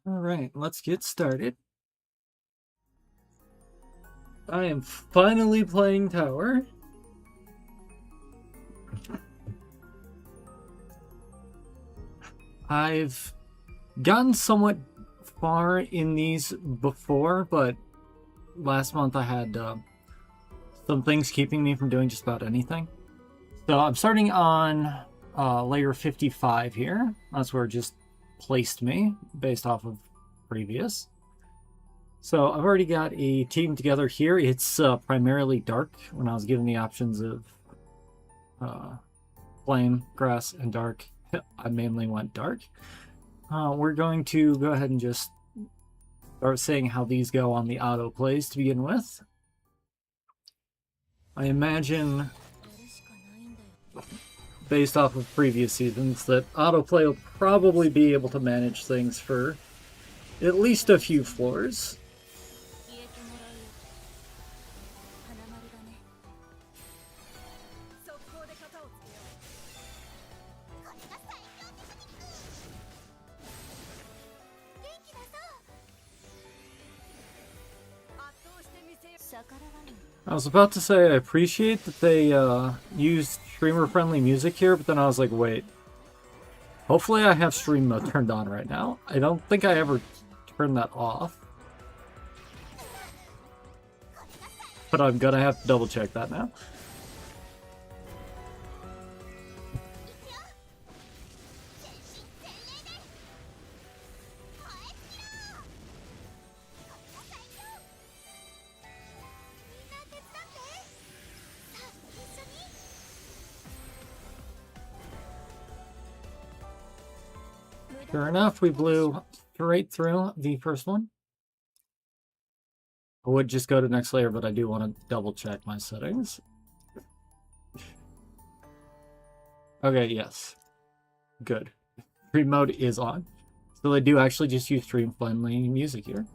All right, let's get started. I am finally playing Tower. I've gotten somewhat far in these before, but last month I had some things keeping me from doing just about anything. So I'm starting on layer 55 here. That's where it just placed me based off of previous. So I've already got a team together here. It's primarily dark. When I was given the options of flame, grass, and dark, I mainly went dark. We're going to go ahead and just start saying how these go on the auto plays to begin with. I imagine, based off of previous seasons, that autoplay will probably be able to manage things for at least a few floors. I was about to say I appreciate that they used streamer-friendly music here, but then I was like, wait. Hopefully I have stream mode turned on right now. I don't think I ever turned that off. But I'm gonna have to double check that now. Sure enough, we blew straight through the first one. I would just go to next layer, but I do want to double check my settings. Okay, yes. Good. Stream mode is on. So they do actually just use stream-friendly music here.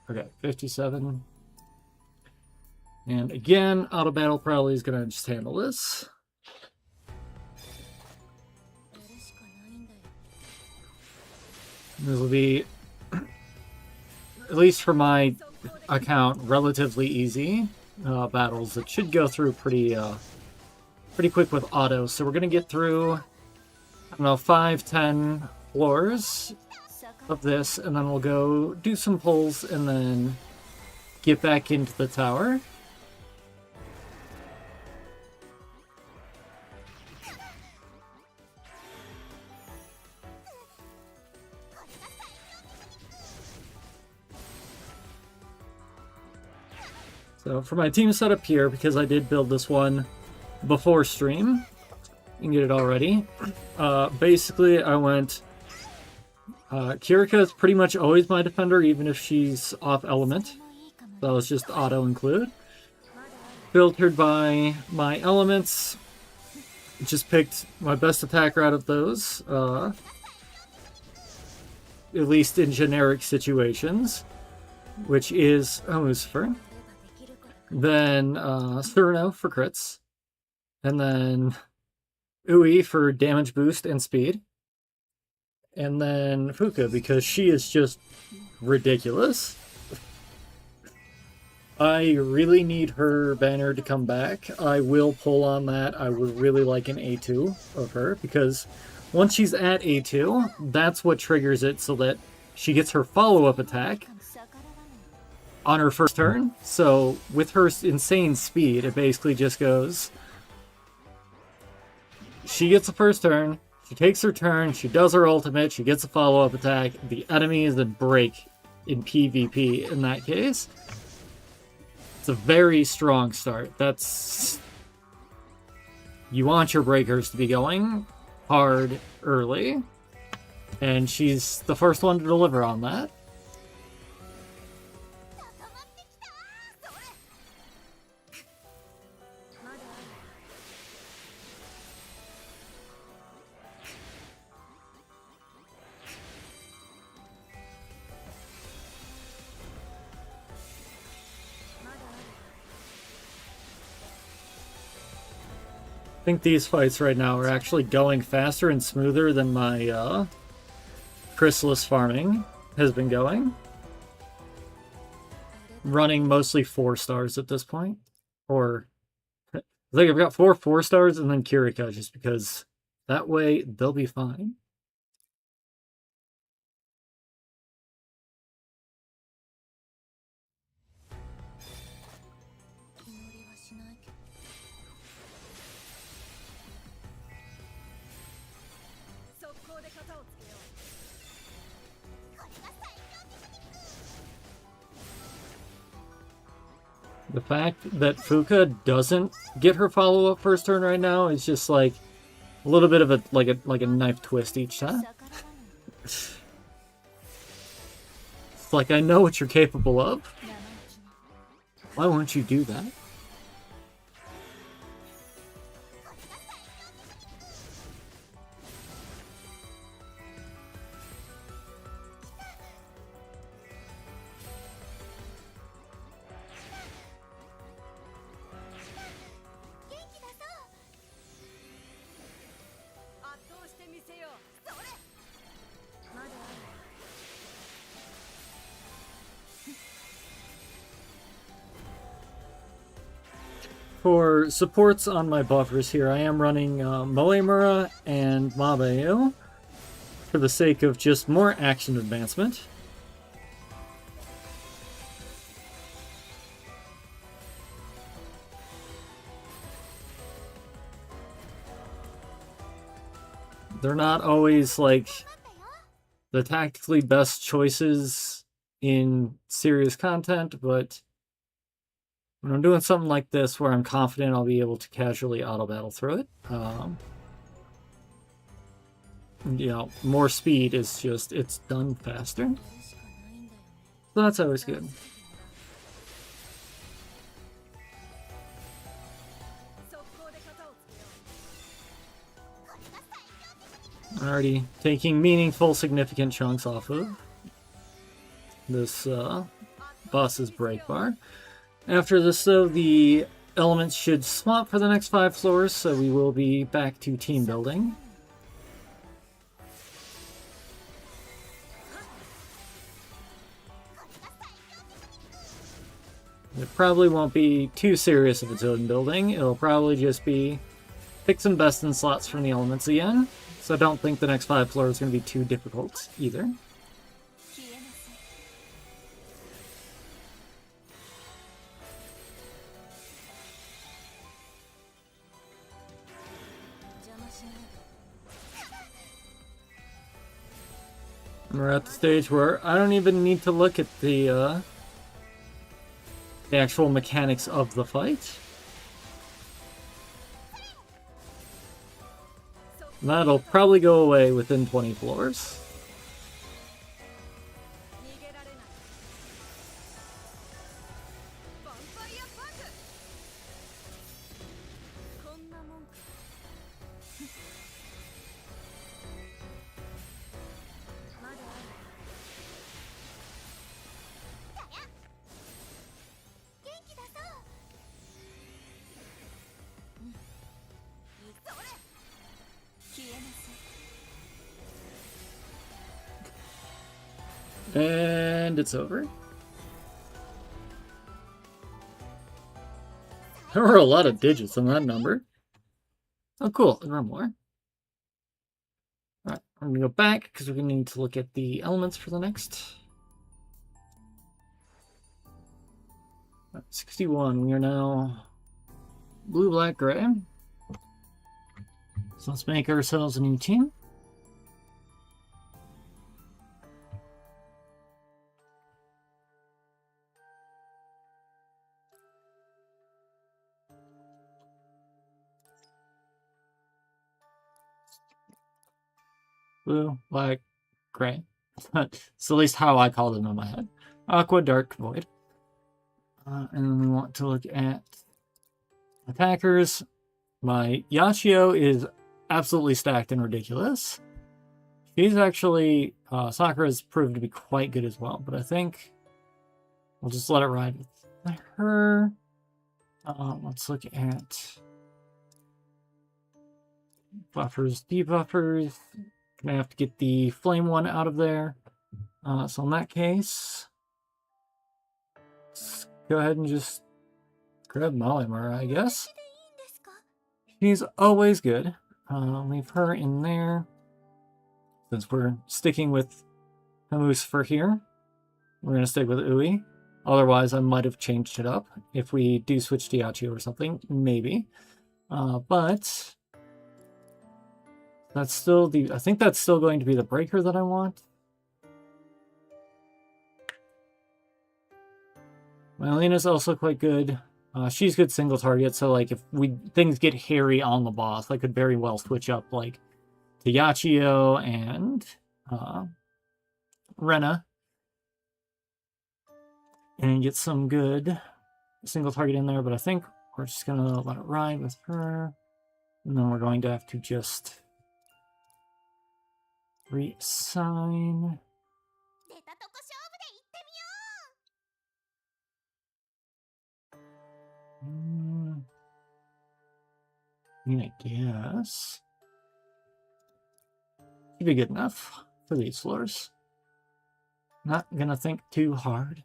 Okay, 57. And again, auto battle probably is going to just handle this. This will be, at least for my account, relatively easy battles that should go through pretty quick with auto. So we're going to get through, I don't know, 5-10 floors of this, and then we'll go do some pulls and then get back into the tower. So for my team setup here, because I did build this one before stream, you can get it already. Basically, I went... Kirika is pretty much always my defender, even if she's off element. That was just auto include. Filtered by my elements. Just picked my best attacker out of those. At least in generic situations. Which is Lucifer. Then Surno for crits. And then Ui for damage boost and speed. And then Fuka, because she is just ridiculous. I really need her banner to come back. I will pull on that. I would really like an A2 of her, because once she's at A2, that's what triggers it so that she gets her follow-up attack on her first turn. So with her insane speed, it basically just goes... She gets the first turn, she takes her turn, she does her ultimate, she gets a follow-up attack, the enemies then break in PvP in that case. It's a very strong start. That's... You want your breakers to be going hard early, and she's the first one to deliver on that. I think these fights right now are actually going faster and smoother than my chrysalis farming has been going. Running mostly 4 stars at this point. Or, I think I've got 4 4-stars and then Kirika, just because that way they'll be fine. The fact that Fuka doesn't get her follow-up first turn right now is just like a little bit of a like a knife twist each time. It's like, I know what you're capable of. Why won't you do that? For supports on my buffers here, I am running Moemura and Mabayu for the sake of just more action advancement. They're not always like the tactically best choices in serious content, but when I'm doing something like this where I'm confident I'll be able to casually auto-battle through it, you know, more speed is just, it's done faster. So that's always good. Already taking meaningful, significant chunks off of this boss's break bar. After this, though, the elements should swap for the next 5 floors, so we will be back to team building. It probably won't be too serious of a team building. It'll probably just be pick some best in slots from the elements again, so I don't think the next 5 floors are going to be too difficult either. We're at the stage where I don't even need to look at the actual mechanics of the fight. That'll probably go away within 20 floors. And it's over. There were a lot of digits on that number. Oh, cool. There are more. Alright, I'm going to go back because we're going to need to look at the elements for the next. 61. We are now blue, black, gray. So let's make ourselves a new team. Blue, black, gray. It's at least how I call them in my head. Aqua, dark, void. And then we want to look at attackers. My Yachio is absolutely stacked and ridiculous. She's actually, Sakura has proved to be quite good as well, but I think we'll just let it ride with her. Let's look at Buffers, debuffers. Gonna have to get the flame one out of there. So in that case, let's go ahead and just grab Malimur, I guess. She's always good. Leave her in there. Since we're sticking with Hamus for here, we're going to stick with Ui. Otherwise, I might have changed it up. If we do switch to Yachi or something, maybe. But that's still the... I think that's still going to be the breaker that I want. Mylena's also quite good. She's good single target, so like if things get hairy on the boss, I could very well switch up like to Yachio and Rena and get some good single target in there, but I think we're just gonna let it ride with her, and then we're going to have to just reassign. I guess should be good enough for these floors. Not gonna think too hard.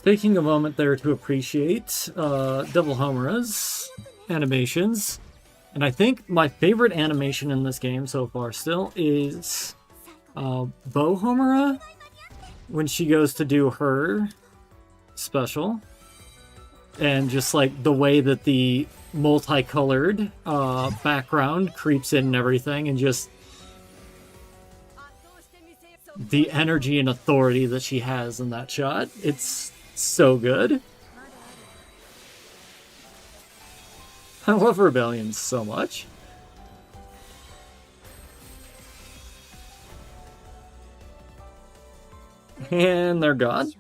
Taking a moment there to appreciate Devil Homura's animations. And I think my favorite animation in this game so far still is Bow Homura when she goes to do her special. And just like the way that the multicolored background creeps in and everything, and just the energy and authority that she has in that shot. It's so good. I love Rebellion so much. And they're gone.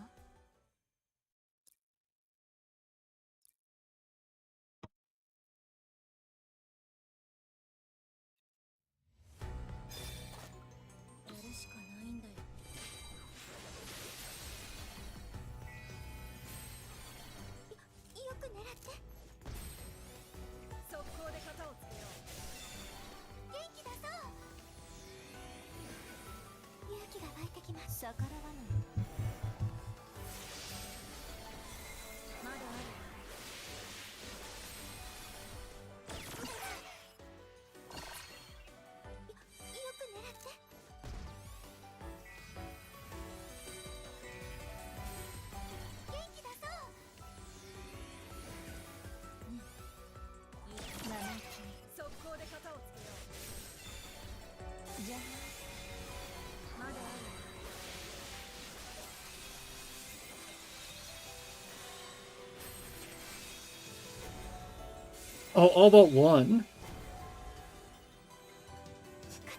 Oh, all but one.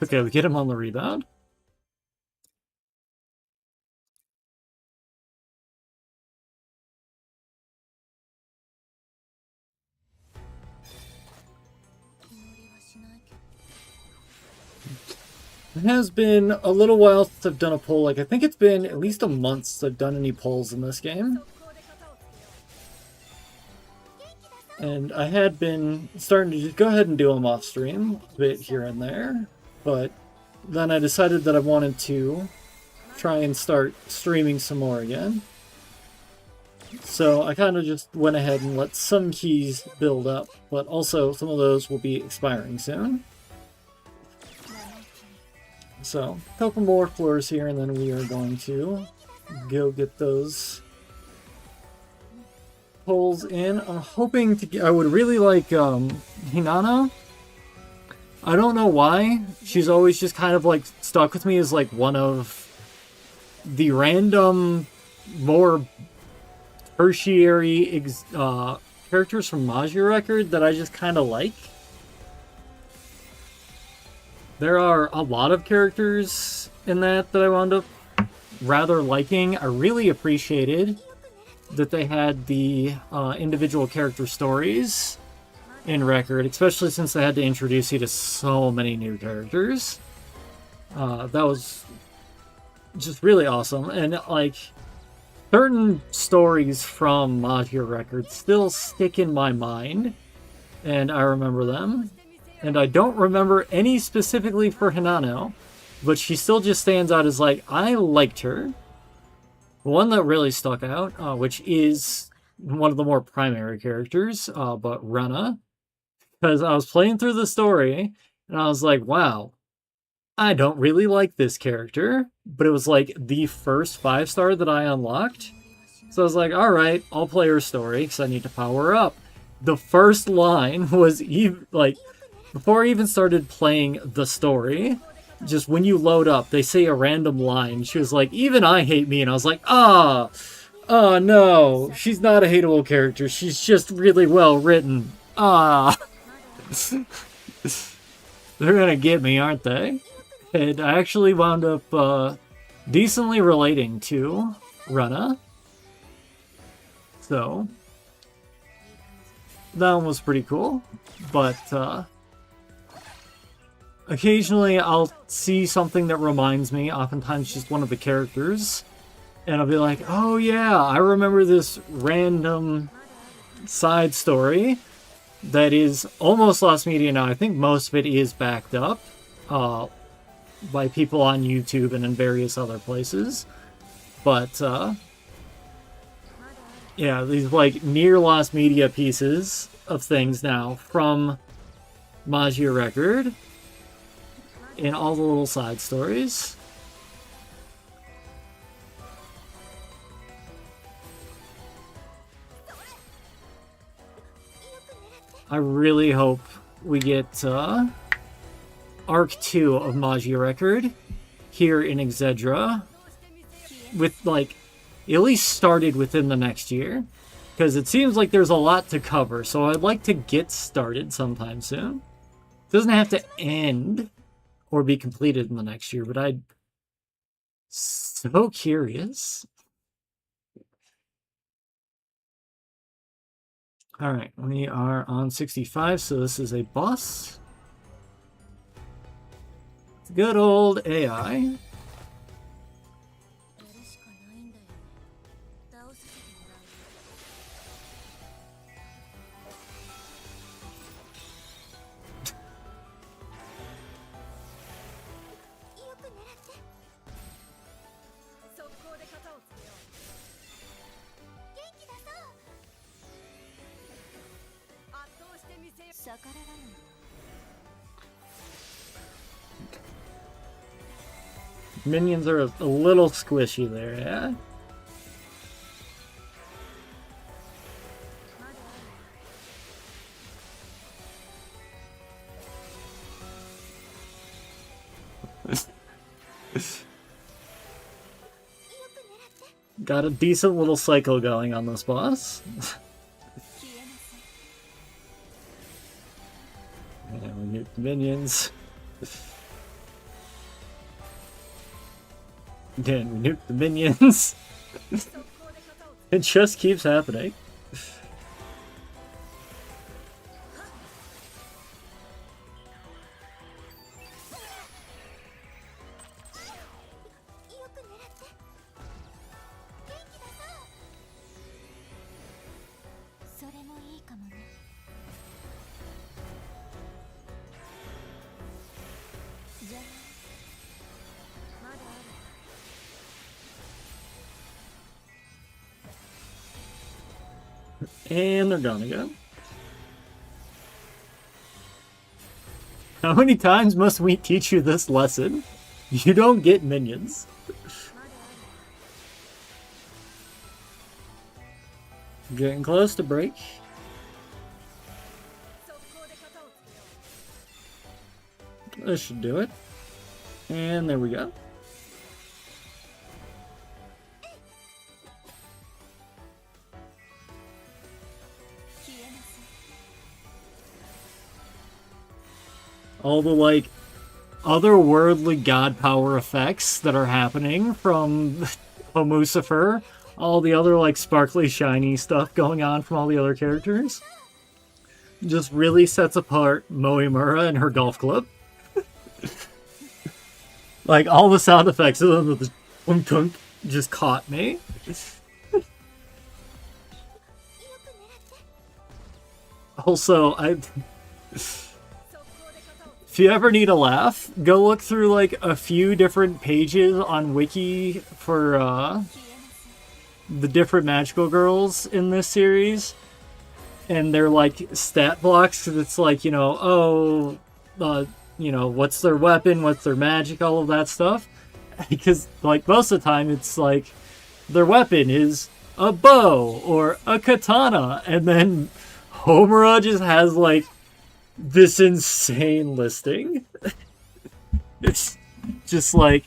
Okay, we get him on the rebound. It has been a little while since I've done a poll. Like, I think it's been at least a month since I've done any polls in this game. And I had been starting to just go ahead and do them off stream a bit here and there, but then I decided that I wanted to try and start streaming some more again. So I kind of just went ahead and let some keys build up, but also some of those will be expiring soon. So a couple more floors here, and then we are going to go get those pulls in. I'm hoping to get, I would really like Hinata. I don't know why. She's always just kind of like stuck with me as like one of the random more tertiary characters from Major Record that I just kind of like. There are a lot of characters in that I wound up rather liking. I really appreciated that they had the individual character stories in Record, especially since they had to introduce you to so many new characters. That was just really awesome. And, like, certain stories from Major Record still stick in my mind, and I remember them. And I don't remember any specifically for Hinano, but she still just stands out as, like, I liked her. One that really stuck out, which is one of the more primary characters, but Rena. Because I was playing through the story, and I was like, wow, I don't really like this character. But it was, like, the first 5-star that I unlocked. So I was like, alright, I'll play her story, because I need to power her up. The first line was, like, before I even started playing the story, just when you load up, they say a random line. She was like, even I hate me. And I was like, oh no, she's not a hateable character. She's just really well written. They're gonna get me, aren't they? And I actually wound up decently relating to Rena. So, that one was pretty cool. But, occasionally I'll see something that reminds me, oftentimes just one of the characters, and I'll be like, oh yeah, I remember this random side story that is almost lost media now. I think most of it is backed up by people on YouTube and in various other places. But, yeah, these like near lost media pieces of things now from Major Record in all the little side stories. I really hope we get Arc 2 of Major Record here in Exedra with, like, at least started within the next year. Because it seems like there's a lot to cover, so I'd like to get started sometime soon. It doesn't have to end or be completed in the next year, but I'm so curious. Alright, we are on 65, so this is a boss. Good old AI. Minions are a little squishy there, yeah? Got a decent little cycle going on this boss. And we get minions. Again, we nuke the minions. It just keeps happening. And they're gone again. How many times must we teach you this lesson? You don't get minions. Getting close to break. This should do it. And there we go. all the, like, otherworldly god power effects that are happening from Homucifer, all the other, like, sparkly, shiny stuff going on from all the other characters, just really sets apart Moimura and her golf club. Like, all the sound effects of the tunk tunk just caught me. Also, if you ever need a laugh, go look through, like, a few different pages on Wiki for, the different magical girls in this series. And they're, like, stat blocks, because it's like, you know, you know, what's their weapon, what's their magic, all of that stuff. Because, like, most of the time, it's like, their weapon is a bow or a katana, and then Homura just has, like, this insane listing. It's just like,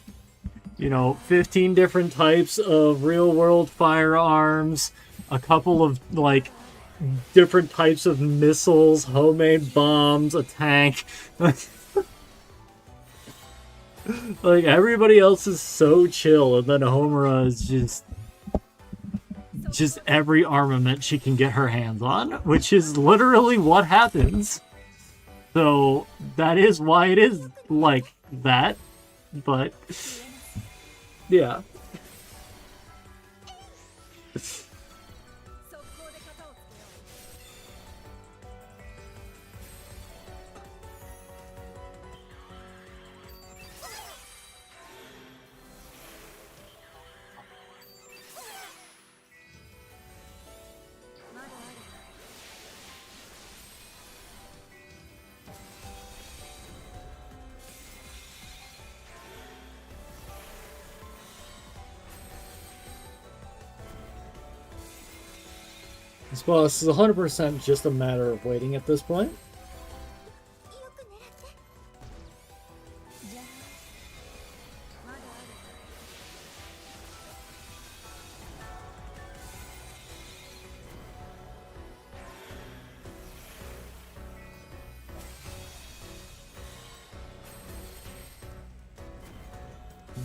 you know, 15 different types of real-world firearms, a couple of, like, different types of missiles, homemade bombs, a tank. Like, everybody else is so chill, and then Homura is just every armament she can get her hands on, which is literally what happens. So that is why it is like that, but yeah. This boss is 100% just a matter of waiting at this point.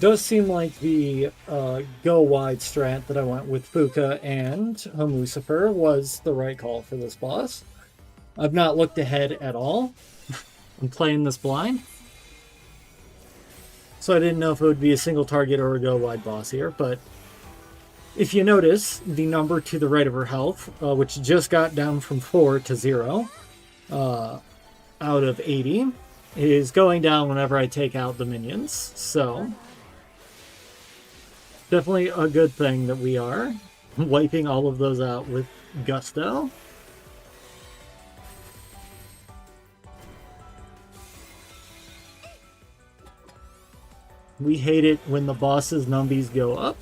Does seem like the go wide strat that I went with Fuka and Homucifer was the right call for this boss. I've not looked ahead at all. I'm playing this blind. So I didn't know if it would be a single target or a go wide boss here, but if you notice, the number to the right of her health, which just got down from 4 to 0 out of 80, is going down whenever I take out the minions, so definitely a good thing that we are wiping all of those out with gusto. We hate it when the boss's numbies go up.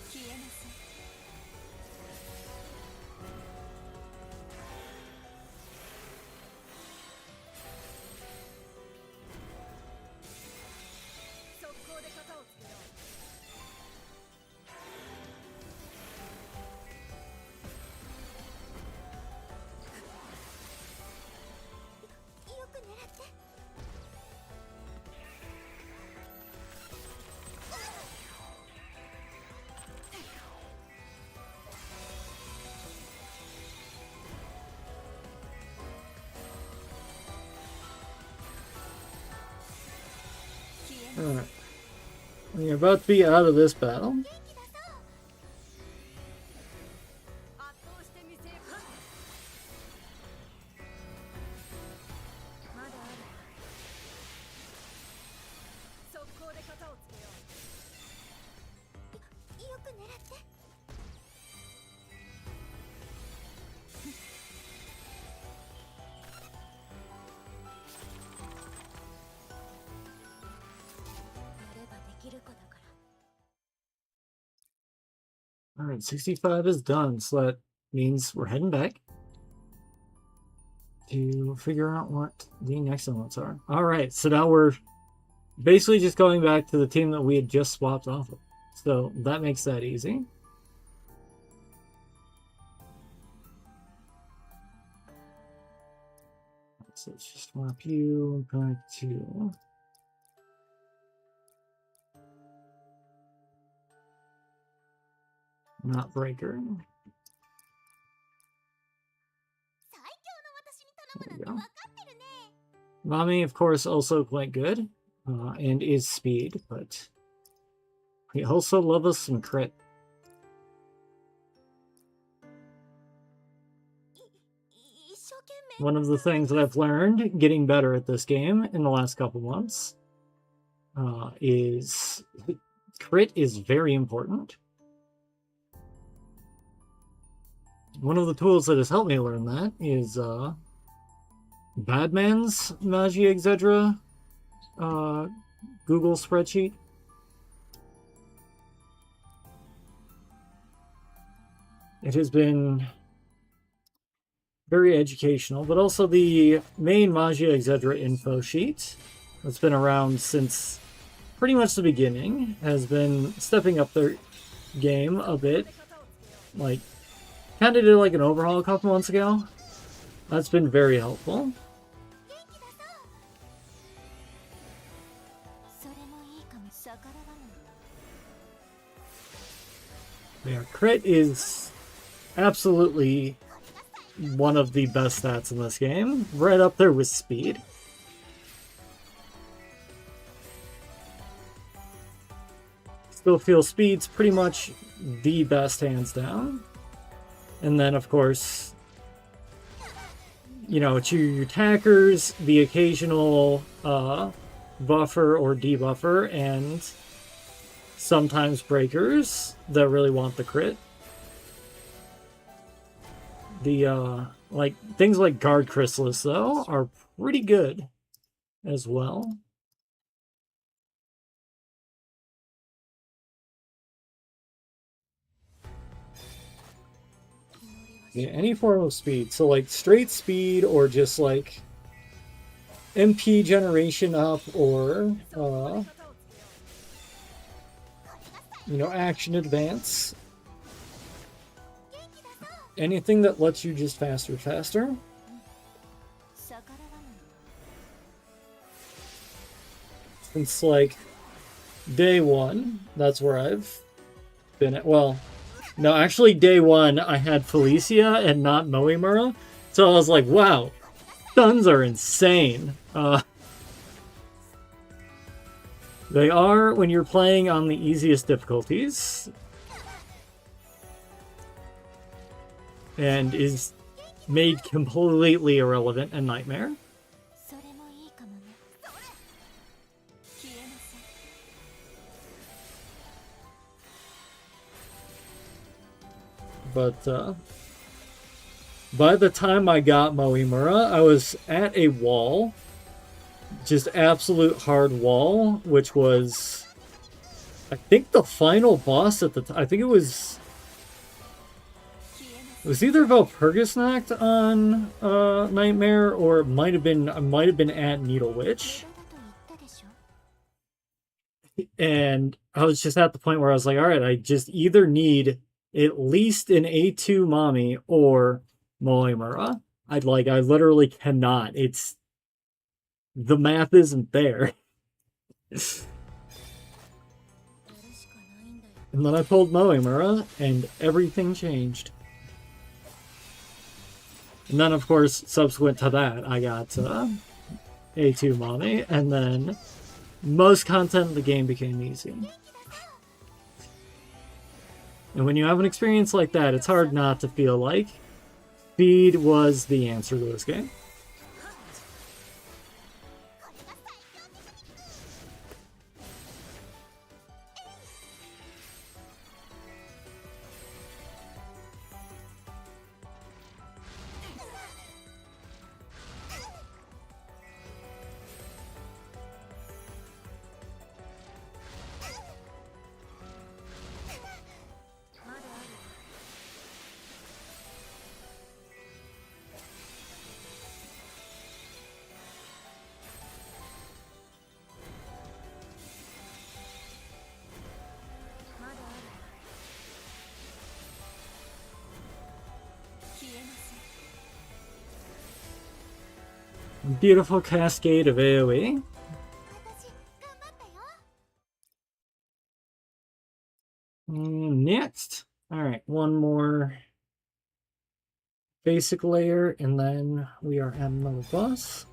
Alright. We're about to be out of this battle. Alright, 65 is done, so that means we're heading back to figure out what the next elements are. Alright, so now we're basically just going back to the team that we had just swapped off of. So that makes that easy. So let's just swap you back to... not breaker. There we go. Mommy, of course, also quite good, and is speed, but we also love us some crit. One of the things that I've learned getting better at this game in the last couple months is crit is very important. One of the tools that has helped me learn that is Badman's Magia Exedra Google spreadsheet. It has been very educational, but also the main Magia Exedra info sheet that's been around since pretty much the beginning has been stepping up their game a bit. Like, kind of did like an overhaul a couple months ago. That's been very helpful. Yeah, crit is absolutely one of the best stats in this game. Right up there with speed. Still feel speed's pretty much the best hands down. And then, of course, you know, to your attackers, the occasional buffer or debuffer, and sometimes breakers that really want the crit. The, like, things like Guard Chrysalis, though, are pretty good as well. Yeah, any form of speed. So, like, straight speed or just, like, MP generation up or, you know, action advance. Anything that lets you just faster. Since, like, day one, that's where I've been at. Well, no, actually, day one, I had Felicia and not Moimura. So I was like, wow, stuns are insane. They are when you're playing on the easiest difficulties. And is made completely irrelevant in Nightmare. But by the time I got Moimura, I was at a wall. Just absolute hard wall, which was, I think, the final boss at the time. I think it was either Valpurgisnacht on Nightmare, or it might have been at Needle Witch. And I was just at the point where I was like, all right, I just either need at least an A2 mommy or Moimura. I literally cannot. It's the math isn't there. And then I pulled Moimura and everything changed. And then, of course, subsequent to that, I got A2 mommy, and then most content in the game became easy. And when you have an experience like that, it's hard not to feel like speed was the answer to this game. Beautiful cascade of AoE. Next. Alright, one more basic layer, and then we are at another boss.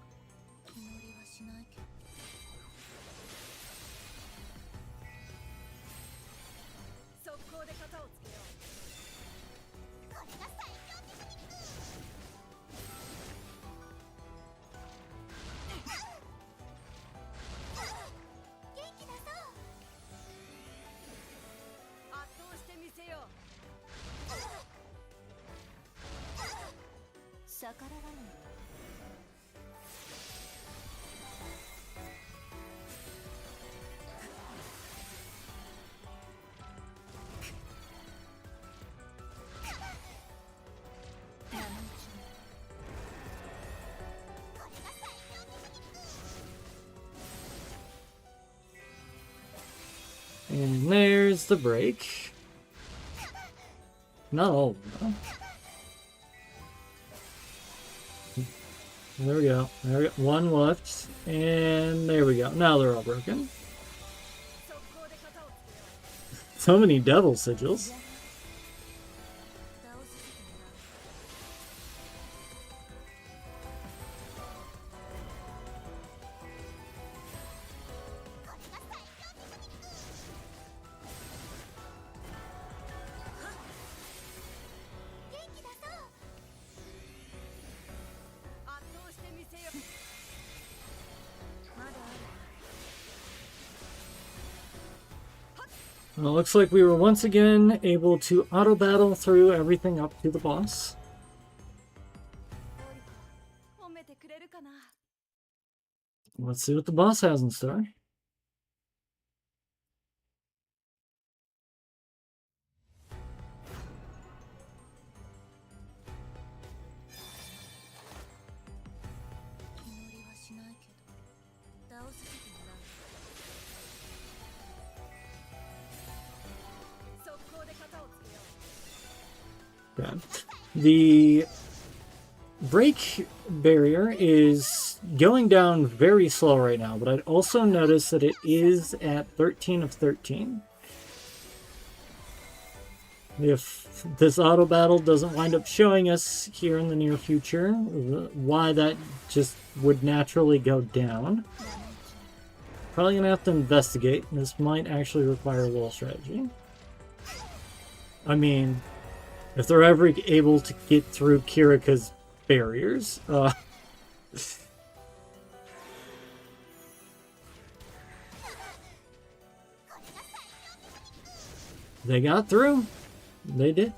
And there's the break. Not all of them. There we go. There we go. One left. And there we go. Now they're all broken. So many devil sigils. Well, it looks like we were once again able to auto-battle through everything up to the boss. Let's see what the boss has in store. Okay. The break barrier is going down very slow right now, but I'd also notice that it is at 13 of 13. If this auto battle doesn't wind up showing us here in the near future why that just would naturally go down, probably gonna have to investigate. This might actually require a little strategy. I mean, if they're ever able to get through Kirika's barriers, they got through. They did.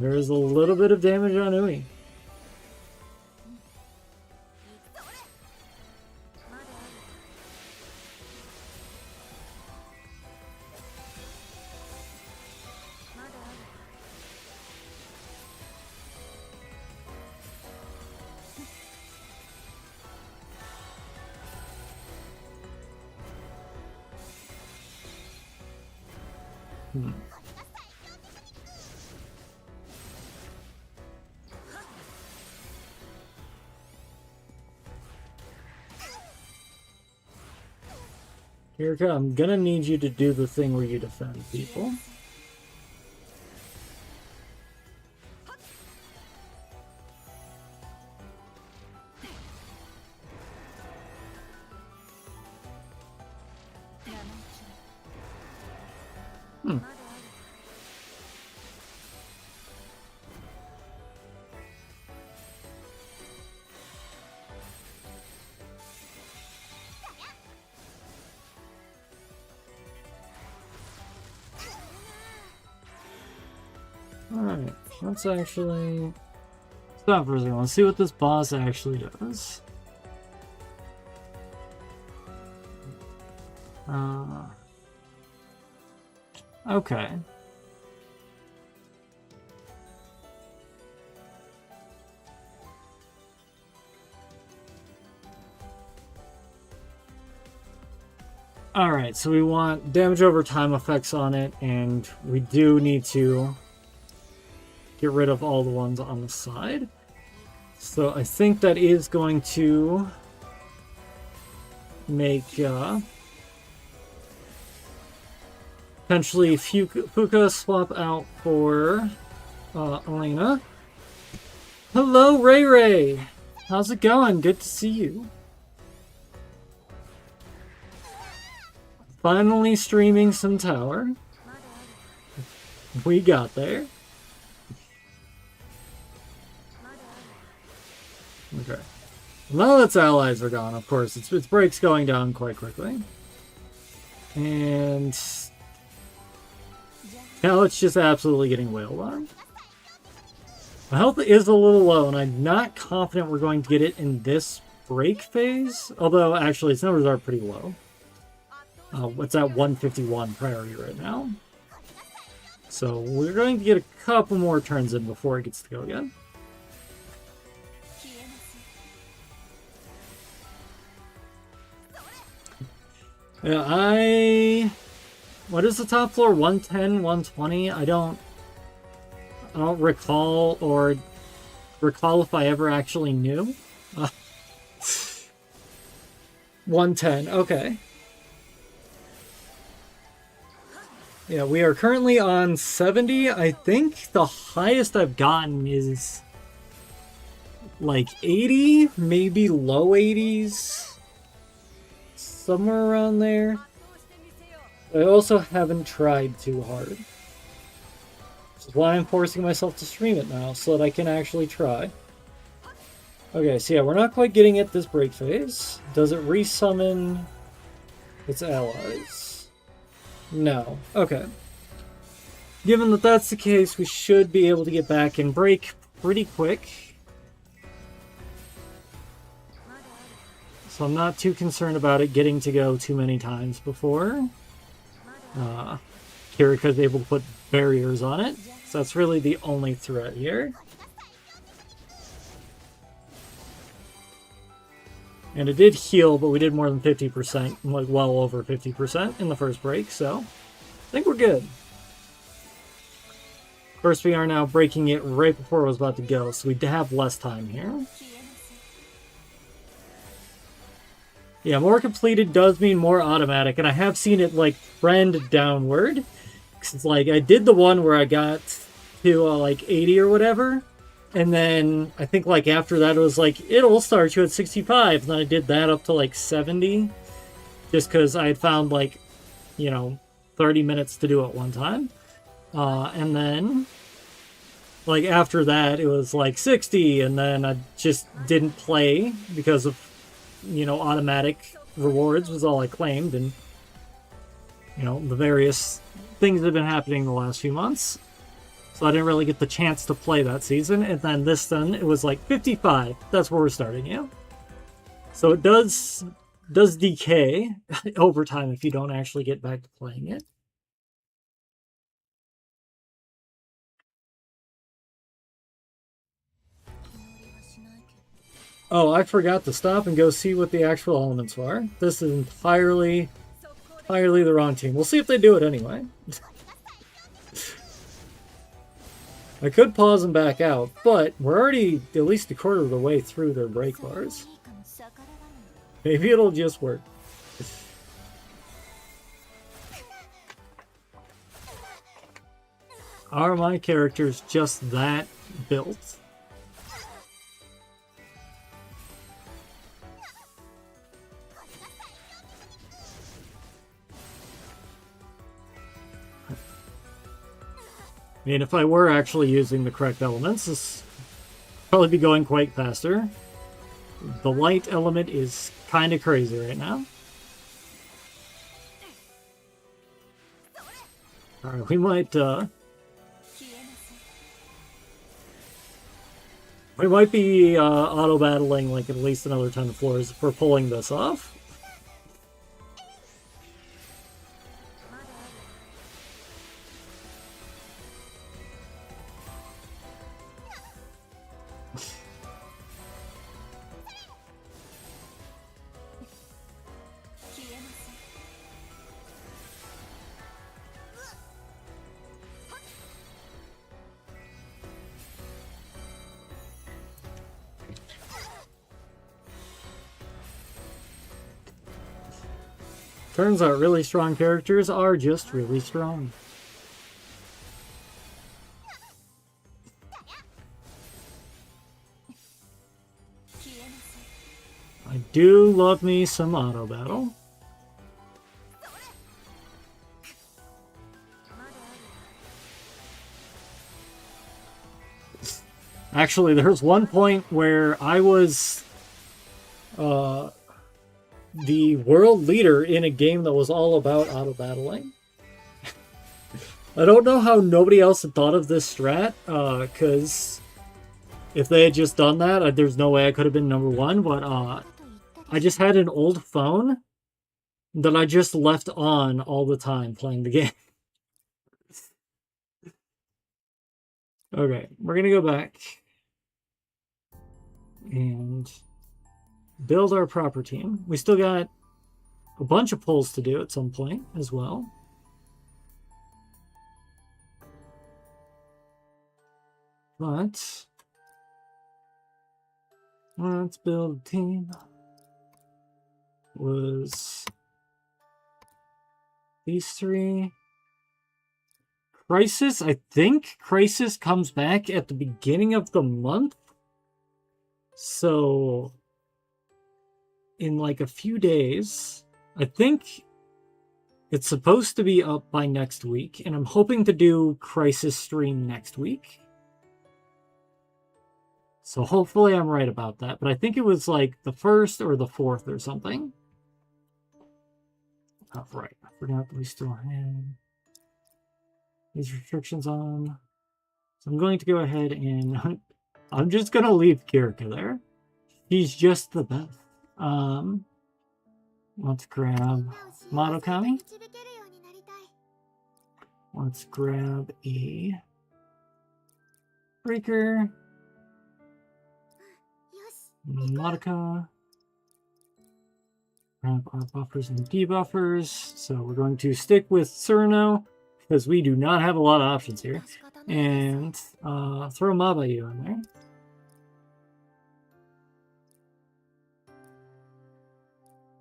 There is a little bit of damage on Ui. Kirika, I'm gonna need you to do the thing where you defend people. Alright, let's actually stop for a second. Let's see what this boss actually does. Okay. Alright, so we want damage over time effects on it, and we do need to get rid of all the ones on the side. So I think that is going to make potentially Fuka swap out for Elena. Hello, Ray Ray! How's it going? Good to see you. Finally streaming some Tower. We got there. Okay. Now that its allies are gone, of course, its break's going down quite quickly. And now it's just absolutely getting wailed on. My health is a little low, and I'm not confident we're going to get it in this break phase. Although, actually, its numbers are pretty low. It's at 151 priority right now. So we're going to get a couple more turns in before it gets to go again. Yeah, what is the top floor? 110, 120? I don't recall if I ever actually knew. 110, okay. Yeah, we are currently on 70. I think the highest I've gotten is like 80, maybe low 80s. Somewhere around there. I also haven't tried too hard. Which is why I'm forcing myself to stream it now, so that I can actually try. Okay, so yeah, we're not quite getting it this break phase. Does it resummon its allies? No. Okay. Given that that's the case, we should be able to get back in break pretty quick. So I'm not too concerned about it getting to go too many times before. Kirika's able to put barriers on it, so that's really the only threat here. And it did heal, but we did more than 50%, like well over 50% in the first break, so I think we're good. Of course, we are now breaking it right before it was about to go, so we have less time here. Yeah, more completed does mean more automatic, and I have seen it, like, trend downward. It's like, I did the one where I got to, like, 80 or whatever, and then I think, like, after that it was like, it'll start you at 65, and then I did that up to, like, 70, just because I had found, like, you know, 30 minutes to do it one time. And then, like, after that, it was, like, 60, and then I just didn't play because of, you know, automatic rewards was all I claimed, and, you know, the various things that have been happening the last few months. So I didn't really get the chance to play that season, and then this then it was like 55. That's where we're starting, yeah. So it does decay over time if you don't actually get back to playing it. Oh, I forgot to stop and go see what the actual elements are. This is entirely the wrong team. We'll see if they do it anyway. I could pause and back out, but we're already at least a quarter of the way through their break bars. Maybe it'll just work. Are my characters just that built? I mean, if I were actually using the correct elements, this would probably be going quite faster. The light element is kind of crazy right now. Alright, we might be auto-battling like at least another 10 floors for pulling this off. Turns out really strong characters are just really strong. I do love me some auto battle. Actually, there's one point where I was the world leader in a game that was all about auto battling. I don't know how nobody else had thought of this strat, because if they had just done that, there's no way I could have been #1, but I just had an old phone that I just left on all the time playing the game. Okay, we're gonna go back and build our proper team. We still got a bunch of pulls to do at some point as well. But let's build a team. Was these three. Crisis, I think Crisis comes back at the beginning of the month. So in like a few days, I think it's supposed to be up by next week, and I'm hoping to do Crisis stream next week. So hopefully I'm right about that, but I think it was like the 1st or the 4th or something. Oh, right. I forgot that we still had these restrictions on. So I'm going to go ahead and I'm just going to leave Kirika there. She's just the best. Let's grab Madokami. Let's grab a Breaker. Madoka. Grab our buffers and debuffers. So we're going to stick with Surno, because we do not have a lot of options here. And throw Mabayu in there.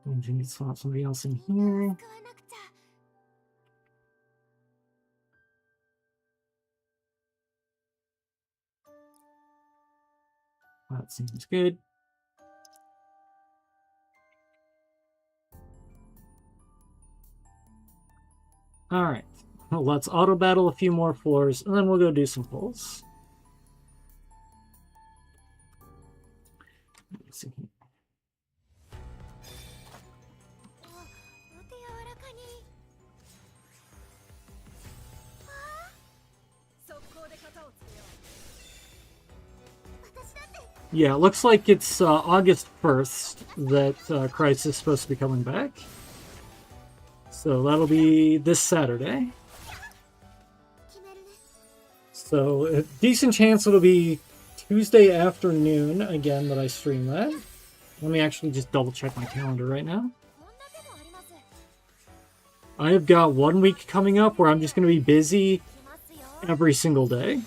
I'm going to swap somebody else in here. That seems good. Alright, well, let's auto battle a few more floors, and then we'll go do some pulls. Let's see. Yeah, it looks like it's August 1st that Crisis is supposed to be coming back. So that'll be this Saturday. So a decent chance it'll be Tuesday afternoon again that I stream that. Let me actually just double check my calendar right now. I have got 1 week coming up where I'm just going to be busy every single day.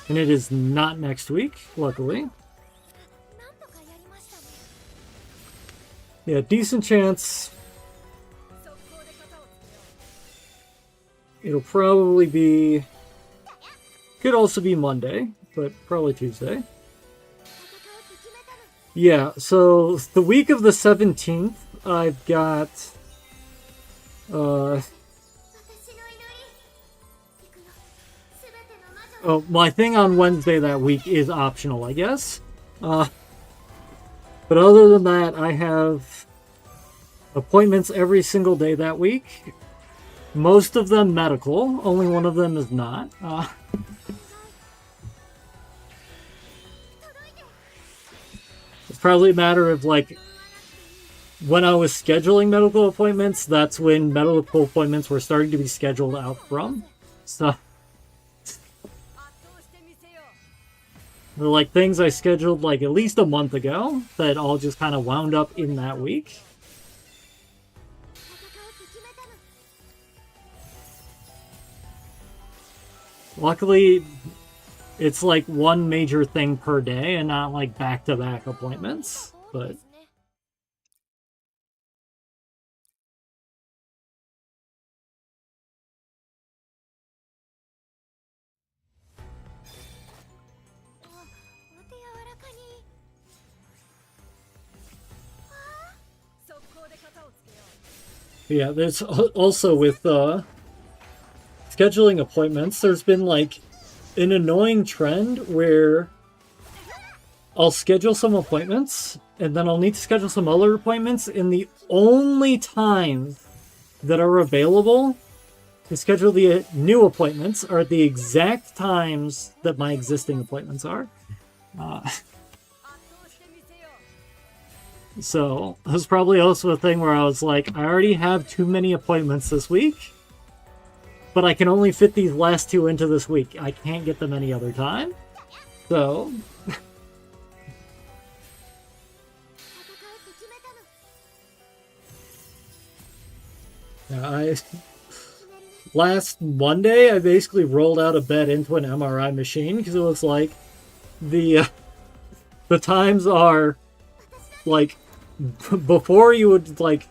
And it is not next week, luckily. Yeah, decent chance it'll probably be, could also be Monday, but probably Tuesday. Yeah, so the week of the 17th, I've got, oh, my thing on Wednesday that week is optional, I guess. But other than that, I have appointments every single day that week. Most of them medical. Only one of them is not. It's probably a matter of, like, when I was scheduling medical appointments, that's when medical appointments were starting to be scheduled out from. So they're like things I scheduled like at least a month ago that all just kind of wound up in that week. Luckily, it's like one major thing per day and not like back-to-back appointments, but Yeah, there's also with scheduling appointments, there's been like an annoying trend where I'll schedule some appointments and then I'll need to schedule some other appointments, and the only times that are available to schedule the new appointments are at the exact times that my existing appointments are. So that's probably also a thing where I was like, I already have too many appointments this week, but I can only fit these last two into this week. I can't get them any other time. So last Monday, I basically rolled out of bed into an MRI machine because it was like the times are like before you would like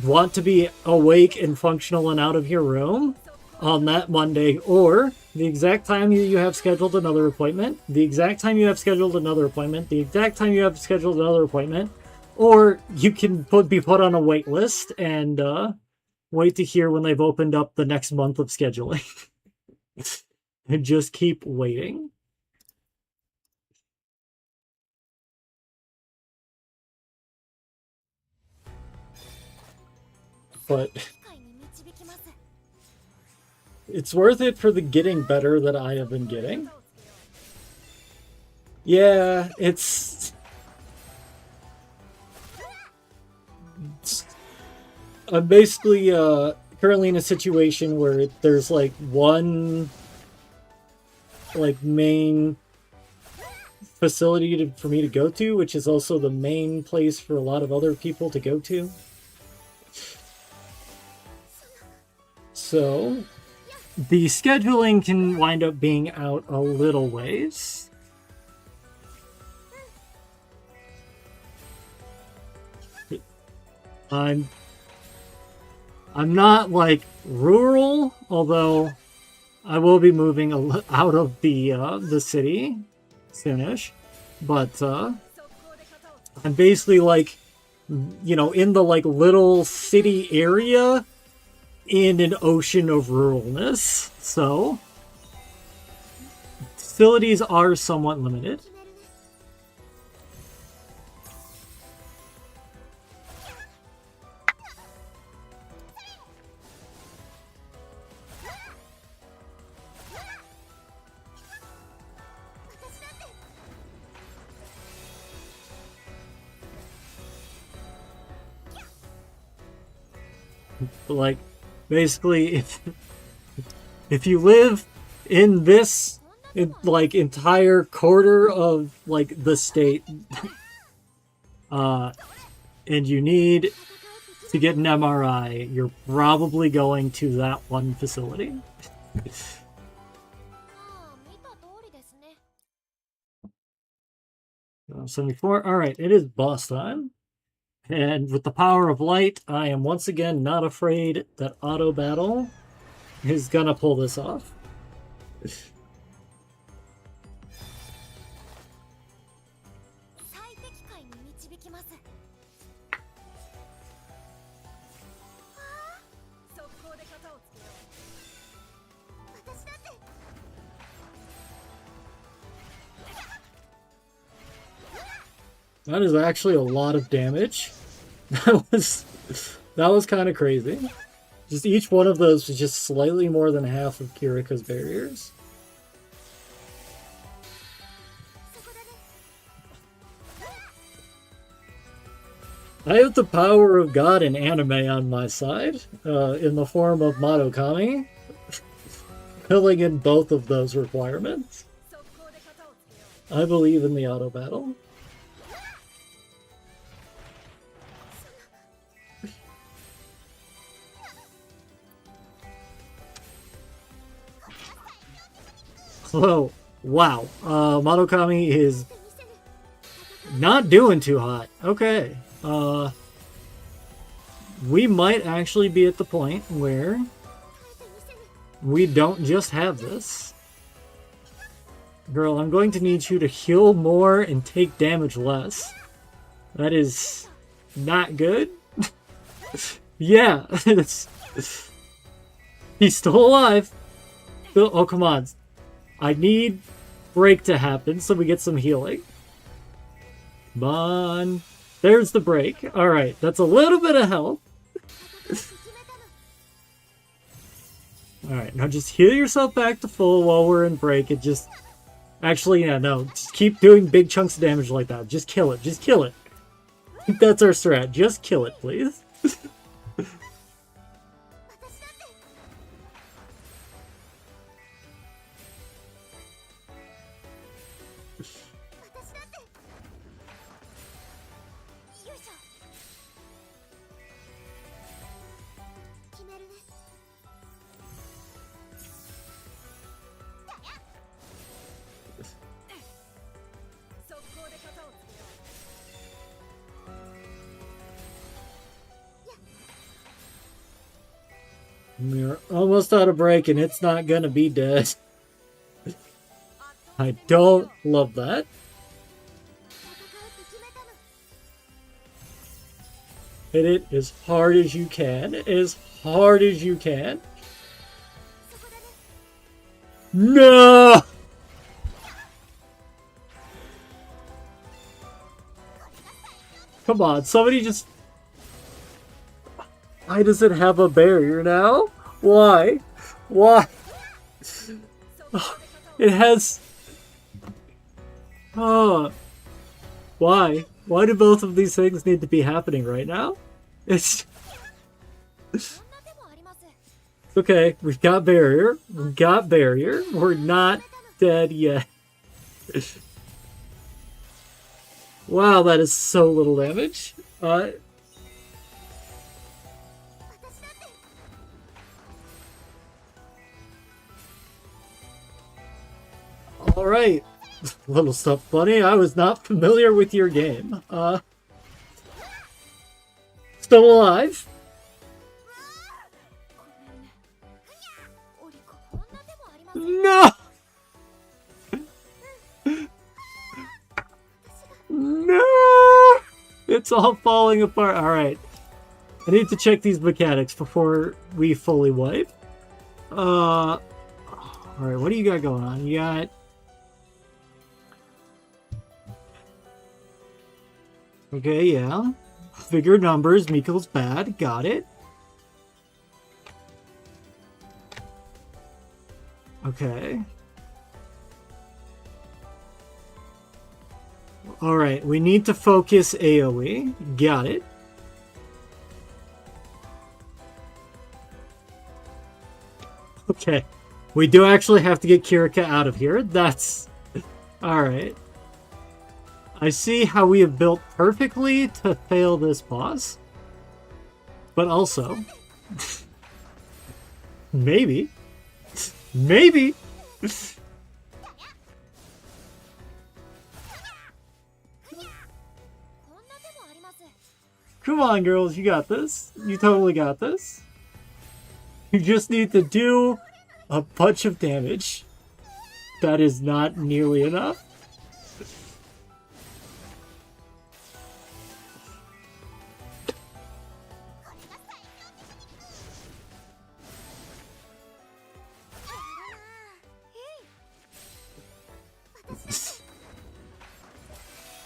want to be awake and functional and out of your room on that Monday, or the exact time you have scheduled another appointment, the exact time you have scheduled another appointment, the exact time you have scheduled another appointment, or you can be put on a wait list and wait to hear when they've opened up the next month of scheduling. And just keep waiting. But it's worth it for the getting better that I have been getting. Yeah, I'm basically currently in a situation where there's like one like main facility for me to go to, which is also the main place for a lot of other people to go to. So the scheduling can wind up being out a little ways. I'm not like rural, although I will be moving out of the city soonish. But I'm basically like, you know, in the like little city area in an ocean of ruralness. So facilities are somewhat limited. Like, basically, if you live in this like entire quarter of like the state, and you need to get an MRI, you're probably going to that one facility. 74. All right, it is boss time. And with the power of light, I am once again not afraid that auto battle is gonna pull this off. That is actually a lot of damage. That was kind of crazy. Just each one of those was just slightly more than half of Kirika's barriers. I have the power of God and anime on my side, in the form of Madokami, filling in both of those requirements. I believe in the auto battle. Oh, wow. Madokami is not doing too hot. Okay. We might actually be at the point where we don't just have this. Girl, I'm going to need you to heal more and take damage less. That is not good. Yeah, he's still alive. Oh, come on. I need break to happen so we get some healing. Come on. There's the break. Alright, that's a little bit of health. Alright, now just heal yourself back to full while we're in break. It just... Actually, yeah, no. Just keep doing big chunks of damage like that. Just kill it. Just kill it. That's our strat. Just kill it, please. We're almost out of break and it's not gonna be dead. I don't love that. Hit it as hard as you can. As hard as you can. No! Come on, somebody just... Why does it have a barrier now? Why? Why? It has... Oh. Why? Why do both of these things need to be happening right now? It's okay. We've got barrier. We've got barrier. We're not dead yet. Wow, that is so little damage. Alright. Little stuff bunny, I was not familiar with your game. Still alive? No! No! It's all falling apart. Alright. I need to check these mechanics before we fully wipe. Alright, what do you got going on? You got... Okay, yeah. Bigger numbers, Miko's bad. Got it. Okay. Alright, we need to focus AoE. Got it. Okay. We do actually have to get Kirika out of here. That's... Alright. I see how we have built perfectly to fail this boss. But also... maybe. Maybe! Come on, girls, you got this. You totally got this. You just need to do a bunch of damage. That is not nearly enough.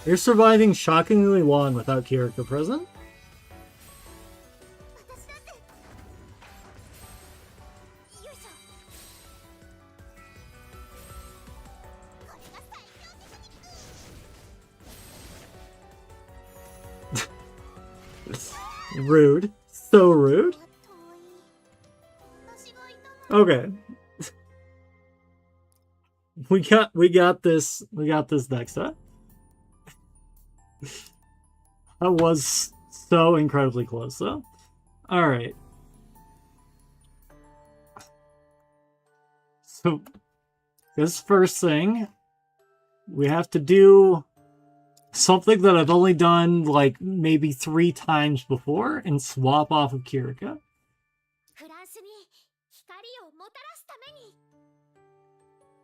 You're surviving shockingly long without Kirika present. Rude. So rude. Okay. We got this next time. That was so incredibly close, though. Alright. So, this first thing, we have to do something that I've only done, like, maybe 3 times before, and swap off of Kirika.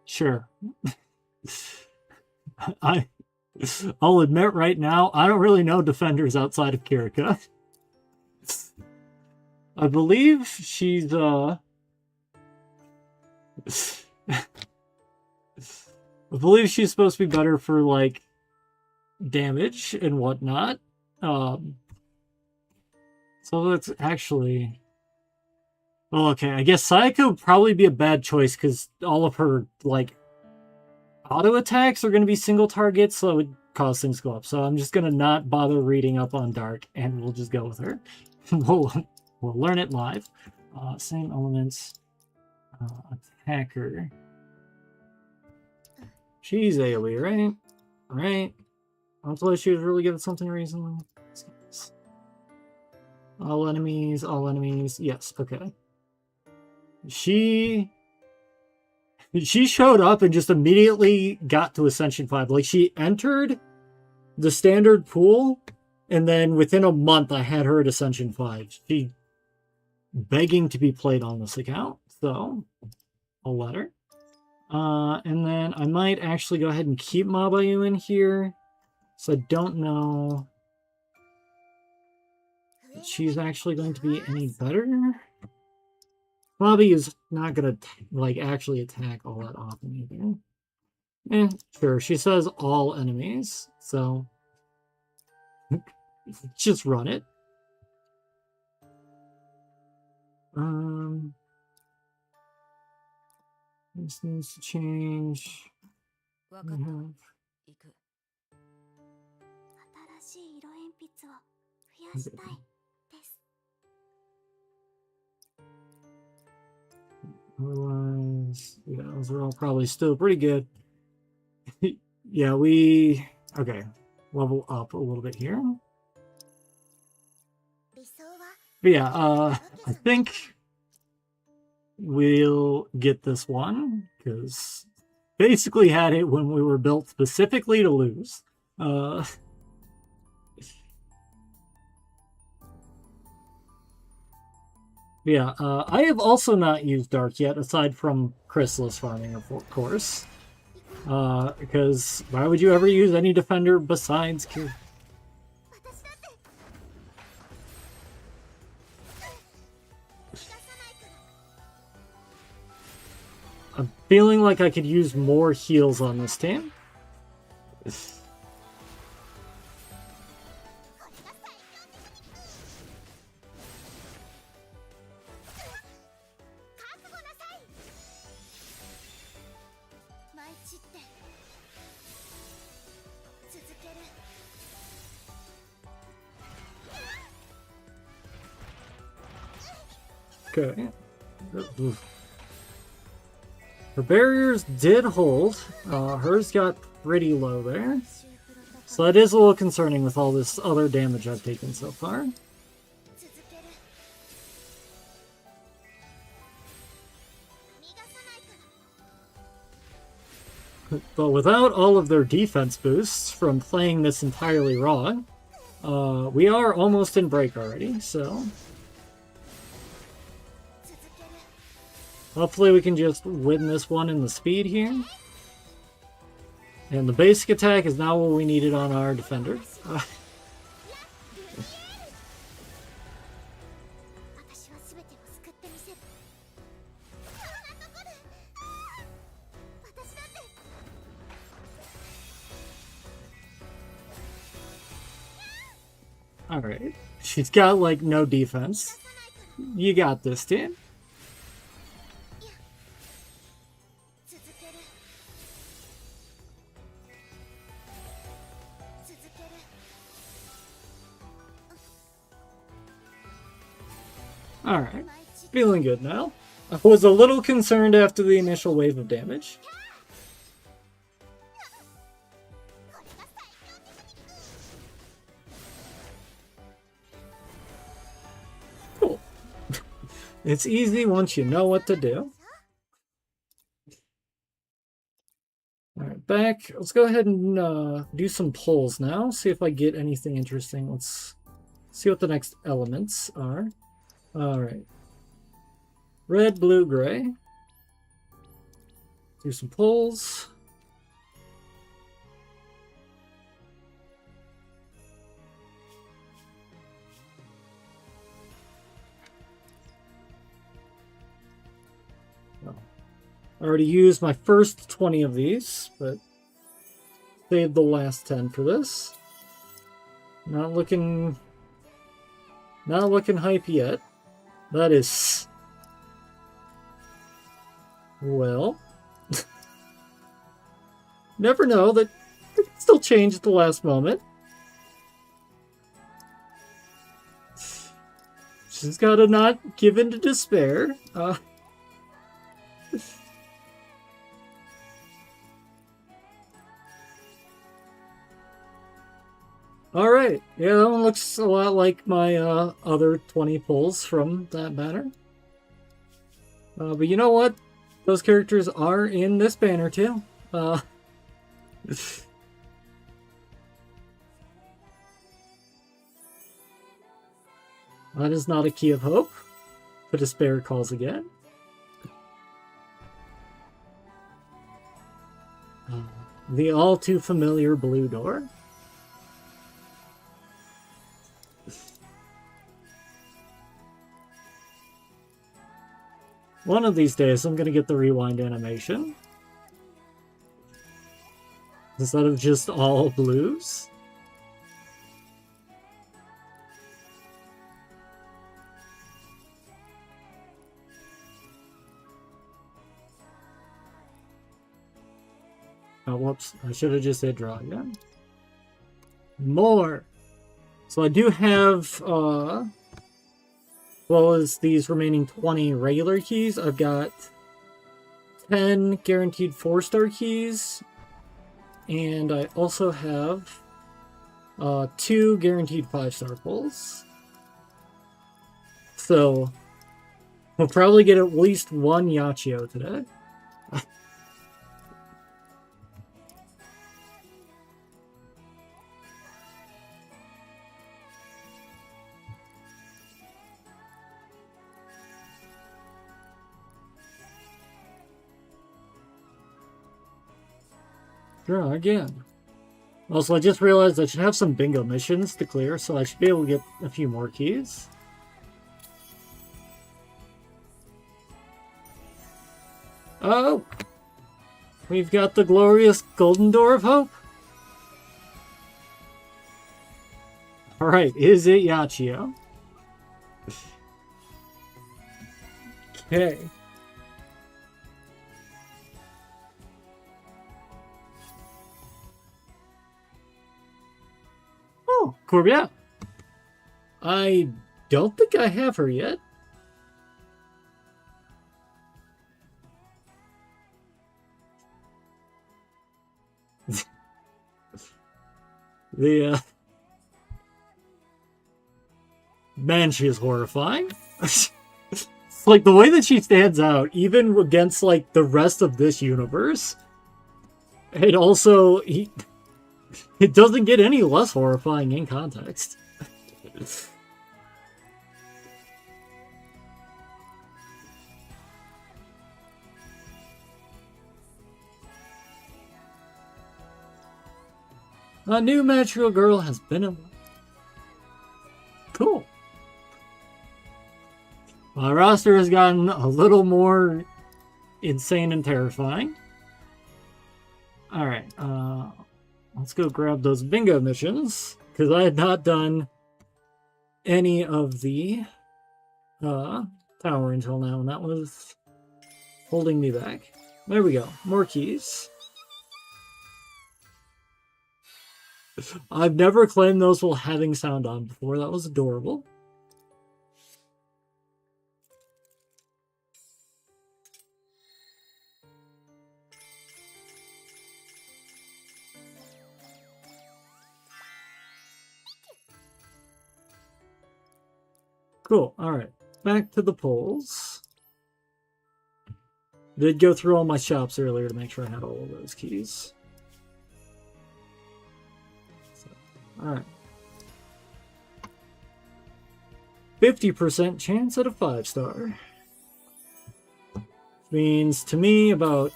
Sure. I'll admit right now, I don't really know defenders outside of Kirika. I believe she's I believe she's supposed to be better for like damage and whatnot. So that's actually, well, okay. I guess Sayaka would probably be a bad choice because all of her like auto attacks are going to be single targets, so it would cause things to go up. So I'm just going to not bother reading up on Dark, and we'll just go with her. we'll learn it live. Same elements. Attacker. She's AoE, right? Right. I thought she was really good at something recently. All enemies, all enemies. Yes, okay. She showed up and just immediately got to Ascension 5. Like, she entered the standard pool, and then within a month I had her at Ascension 5. She begging to be played on this account, so I'll let her. And then I might actually go ahead and keep Mabayu in here. So I don't know if she's actually going to be any better. Mabayu is not going to like actually attack all that often either. Sure, she says all enemies, so just run it. This needs to change. Otherwise, yeah, those are all probably still pretty good. Yeah, okay, level up a little bit here. But yeah, I think we'll get this one, because basically had it when we were built specifically to lose. Yeah, I have also not used Dark yet, aside from Chrysalis farming, of course. Because why would you ever use any defender besides Q? I'm feeling like I could use more heals on this team. Okay. Her barriers did hold. Hers got pretty low there. So that is a little concerning with all this other damage I've taken so far. But without all of their defense boosts from playing this entirely wrong, we are almost in break already, so hopefully we can just win this one in the speed here. And the basic attack is now what we needed on our defender. Alright. She's got, like, no defense. You got this, team. Alright. Feeling good now. I was a little concerned after the initial wave of damage. Cool. It's easy once you know what to do. Alright, back. Let's go ahead and do some polls now. See if I get anything interesting. Let's see what the next elements are. Alright. Red, blue, gray. Do some polls. I already used my first 20 of these, but saved the last 10 for this. Not looking hype yet. That is... Well... Never know, that could still change at the last moment. She's gotta not give in to despair. Alright, yeah, that one looks a lot like my other 20 pulls from that banner. But you know what? Those characters are in this banner too. That is not a key of hope. The despair calls again. The all too familiar blue door. One of these days, I'm going to get the rewind animation. Instead of just all blues. Oh, whoops. I should have just said draw again. More! So I do have, well as these remaining 20 regular keys, I've got 10 guaranteed 4-star keys, and I also have 2 guaranteed 5-star pulls. So we'll probably get at least one Yachio today. Draw again. Also, I just realized I should have some bingo missions to clear, so I should be able to get a few more keys. Oh! We've got the glorious Golden Door of Hope. Alright, is it Yachio? Okay. Oh, Corbia. I don't think I have her yet. Man, she is horrifying. Like, the way that she stands out, even against, like, the rest of this universe, it also... It doesn't get any less horrifying in context. A new magical girl has been unlocked. Cool. My roster has gotten a little more insane and terrifying. Alright, let's go grab those bingo missions, because I had not done any of the tower until now, and that was holding me back. There we go. More keys. I've never claimed those while having sound on before. That was adorable. Cool. Alright. Back to the polls. Did go through all my shops earlier to make sure I had all of those keys. Alright. 50% chance at a 5-star. Means to me about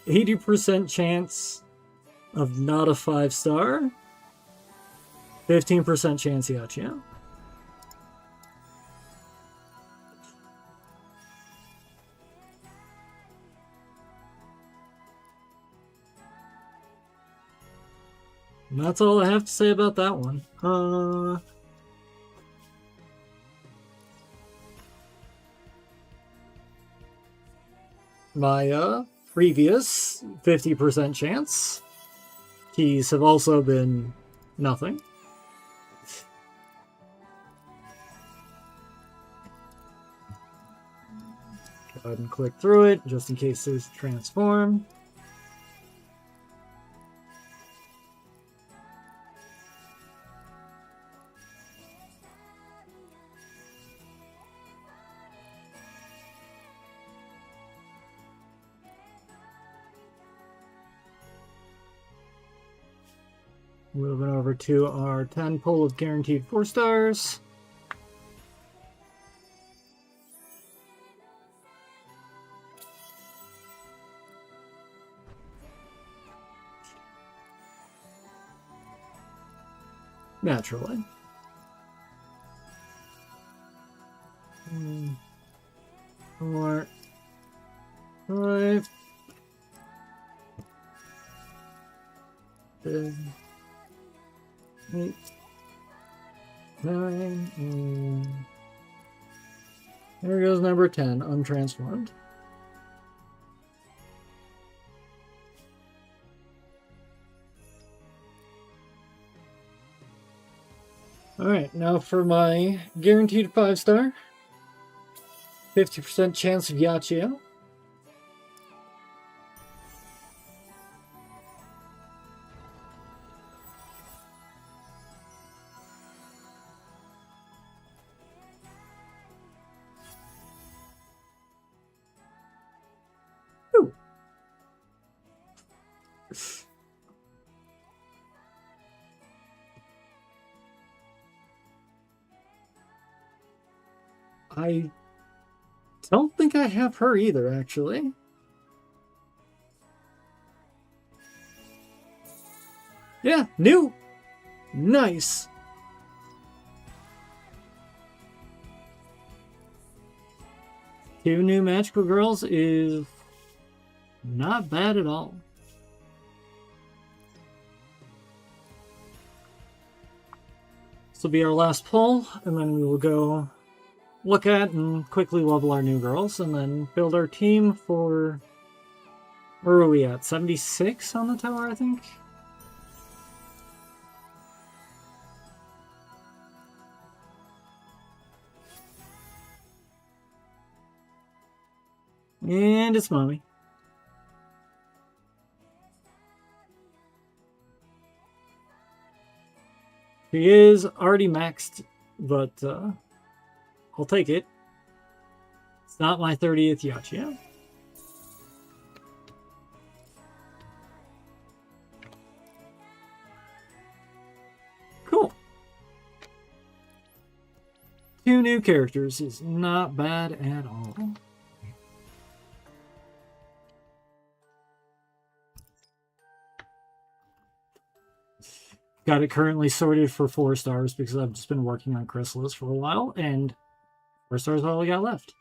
80% chance of not a 5-star. 15% chance Yachio. And that's all I have to say about that one. My previous 50% chance keys have also been nothing. Go ahead and click through it just in case there's transform. Moving over to our 10 pull of guaranteed 4 stars. Naturally. 4, 5, 6, 8, 9, and there goes number 10, untransformed. Alright, now for my guaranteed 5-star. 50% chance of Yachio. Ooh. I don't think I have her either, actually. Yeah, new! Nice! Two new magical girls is not bad at all. This will be our last pull, and then we will go look at and quickly level our new girls, and then build our team for... Where are we at? 76 on the tower, I think? And it's Mommy. She is already maxed, but I'll take it. It's not my 30th Yachia. Cool. 2 new characters is not bad at all. Got it currently sorted for 4 stars because I've just been working on Chrysalis for a while, and 4 stars all I got left.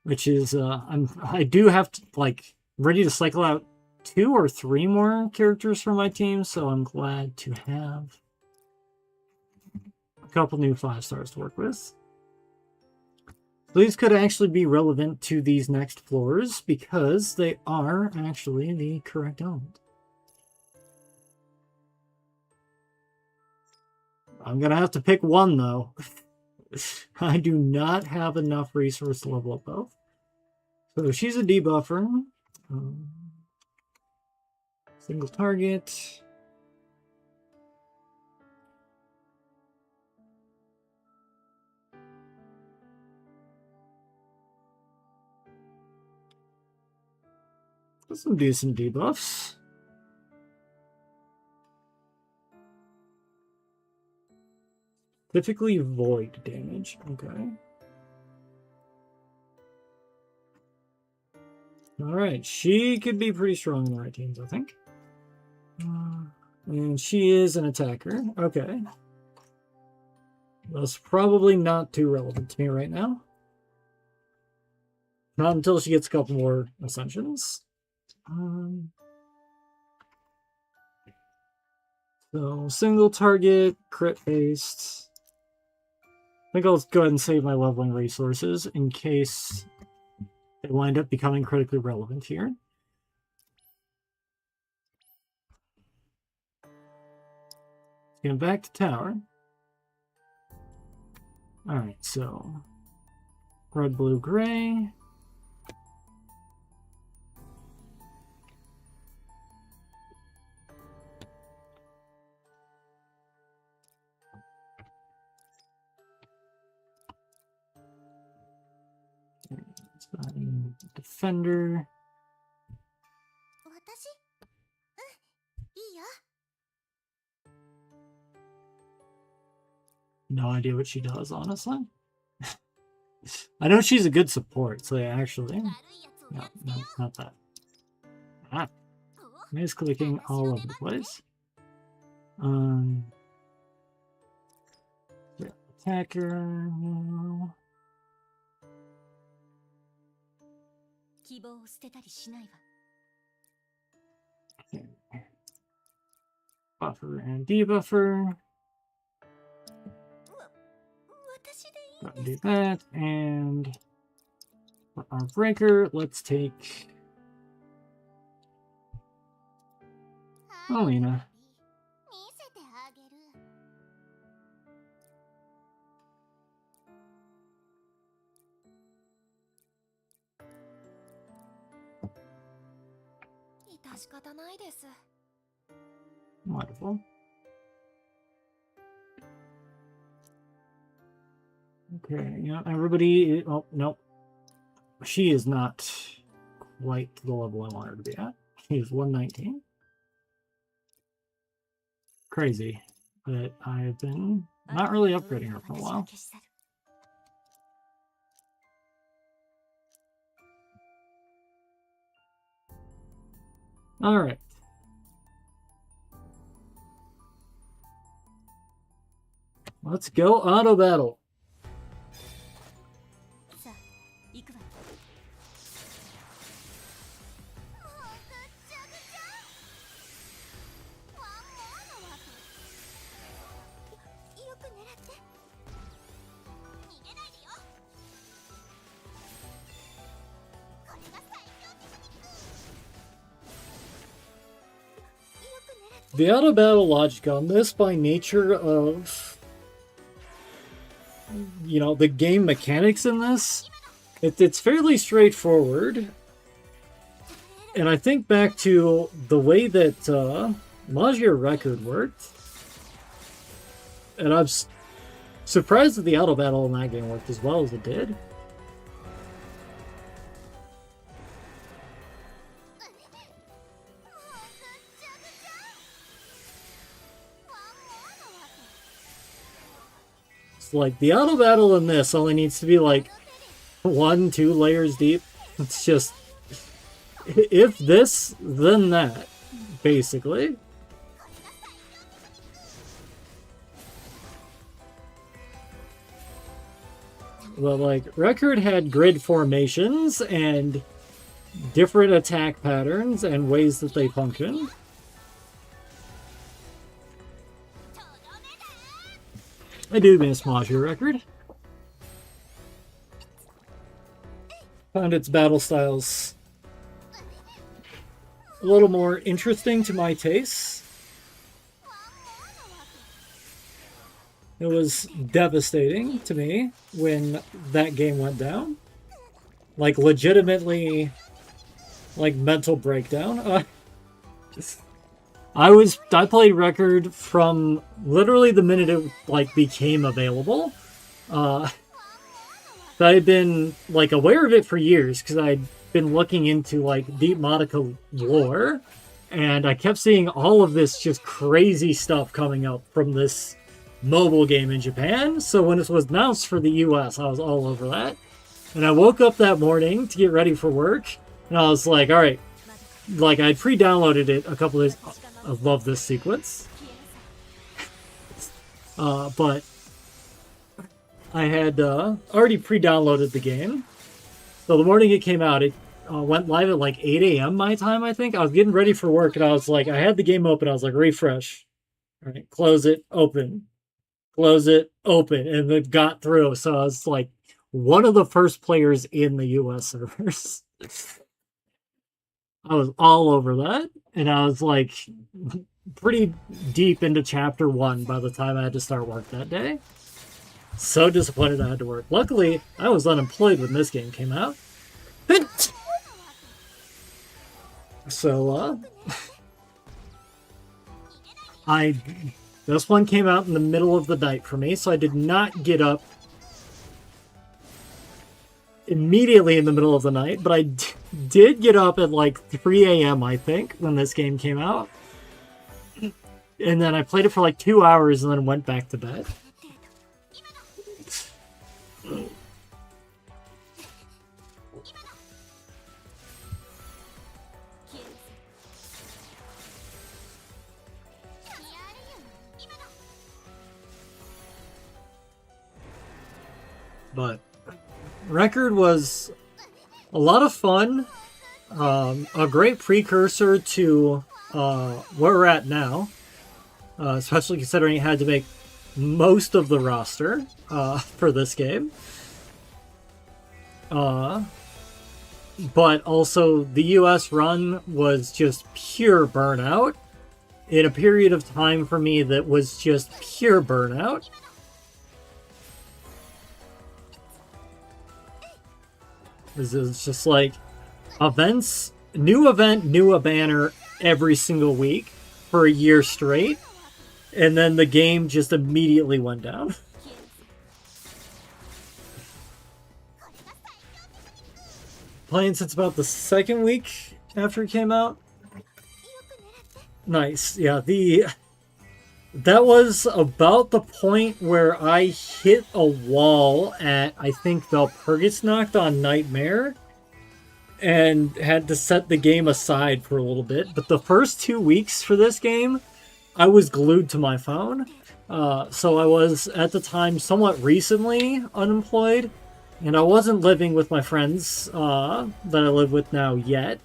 Which is, I do have to, like, ready to cycle out 2 or 3 more characters for my team, so I'm glad to have a couple new 5 stars to work with. These could actually be relevant to these next floors because they are actually the correct element. I'm going to have to pick one, though. I do not have enough resource to level up both. So she's a debuffer. Single target. Some decent debuffs. Typically void damage. Okay. Alright, she could be pretty strong in the right teams, I think. And she is an attacker. Okay. That's probably not too relevant to me right now. Not until she gets a couple more ascensions. So, single target, crit based. I think I'll go ahead and save my leveling resources in case they wind up becoming critically relevant here. Get back to tower. Alright, so red, blue, gray. Defender. No idea what she does, honestly. I know she's a good support, so yeah, actually. No, not that. Ah. Miss clicking all over the place. Yeah, attacker. No. Okay. Buffer and debuffer. Gotta do that, and for our breaker, let's take Alina. Wonderful. Okay, you know, everybody... Oh, nope. She is not quite the level I want her to be at. She is 119. Crazy. But I have been not really upgrading her for a while. Alright. Let's go auto battle. The auto battle logic on this, by nature of, you know, the game mechanics in this, it's fairly straightforward. And I think back to the way that Magier Record worked, and I'm surprised that the auto battle in that game worked as well as it did. Like, the auto battle in this only needs to be like 1-2 layers deep. It's just, if this, then that, basically. But like, Record had grid formations and different attack patterns and ways that they function. I do miss Magier Record. Found its battle styles a little more interesting to my taste. It was devastating to me when that game went down. Like, legitimately, like, mental breakdown. I played Record from literally the minute it like became available. I had been like aware of it for years because I'd been looking into like Deep Modica lore, and I kept seeing all of this just crazy stuff coming up from this mobile game in Japan. So when it was announced for the US, I was all over that. And I woke up that morning to get ready for work, and I was like, all right, like I'd pre-downloaded it a couple of days. I love this sequence. But I had already pre-downloaded the game. So the morning it came out, it went live at like 8 a.m. my time, I think. I was getting ready for work, and I was like, I had the game open. I was like, refresh. All right, close it, open, close it, open, and it got through. So I was like one of the first players in the US servers. I was all over that, and I was like pretty deep into chapter 1 by the time I had to start work that day. So disappointed I had to work. Luckily, I was unemployed when this game came out. So, this one came out in the middle of the night for me, so I did not get up immediately in the middle of the night, but I did get up at like 3 a.m., I think, when this game came out. And then I played it for like 2 hours and then went back to bed. But Record was a lot of fun, a great precursor to where we're at now, especially considering it had to make most of the roster for this game. But also the US run was just pure burnout in a period of time for me that was just pure burnout. This is just like events, new event, new a banner every single week for a year straight, and then the game just immediately went down. Playing since about the second week after it came out. Nice. Yeah, that was about the point where I hit a wall at, I think, Valpurgisnacht on Nightmare and had to set the game aside for a little bit. But the first 2 weeks for this game, I was glued to my phone. So I was, at the time, somewhat recently unemployed, and I wasn't living with my friends that I live with now yet.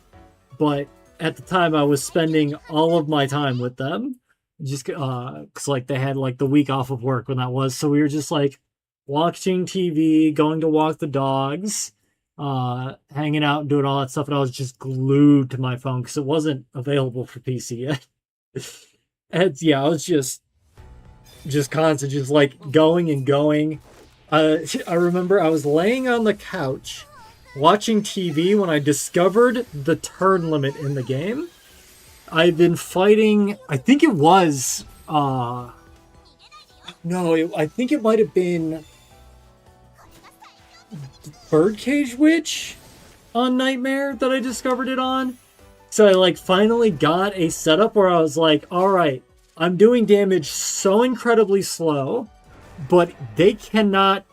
But at the time, I was spending all of my time with them. Just because like they had like the week off of work when that was, so we were just like watching TV, going to walk the dogs, hanging out and doing all that stuff, and I was just glued to my phone because it wasn't available for PC yet. And yeah, I was just constant, just like going and going. I remember I was laying on the couch watching TV when I discovered the turn limit in the game. I've been fighting, I think it was, I think it might have been Birdcage Witch on Nightmare that I discovered it on. So I like finally got a setup where I was like, alright, I'm doing damage so incredibly slow, but they cannot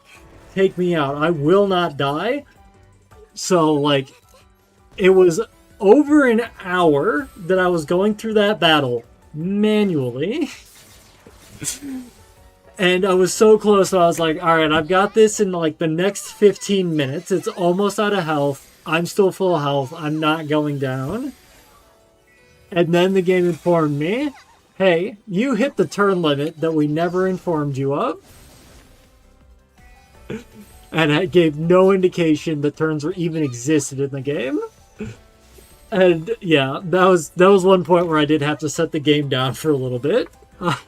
take me out. I will not die. So like, it was over an hour that I was going through that battle manually. And I was so close that I was like, alright, I've got this in like the next 15 minutes. It's almost out of health. I'm still full of health. I'm not going down. And then the game informed me, hey, you hit the turn limit that we never informed you of. And it gave no indication that turns were even existed in the game. And yeah, that was one point where I did have to set the game down for a little bit. But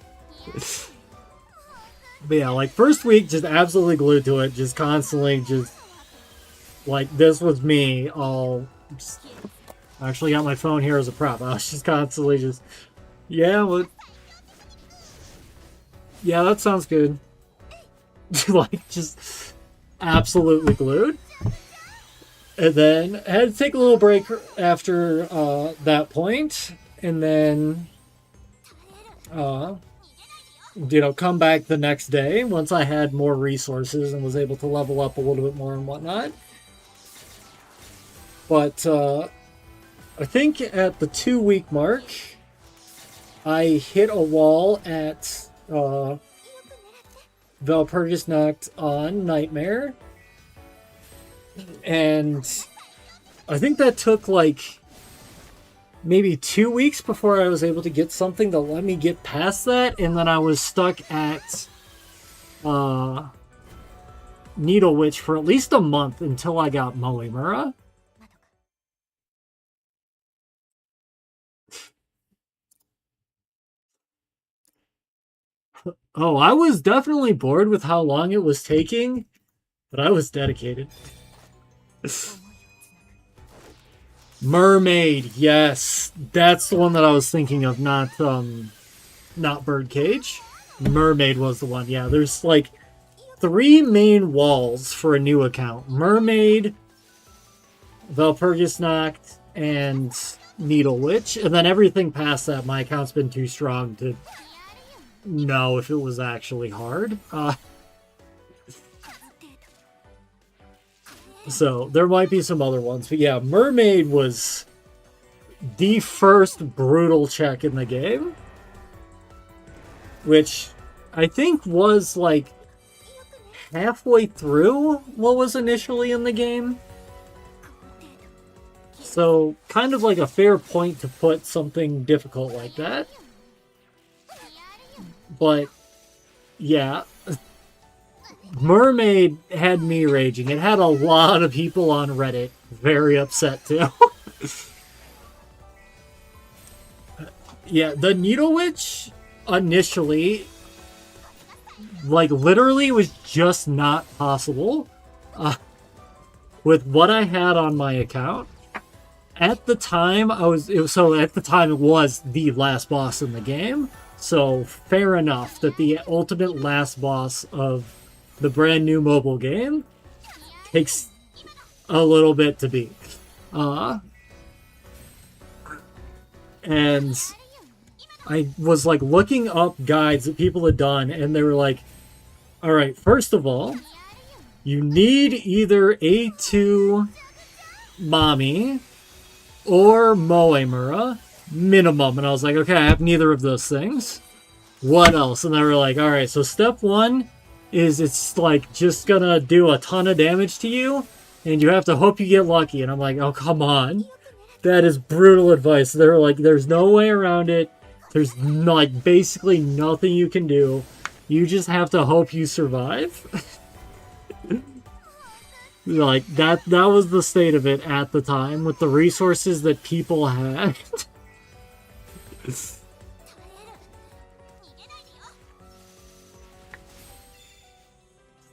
yeah, like first week, just absolutely glued to it, just constantly, just like this was me. I actually got my phone here as a prop. I was just constantly just, yeah, that sounds good. Like just absolutely glued. And then I had to take a little break after that point, and then, come back the next day once I had more resources and was able to level up a little bit more and whatnot. But I think at the 2-week mark, I hit a wall at Valpurgisnacht on Nightmare. And I think that took like maybe 2 weeks before I was able to get something to let me get past that, and then I was stuck at Needle Witch for at least a month until I got Moemura. Oh, I was definitely bored with how long it was taking, but I was dedicated. Mermaid, yes. That's the one that I was thinking of, not Birdcage. Mermaid was the one. Yeah, there's like 3 main walls for a new account. Mermaid, Valpurgis Noct, and Needle Witch. And then everything past that, my account's been too strong to know if it was actually hard. So there might be some other ones. But yeah, Mermaid was the first brutal check in the game. Which I think was like halfway through what was initially in the game. So kind of like a fair point to put something difficult like that. But yeah, Mermaid had me raging. It had a lot of people on Reddit very upset too. Yeah, the Needle Witch initially, like, literally was just not possible with what I had on my account. At the time, it was the last boss in the game. So fair enough that the ultimate last boss of the brand new mobile game takes a little bit to beat. And I was like looking up guides that people had done, and they were like, all right, first of all, you need either A2 Mommy or Moemura minimum. And I was like, okay, I have neither of those things. What else? And they were like, all right, so step 1 is it's like just gonna do a ton of damage to you, and you have to hope you get lucky. And I'm like, oh, come on. That is brutal advice. They're like, there's no way around it. There's like basically nothing you can do. You just have to hope you survive. Like, that was the state of it at the time with the resources that people had.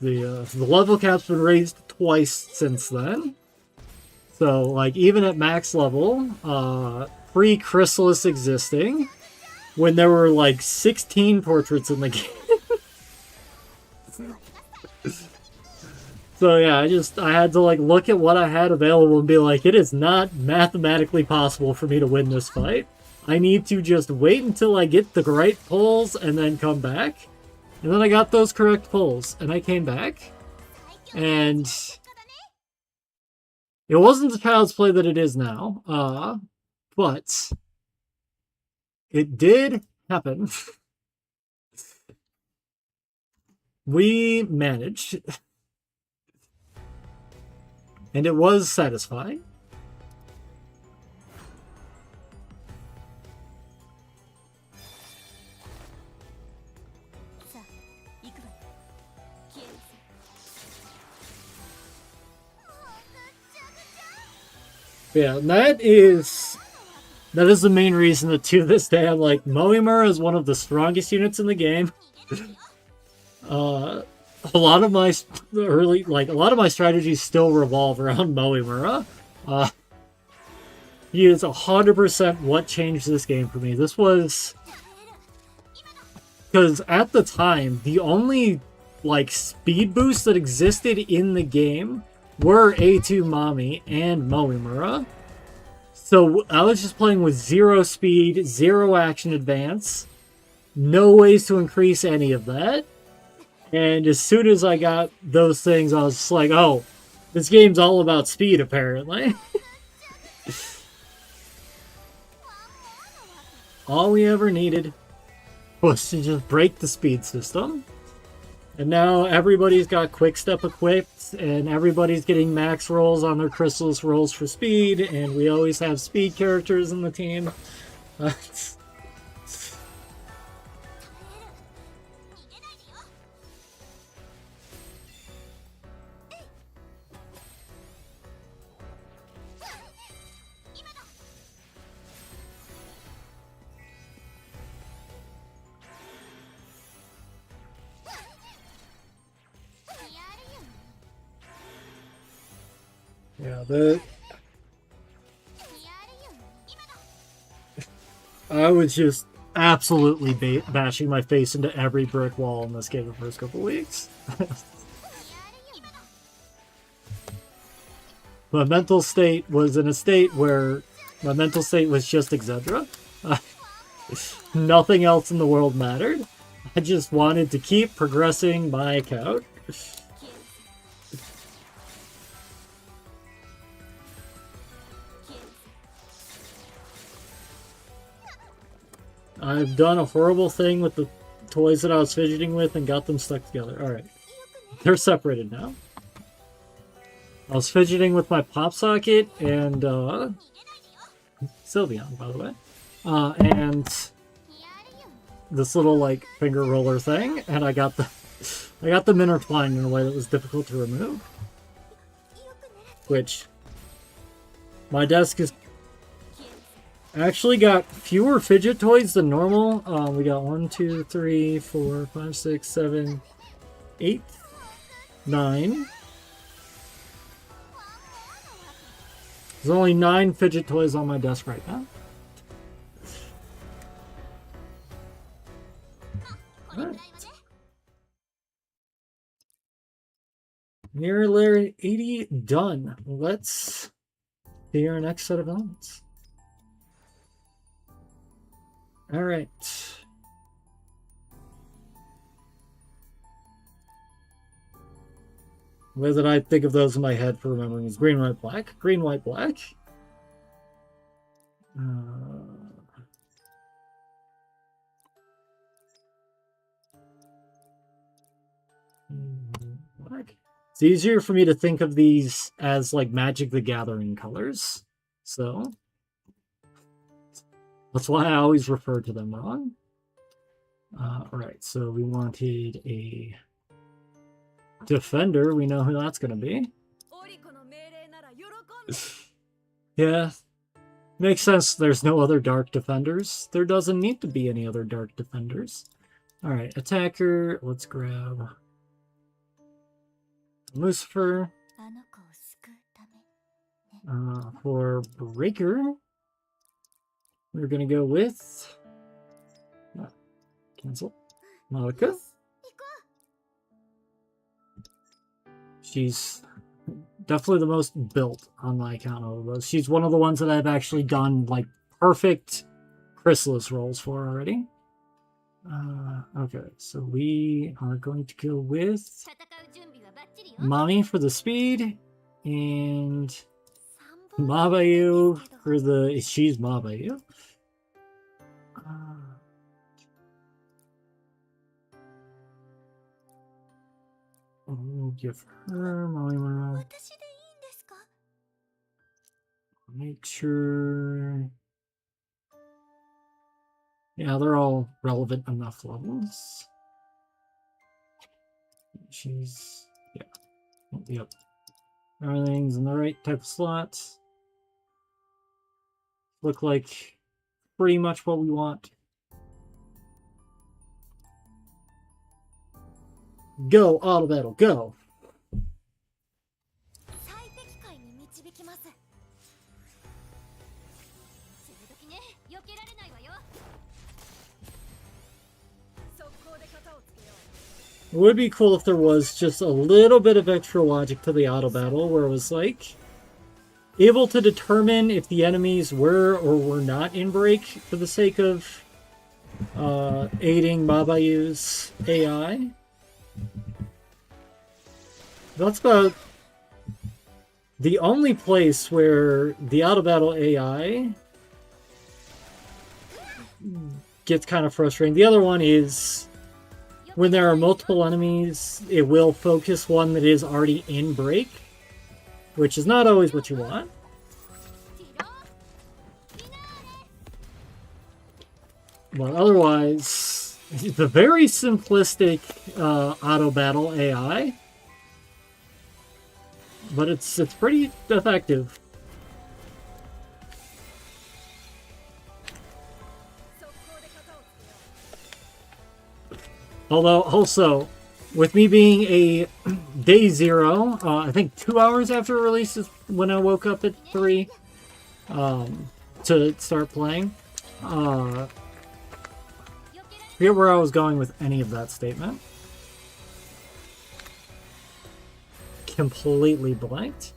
The level cap's been raised twice since then. So, like, even at max level, pre-Chrysalis existing, when there were, like, 16 portraits in the game. So, yeah, I had to, like, look at what I had available and be like, it is not mathematically possible for me to win this fight. I need to just wait until I get the right pulls and then come back. And then I got those correct pulls, and I came back. And it wasn't the Child's Play that it is now, but it did happen. We managed. And it was satisfying. Yeah, that is the main reason that to this day I'm like, Moemura is one of the strongest units in the game. A lot of my strategies still revolve around Moemura. He is 100% what changed this game for me. This was because at the time the only like speed boosts that existed in the game were A2 Mommy and Moemura. So I was just playing with 0 speed, 0 action advance, no ways to increase any of that. And as soon as I got those things, I was just like, oh, this game's all about speed, apparently. All we ever needed was to just break the speed system. And now everybody's got Quick Step equipped, and everybody's getting max rolls on their Chrysalis rolls for speed, and we always have speed characters in the team. Yeah, I was just absolutely bashing my face into every brick wall in this game the first couple weeks. My mental state was in a state where my mental state was just Exedra. Nothing else in the world mattered. I just wanted to keep progressing my account. I've done a horrible thing with the toys that I was fidgeting with and got them stuck together. Alright. They're separated now. I was fidgeting with my pop socket and, Sylveon, by the way. And this little, like, finger roller thing, and I got them intertwined in a way that was difficult to remove. Which, my desk is actually got fewer fidget toys than normal. We got 1, 2, 3, 4, 5, 6, 7, 8, 9. There's only 9 fidget toys on my desk right now. Right. Near layer 80 done. Let's see our next set of elements. Alright. The way that I think of those in my head for remembering is green, white, black. Green, white, black. Black. It's easier for me to think of these as like Magic the Gathering colors. So that's why I always refer to them wrong. Alright, so we wanted a defender. We know who that's going to be. Yeah, makes sense. There's no other dark defenders. There doesn't need to be any other dark defenders. Alright, attacker. Let's grab Lucifer. For breaker, we're going to go with cancel Monica. She's definitely the most built on my account of those. She's one of the ones that I've actually done like perfect Chrysalis rolls for already. Okay, so we are going to go with Mommy for the speed and Mabayu for the... She's Mabayu. We'll give her Mommy. Make sure... Yeah, they're all relevant enough levels. She's... Yeah. Yep. Everything's in the right type of slots. Look like pretty much what we want. Go, auto battle, go! It would be cool if there was just a little bit of extra logic to the auto battle where it was like able to determine if the enemies were or were not in break for the sake of aiding Mabayu's AI. That's about the only place where the auto battle AI gets kind of frustrating. The other one is when there are multiple enemies, it will focus one that is already in break, which is not always what you want. But otherwise, the very simplistic auto battle AI, but it's pretty effective. Although, also, with me being a day 0, I think 2 hours after release is when I woke up at 3 to start playing. Forget where I was going with any of that statement. Completely blanked.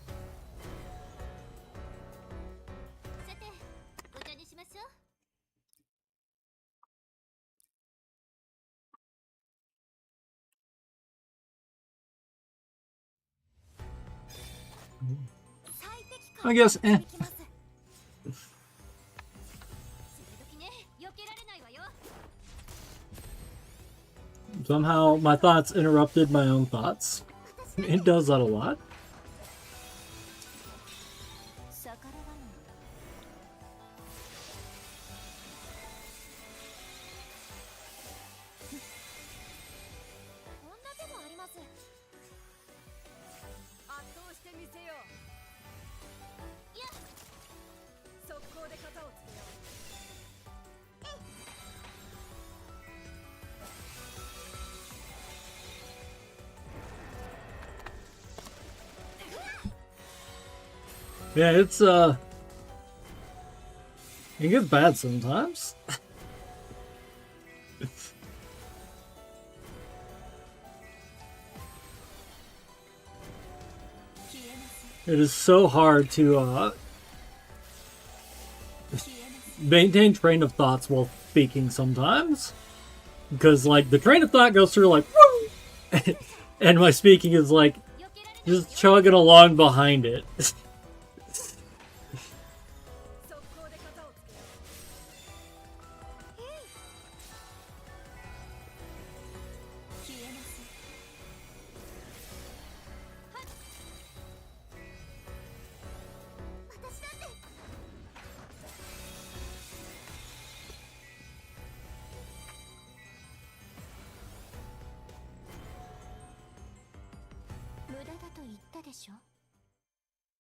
I guess, Somehow my thoughts interrupted my own thoughts. It does that a lot. Yeah, it gets bad sometimes. It is so hard to maintain train of thoughts while speaking sometimes. Because, like, the train of thought goes through, like, woo! And my speaking is, like, just chugging along behind it.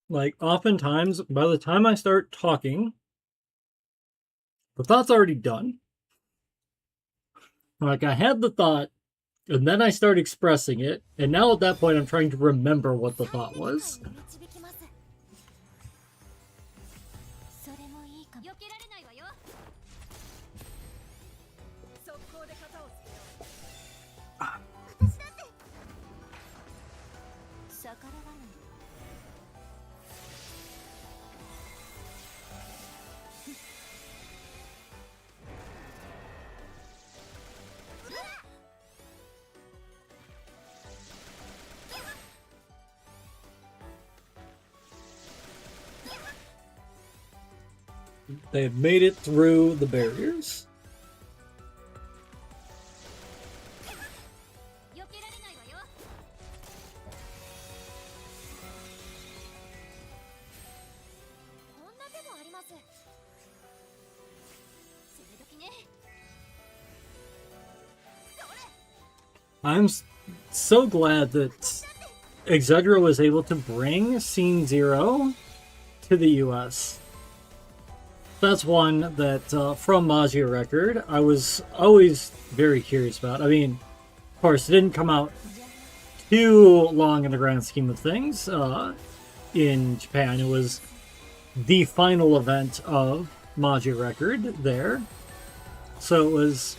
Like, oftentimes, by the time I start talking, the thought's already done. Like, I had the thought, and then I start expressing it, and now at that point I'm trying to remember what the thought was. They have made it through the barriers. I'm so glad that Exedra was able to bring Scene Zero to the US. That's one that, from Magia Record, I was always very curious about. I mean, of course, it didn't come out too long in the grand scheme of things in Japan. It was the final event of Magia Record there. So it was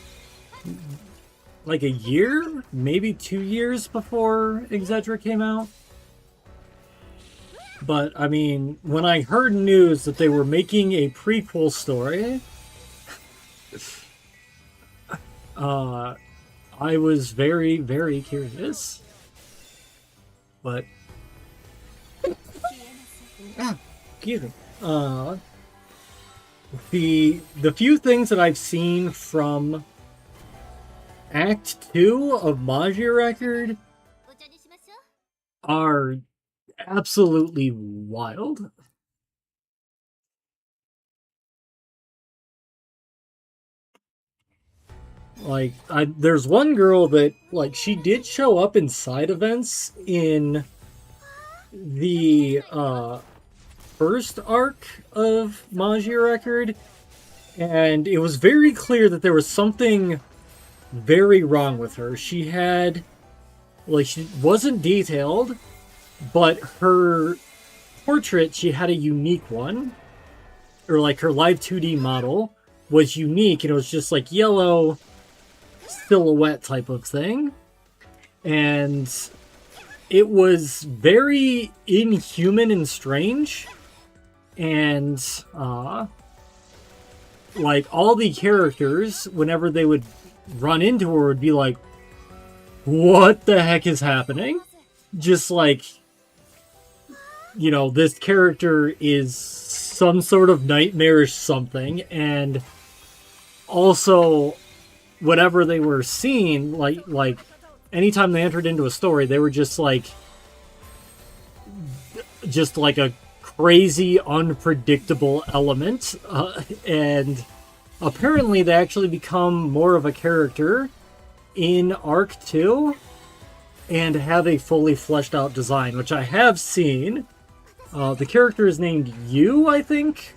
like a year, maybe 2 years before Exedra came out. But, I mean, when I heard news that they were making a prequel story, I was very, very curious. But, excuse me. The few things that I've seen from Act 2 of Magia Record are absolutely wild. Like, there's one girl that, like, she did show up in side events in the first arc of Magia Record, and it was very clear that there was something very wrong with her. She had, like, she wasn't detailed, but her portrait, she had a unique one, or like her live 2D model was unique, and it was just like yellow silhouette type of thing, and it was very inhuman and strange, and like all the characters, whenever they would run into her, would be like, what the heck is happening? Just like, you know, this character is some sort of nightmarish something, and also whatever they were seeing, like anytime they entered into a story, they were just like a crazy, unpredictable element, and apparently they actually become more of a character in Arc 2 and have a fully fleshed out design, which I have seen. The character is named Yu, I think.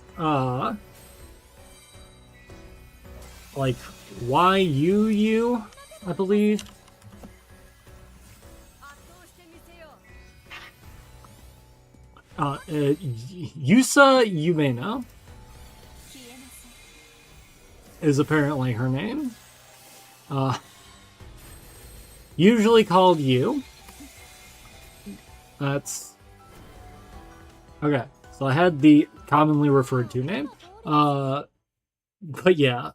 Like Y-U-U, I believe. Yusa Yumena is apparently her name. Usually called Yu. That's... Okay, so I had the commonly referred to name. But yeah,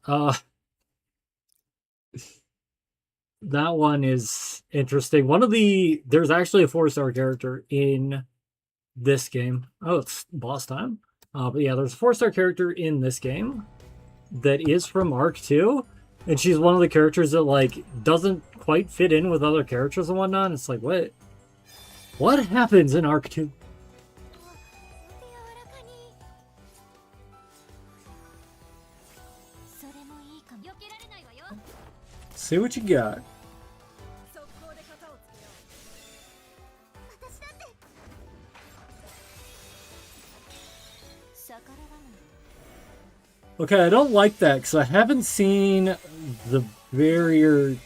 that one is interesting. There's actually a 4-star character in this game. Oh, it's boss time. But yeah, there's a 4-star character in this game that is from Arc 2, and she's one of the characters that, like, doesn't quite fit in with other characters and whatnot. It's like, what happens in Arc 2? See what you got. Okay, I don't like that because I haven't seen the barrier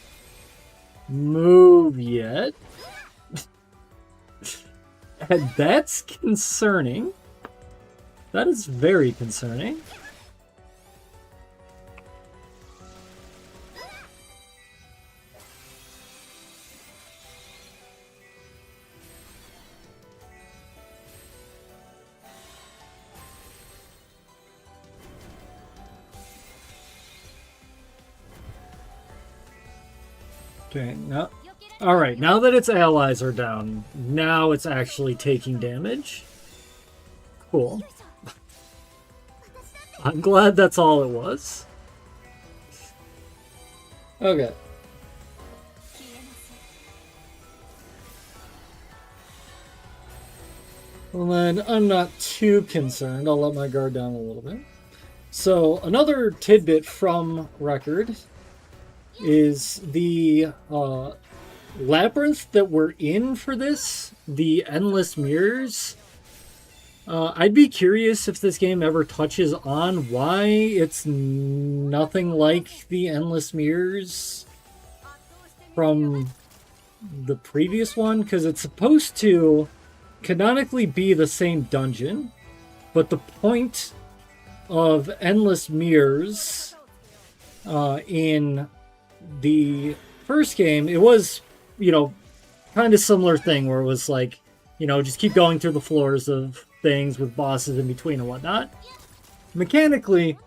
move yet. And that's concerning. That is very concerning. Okay, now, alright, now that its allies are down, now it's actually taking damage. Cool. I'm glad that's all it was. Okay. Well then, I'm not too concerned. I'll let my guard down a little bit. So, another tidbit from Record is the labyrinth that we're in for this, the Endless Mirrors. I'd be curious if this game ever touches on why it's nothing like the Endless Mirrors from the previous one, because it's supposed to canonically be the same dungeon, but the point of Endless Mirrors in the first game, it was, you know, kind of similar thing where it was like, you know, just keep going through the floors of things with bosses in between and whatnot. Mechanically,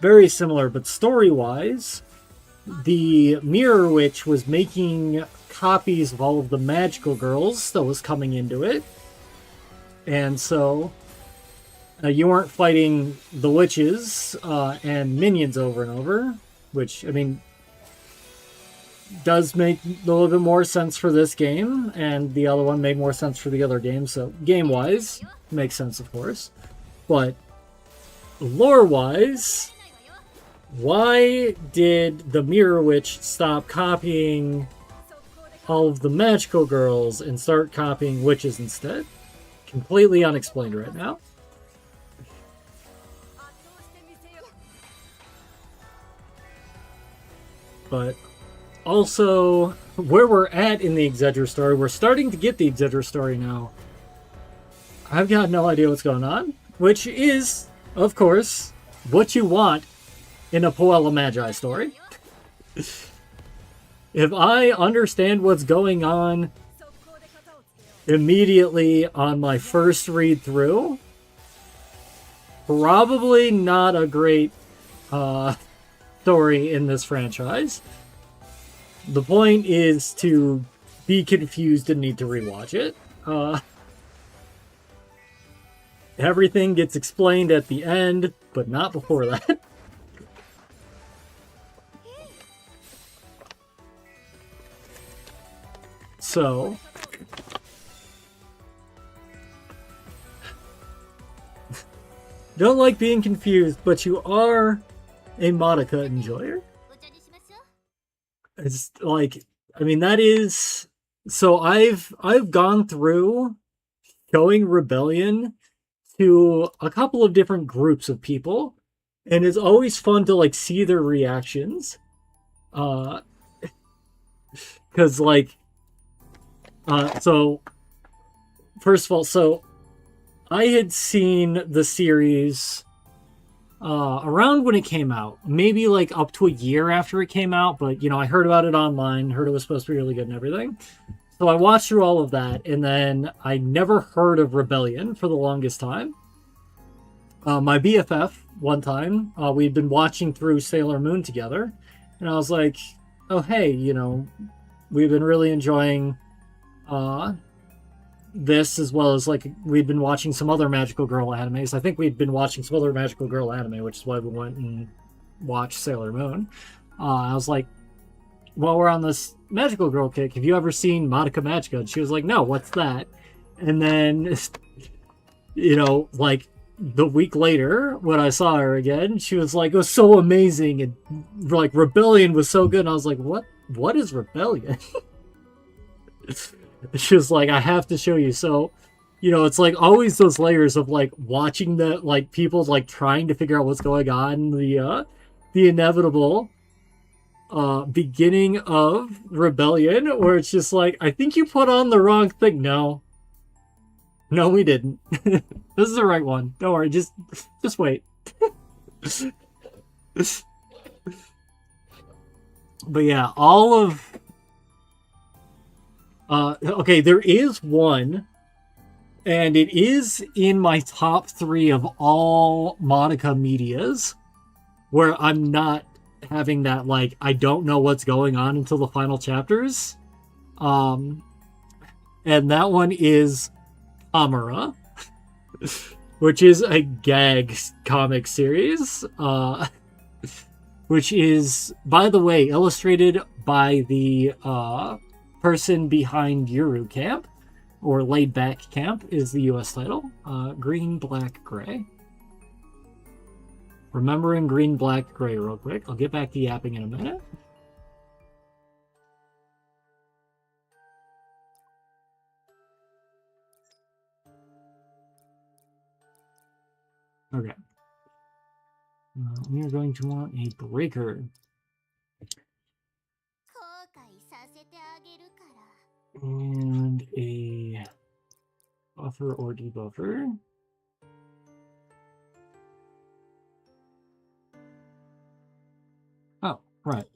very similar, but story-wise, the Mirror Witch was making copies of all of the magical girls that was coming into it. And so, you weren't fighting the witches and minions over and over, which, I mean, does make a little bit more sense for this game, and the other one made more sense for the other game, so game-wise, makes sense, of course. But lore-wise, why did the Mirror Witch stop copying all of the magical girls and start copying witches instead? Completely unexplained right now. But also, where we're at in the Exedra story, we're starting to get the Exedra story now. I've got no idea what's going on, which is, of course, what you want in a Puella Magi story. If I understand what's going on immediately on my first read through, probably not a great story in this franchise. The point is to be confused and need to rewatch it. Everything gets explained at the end, but not before that. So, don't like being confused, but you are a Monica enjoyer. It's like, I mean, that is, so I've gone through showing Rebellion to a couple of different groups of people, and it's always fun to like see their reactions. Because like, so first of all, so I had seen the series around when it came out, maybe like up to a year after it came out, but you know, I heard about it online, heard it was supposed to be really good and everything. So I watched through all of that, and then I never heard of Rebellion for the longest time. My BFF, one time, we'd been watching through Sailor Moon together, and I was like, oh hey, you know, we've been really enjoying this, as well as like we'd been watching some other magical girl animes. I think we'd been watching some other magical girl anime, which is why we went and watched Sailor Moon. I was like, while we're on this magical girl kick, have you ever seen Madoka Magica? And she was like, no, what's that? And then, you know, like the week later when I saw her again, she was like, it was so amazing, and like Rebellion was so good. And I was like, what is Rebellion? She was like, I have to show you. So, you know, it's like always those layers of like watching the like people like trying to figure out what's going on, the inevitable beginning of Rebellion, where it's just like, I think you put on the wrong thing. No, we didn't. This is the right one. Don't worry, just wait. But yeah, all of okay, there is one, and it is in my top 3 of all Monica medias, where I'm not having that, like, I don't know what's going on until the final chapters. And that one is Amara, which is a gag comic series, which is, by the way, illustrated by the person behind Yuru Camp, or Laid Back Camp is the US title. Green, Black, Gray. Remembering Green, Black, Gray real quick. I'll get back to yapping in a minute. Okay. We are going to want a breaker. And a buffer or debuffer. Oh, right.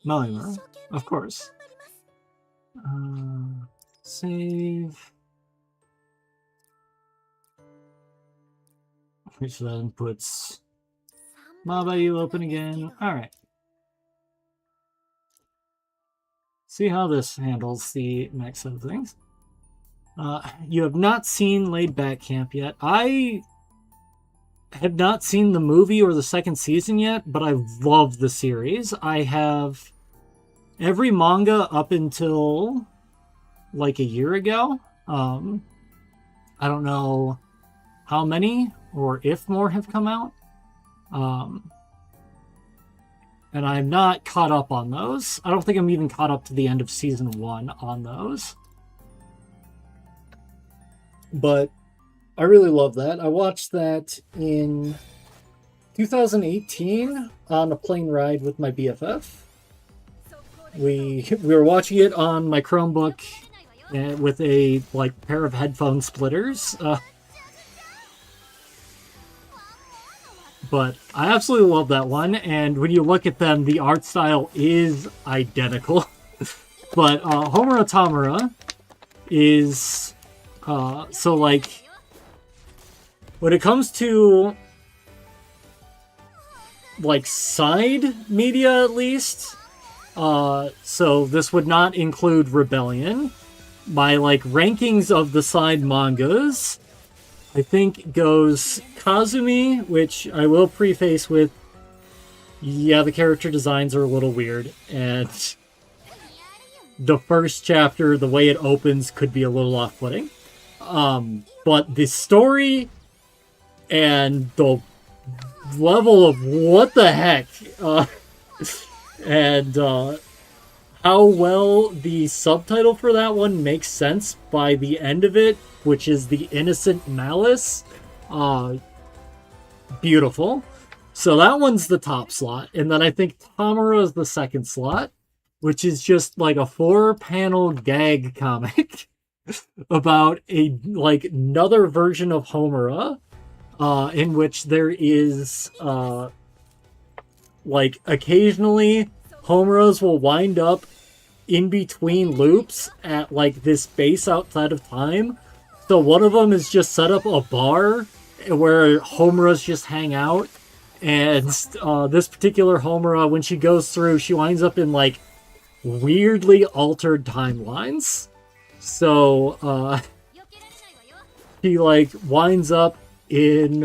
Melima, of course. Save. Which then puts Mabayu open again. Alright. See how this handles the next set of things. You have not seen Laid Back Camp yet. I have not seen the movie or the second season yet, but I love the series. I have every manga up until like a year ago. I don't know how many or if more have come out. And I'm not caught up on those. I don't think I'm even caught up to the end of season 1 on those. But I really love that. I watched that in 2018 on a plane ride with my BFF. We were watching it on my Chromebook with a pair of headphone splitters. But I absolutely love that one, and when you look at them, the art style is identical. But Homura Tamura is... so, like, when it comes to, like, side media, at least, so this would not include Rebellion. My, like, rankings of the side mangas, I think, goes Kazumi, which I will preface with, yeah, the character designs are a little weird, and the first chapter, the way it opens, could be a little off-putting. But the story and the level of what the heck, and how well the subtitle for that one makes sense by the end of it, which is the innocent malice, beautiful. So that one's the top slot, and then I think Tamura is the second slot, which is just like a 4-panel gag comic about another version of Homura, in which there is occasionally Homuras will wind up in between loops at this base outside of time. So one of them is just set up a bar where Homuras just hang out, and this particular Homura, when she goes through, she winds up in weirdly altered timelines. So she winds up in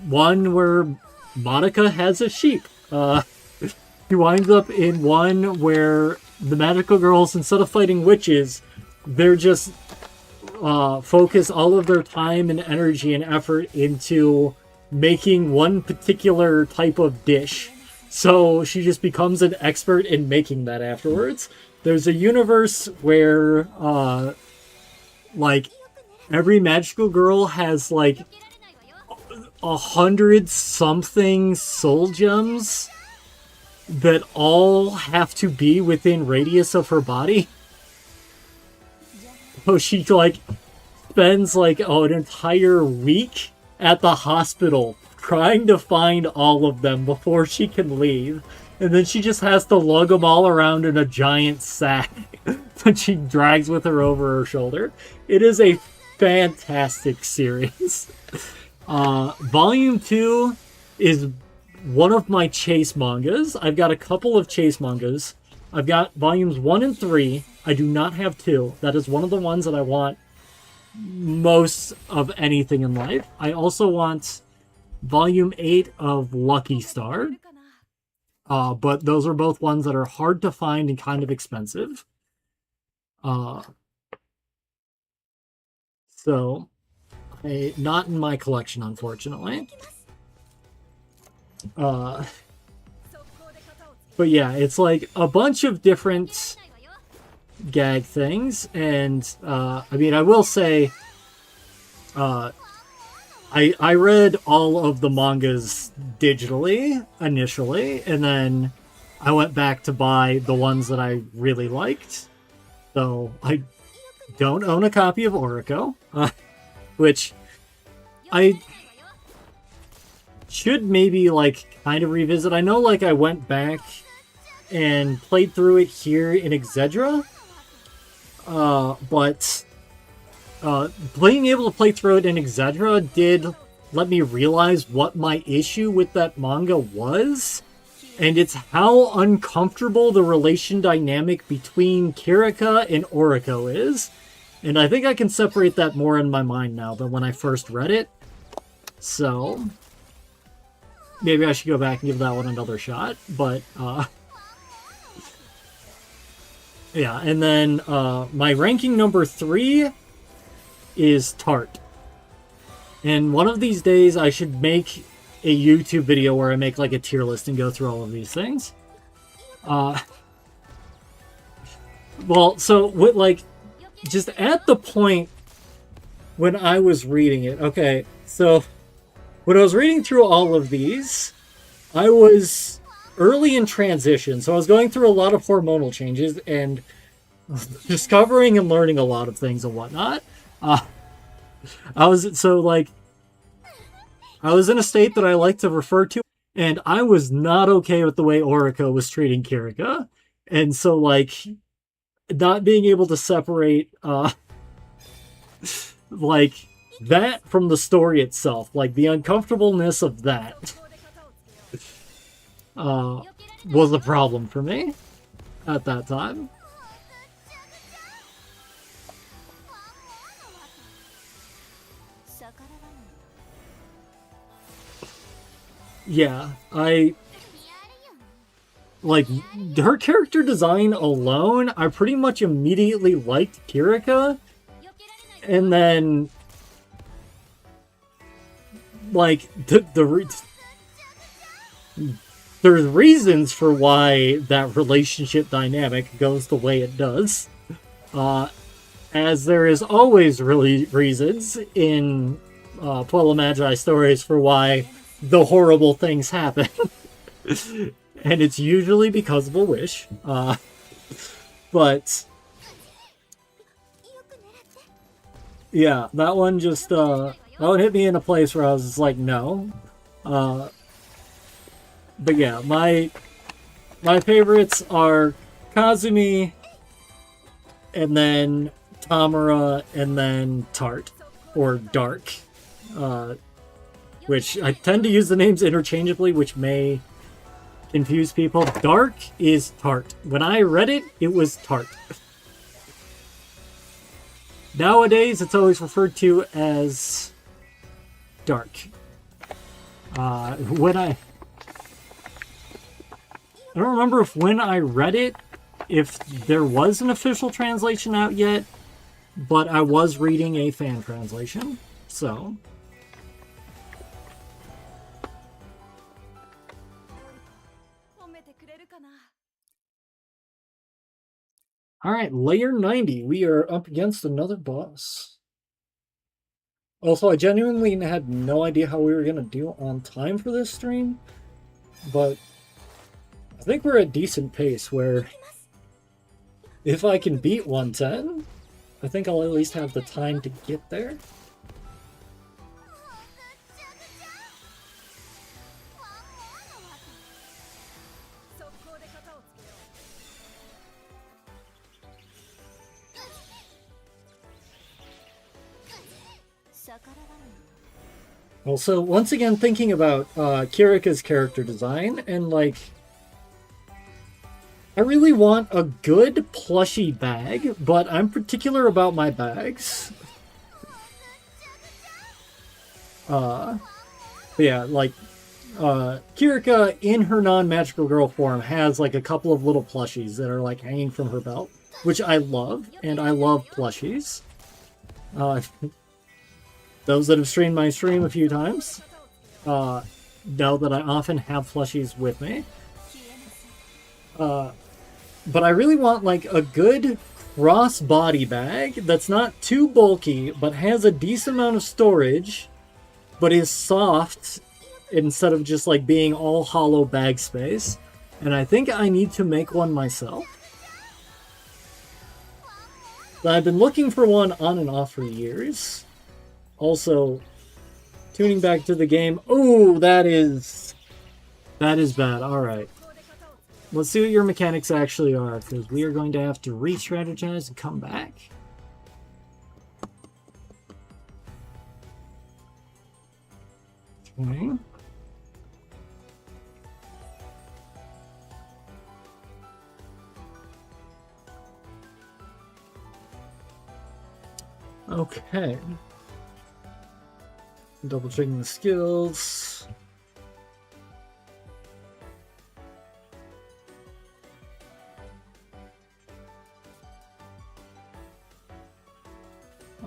one where Monica has a sheep. She winds up in one where the magical girls, instead of fighting witches, they're just focus all of their time and energy and effort into making one particular type of dish. So she just becomes an expert in making that afterwards. There's a universe where every magical girl has 100 something soul gems that all have to be within radius of her body. So she spends an entire week at the hospital trying to find all of them before she can leave. And then she just has to lug them all around in a giant sack that she drags with her over her shoulder. It is a fantastic series. Volume 2 is one of my chase mangas. I've got a couple of chase mangas. I've got volumes 1 and 3. I do not have 2. That is one of the ones that I want most of anything in life. I also want volume 8 of Lucky Star. But those are both ones that are hard to find and kind of expensive. So, not in my collection, unfortunately. But yeah, it's a bunch of different gag things, and I mean, I will say, I read all of the mangas digitally initially, and then I went back to buy the ones that I really liked. So I don't own a copy of Oriko, which I should maybe kind of revisit. I know I went back and played through it here in Exedra, but being able to play through it in Exedra did let me realize what my issue with that manga was, and it's how uncomfortable the relation dynamic between Kirika and Oriko is. And I think I can separate that more in my mind now than when I first read it. So maybe I should go back and give that one another shot. But Yeah, and then my ranking number 3 is Tart. And one of these days I should make a YouTube video where I make like a tier list and go through all of these things. Well, so with like just at the point when I was reading it, okay, so when I was reading through all of these, I was early in transition, so I was going through a lot of hormonal changes and discovering and learning a lot of things and whatnot. I was in a state that I like to refer to, and I was not okay with the way Orica was treating Kirika, and so like not being able to separate like that from the story itself, like the uncomfortableness of that was a problem for me at that time. Yeah, I like her character design alone. I pretty much immediately liked Kirika, and then like there's reasons for why that relationship dynamic goes the way it does, as there is always really reasons in Puella Magi stories for why the horrible things happen. And it's usually because of a wish. But yeah, that one just that one hit me in a place where I was just like, no. But yeah, my favorites are Kazumi, and then Tamara, and then Tart, or Dark. Which I tend to use the names interchangeably, which may confuse people. Dark is Tart. When I read it, it was Tart. Nowadays, it's always referred to as Dark. When I don't remember if when I read it, if there was an official translation out yet, but I was reading a fan translation, so... Alright, layer 90. We are up against another boss. Also, I genuinely had no idea how we were going to do on time for this stream, but I think we're at decent pace where if I can beat 110, I think I'll at least have the time to get there. Also, once again, thinking about Kirika's character design, and like, I really want a good plushy bag, but I'm particular about my bags. Yeah, like, Kirika in her non-magical girl form has like a couple of little plushies that are like hanging from her belt, which I love, and I love plushies. Those that have streamed my stream a few times know that I often have plushies with me. But I really want like a good cross-body bag that's not too bulky, but has a decent amount of storage, but is soft instead of just like being all hollow bag space. And I think I need to make one myself. I've been looking for one on and off for years. Also, tuning back to the game. Oh, that is bad. Alright. Let's see what your mechanics actually are, because we are going to have to re-strategize and come back. Okay. Okay. Double checking the skills.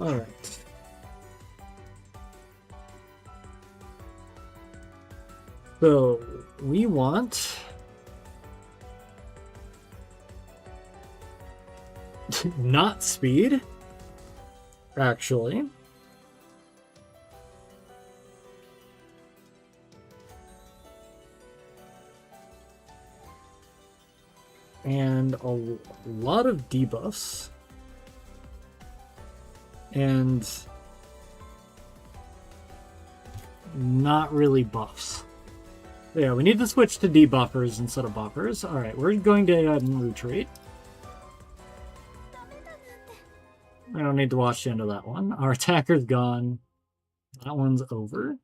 Alright. So, we want... not speed, actually. And a lot of debuffs. And not really buffs. Yeah, we need to switch to debuffers instead of buffers. Alright, we're going to go ahead and retreat. I don't need to watch the end of that one. Our attacker's gone. That one's over.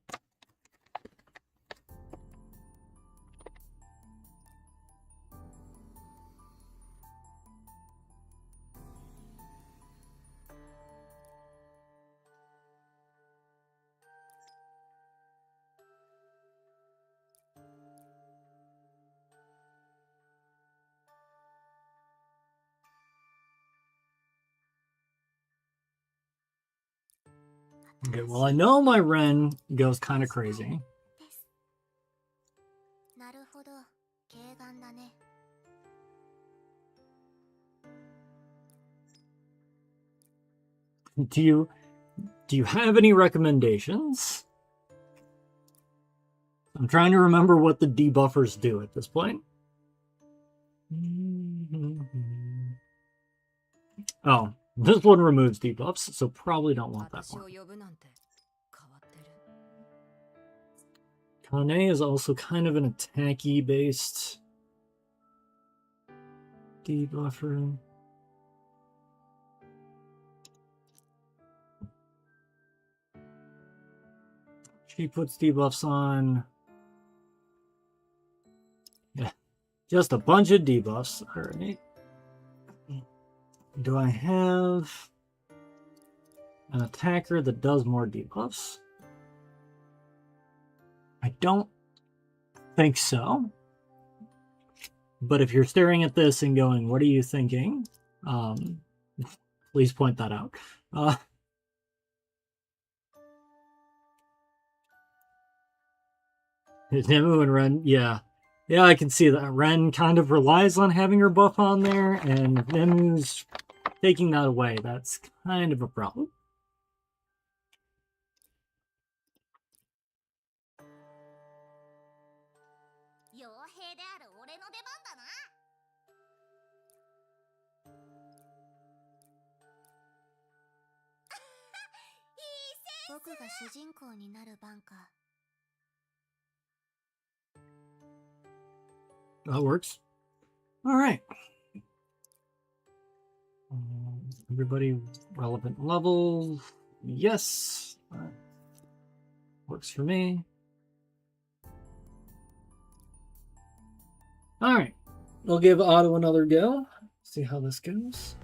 Okay, well, I know my Ren goes kind of crazy. Do you have any recommendations? I'm trying to remember what the debuffers do at this point. Oh, this one removes debuffs, so probably don't want that one. Kane is also kind of an attacky based debuffer. She puts debuffs on. Yeah, just a bunch of debuffs. All right. Do I have an attacker that does more debuffs? I don't think so. But if you're staring at this and going, what are you thinking? Please point that out. Nemu and Ren, yeah. Yeah, I can see that. Ren kind of relies on having her buff on there, and Nemu's taking that away. That's kind of a problem. That works. All right. Everybody relevant levels. Yes. Works for me. All right. We'll give Otto another go. See how this goes.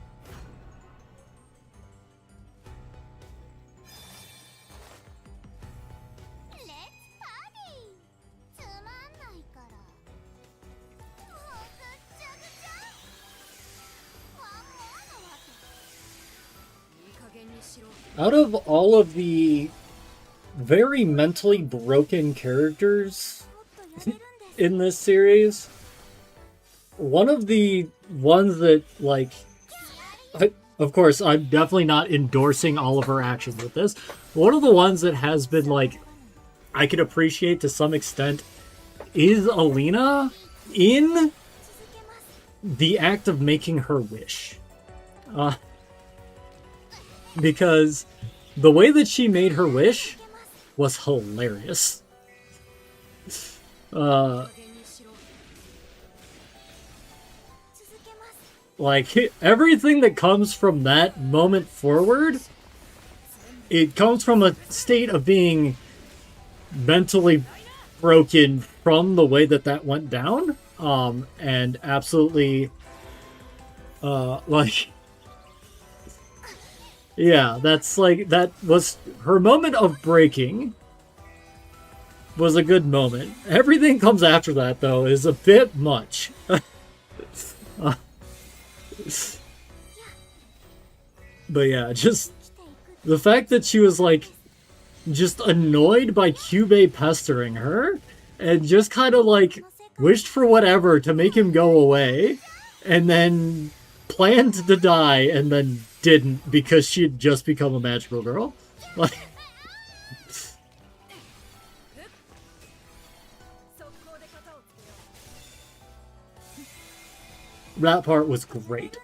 Out of all of the very mentally broken characters in this series, one of the ones that, like, of course, I'm definitely not endorsing all of her actions with this. One of the ones that has been, like, I could appreciate to some extent is Alina in the act of making her wish. Because the way that she made her wish was hilarious. Like, everything that comes from that moment forward, it comes from a state of being mentally broken from the way that that went down. And absolutely, like... Yeah, that's like, that was her moment of breaking was a good moment. Everything comes after that, though, is a bit much. But yeah, just The fact that she was like just annoyed by Kyubey pestering her and just kind of like wished for whatever to make him go away and then planned to die and then didn't because she had just become a magical girl. Like, that part was great.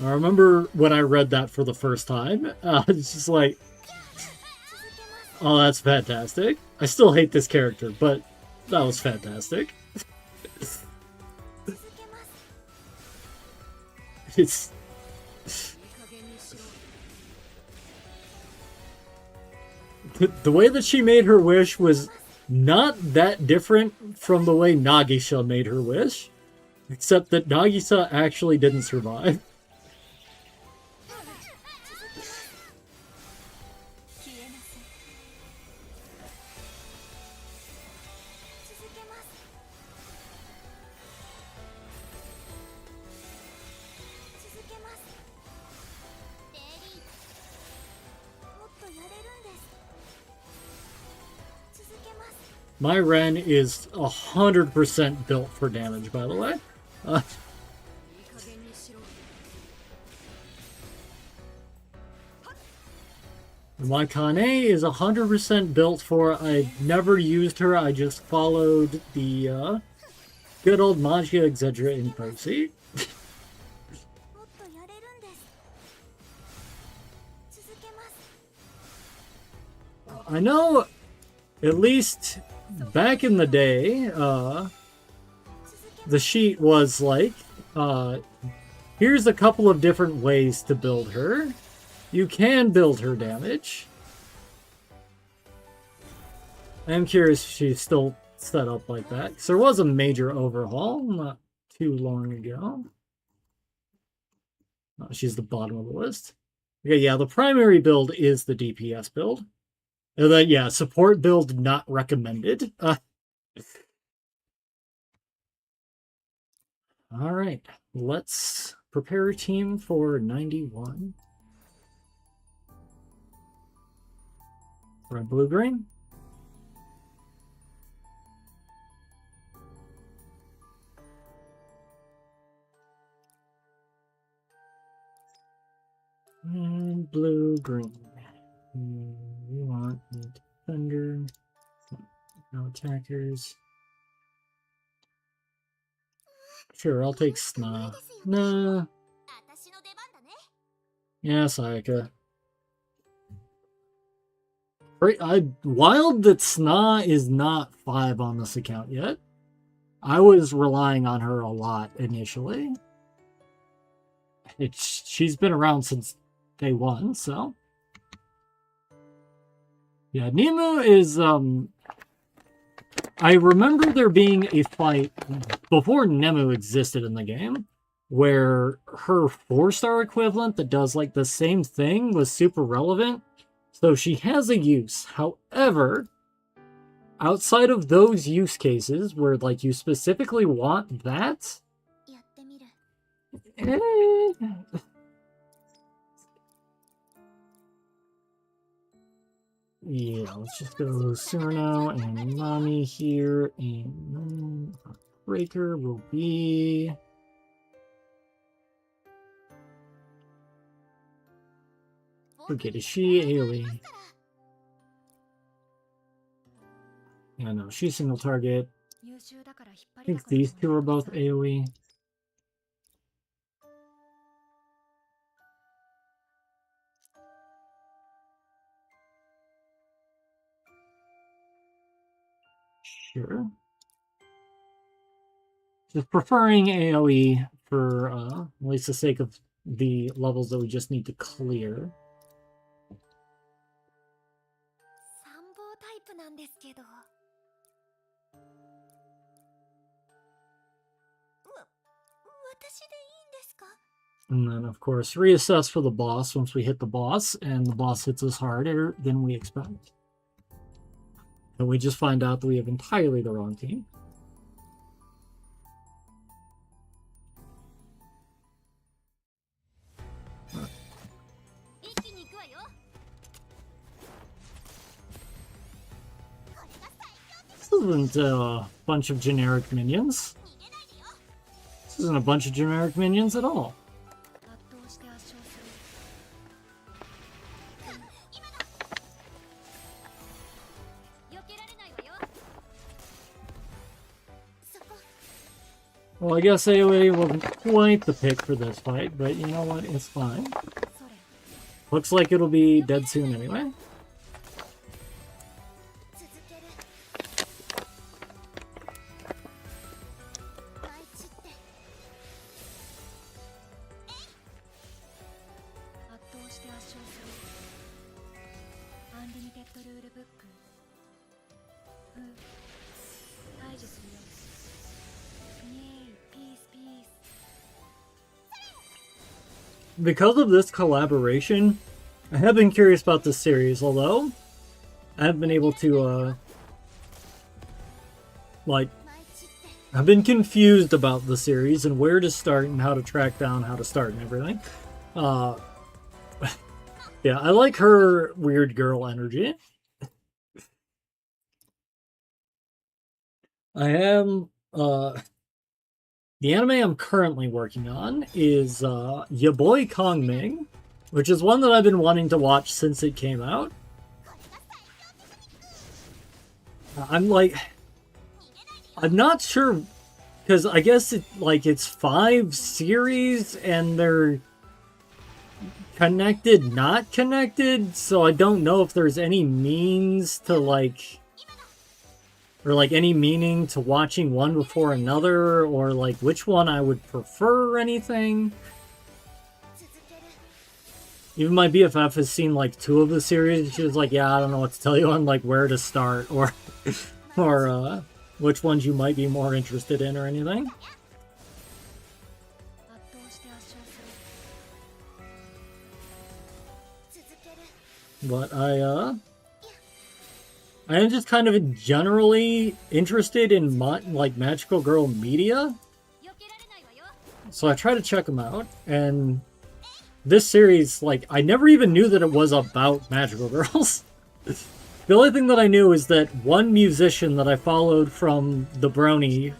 I remember when I read that for the first time, it's just like, oh, that's fantastic. I still hate this character, but that was fantastic. It's... The way that she made her wish was not that different from the way Nagisa made her wish, except that Nagisa actually didn't survive. My Ren is 100% built for damage, by the way. My Kane is 100% built for... I never used her, I just followed the good old Magia Exedra in Percy. I know, at least back in the day, the sheet was like, here's a couple of different ways to build her. You can build her damage. I'm curious if she's still set up like that, because there was a major overhaul not too long ago. Oh, she's the bottom of the list. Okay, yeah, the primary build is the DPS build. And then, yeah, support build not recommended. Alright, let's prepare a team for 91. Red, blue, green. And blue, green. We want the defender. No attackers. Sure, I'll take Sna. Nah. Yeah, Sayaka. Wild that Sna is not 5 on this account yet. I was relying on her a lot initially. She's been around since day 1, so... Yeah, Nemu is, I remember there being a fight before Nemu existed in the game, where her 4-star equivalent that does, like, the same thing was super relevant. So she has a use. However, outside of those use cases where, like, you specifically want that... Yeah, let's just go Surno and Nami here, and Breaker will be... Okay, is she AoE? Yeah, no, she's single target. I think these two are both AoE. Sure. Just preferring AoE for at least the sake of the levels that we just need to clear. And then, of course, reassess for the boss once we hit the boss, and the boss hits us harder than we expect. And we just find out that we have entirely the wrong team. isn't a bunch of generic minions. This isn't a bunch of generic minions at all. Well, I guess AoE wasn't quite the pick for this fight, but you know what? It's fine. Looks like it'll be dead soon anyway. Because of this collaboration, I have been curious about this series, although I haven't been able to, I've been confused about the series and where to start and how to track down how to start and everything. Yeah, I like her weird girl energy. I am, the anime I'm currently working on is Ya Boy Kongming, which is one that I've been wanting to watch since it came out. I'm not sure, because I guess it's 5 series and they're connected, not connected, so I don't know if there's any means to or any meaning to watching one before another, or which one I would prefer or anything. Even my BFF has seen 2 of the series. She was like, yeah, I don't know what to tell you on where to start or which ones you might be more interested in or anything. But I am just kind of generally interested in magical girl media, so I try to check them out. And this series, I never even knew that it was about magical girls. The only thing that I knew is that one musician that I followed from the Brony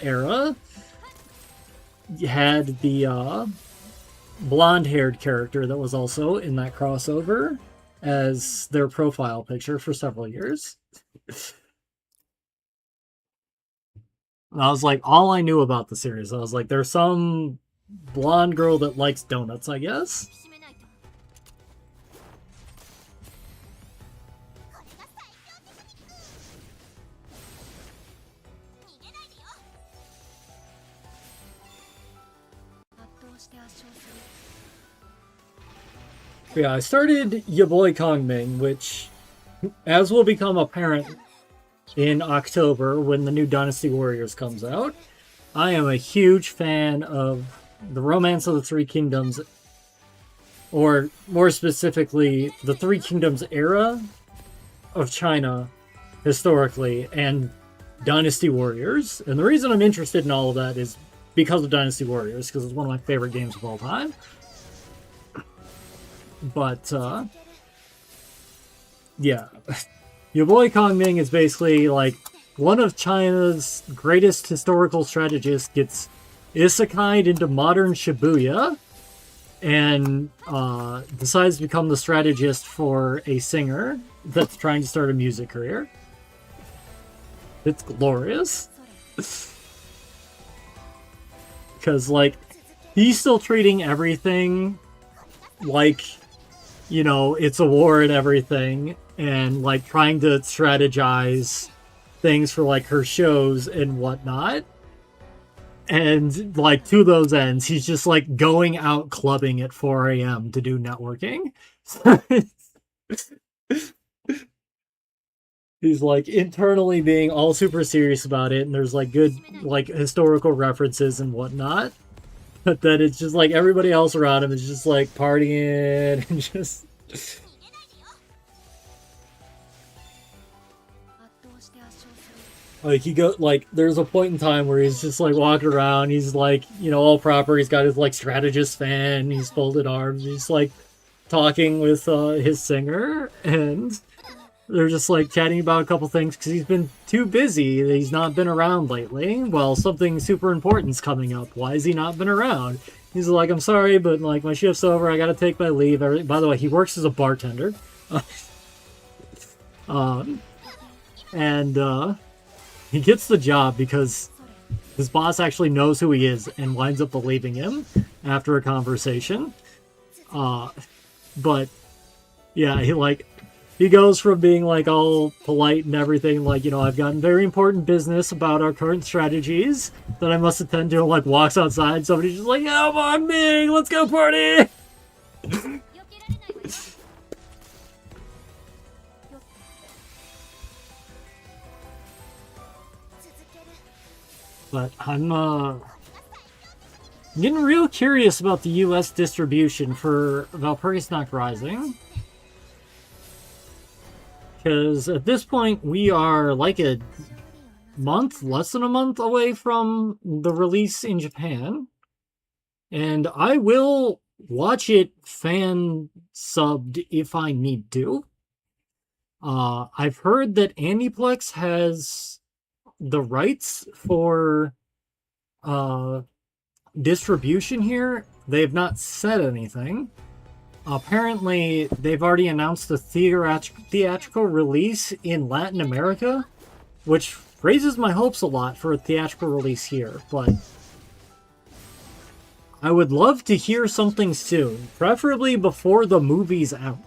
era had the blonde-haired character that was also in that crossover as their profile picture for several years. And I was like, all I knew about the series. I was like, there's some blonde girl that likes donuts, I guess. Yeah, I started Ya Boy Kongming, which, as will become apparent in October when the new Dynasty Warriors comes out, I am a huge fan of the Romance of the Three Kingdoms, or more specifically, the Three Kingdoms era of China historically, and Dynasty Warriors. And the reason I'm interested in all of that is because of Dynasty Warriors, because it's one of my favorite games of all time. But, yeah. Ya Boy Kongming is basically, one of China's greatest historical strategists gets isekai'd into modern Shibuya and decides to become the strategist for a singer that's trying to start a music career. It's glorious. Because, he's still treating everything it's a war and everything, and trying to strategize things for her shows and whatnot. And to those ends, he's just going out clubbing at 4 a.m. to do networking. He's internally being all super serious about it, and there's good historical references and whatnot. But then it's just everybody else around him is just partying and just... there's a point in time where he's just walking around, he's all proper, he's got his strategist fan, he's folded arms, he's talking with his singer, and They're just like chatting about a couple things because he's been too busy. He's not been around lately. Well, something super important's coming up. Why has he not been around? He's like, I'm sorry, but like my shift's over. I gotta take my leave. By the way, he works as a bartender. um, and he gets the job because his boss actually knows who he is and winds up believing him after a conversation. But yeah, he goes from being like all polite and everything, like, I've gotten very important business about our current strategies that I must attend to, and like walks outside. Somebody's just like, "Oh, I'm big, let's go party!" But I'm getting real curious about the US distribution for Valpurgis Nacht Rising. Because at this point, we are like a month, less than a month away from the release in Japan. And I will watch it fan subbed if I need to. I've heard that Aniplex has the rights for distribution here. They have not said anything. Apparently, they've already announced the theatrical release in Latin America, which raises my hopes a lot for a theatrical release here, but I would love to hear something soon, preferably before the movie's out.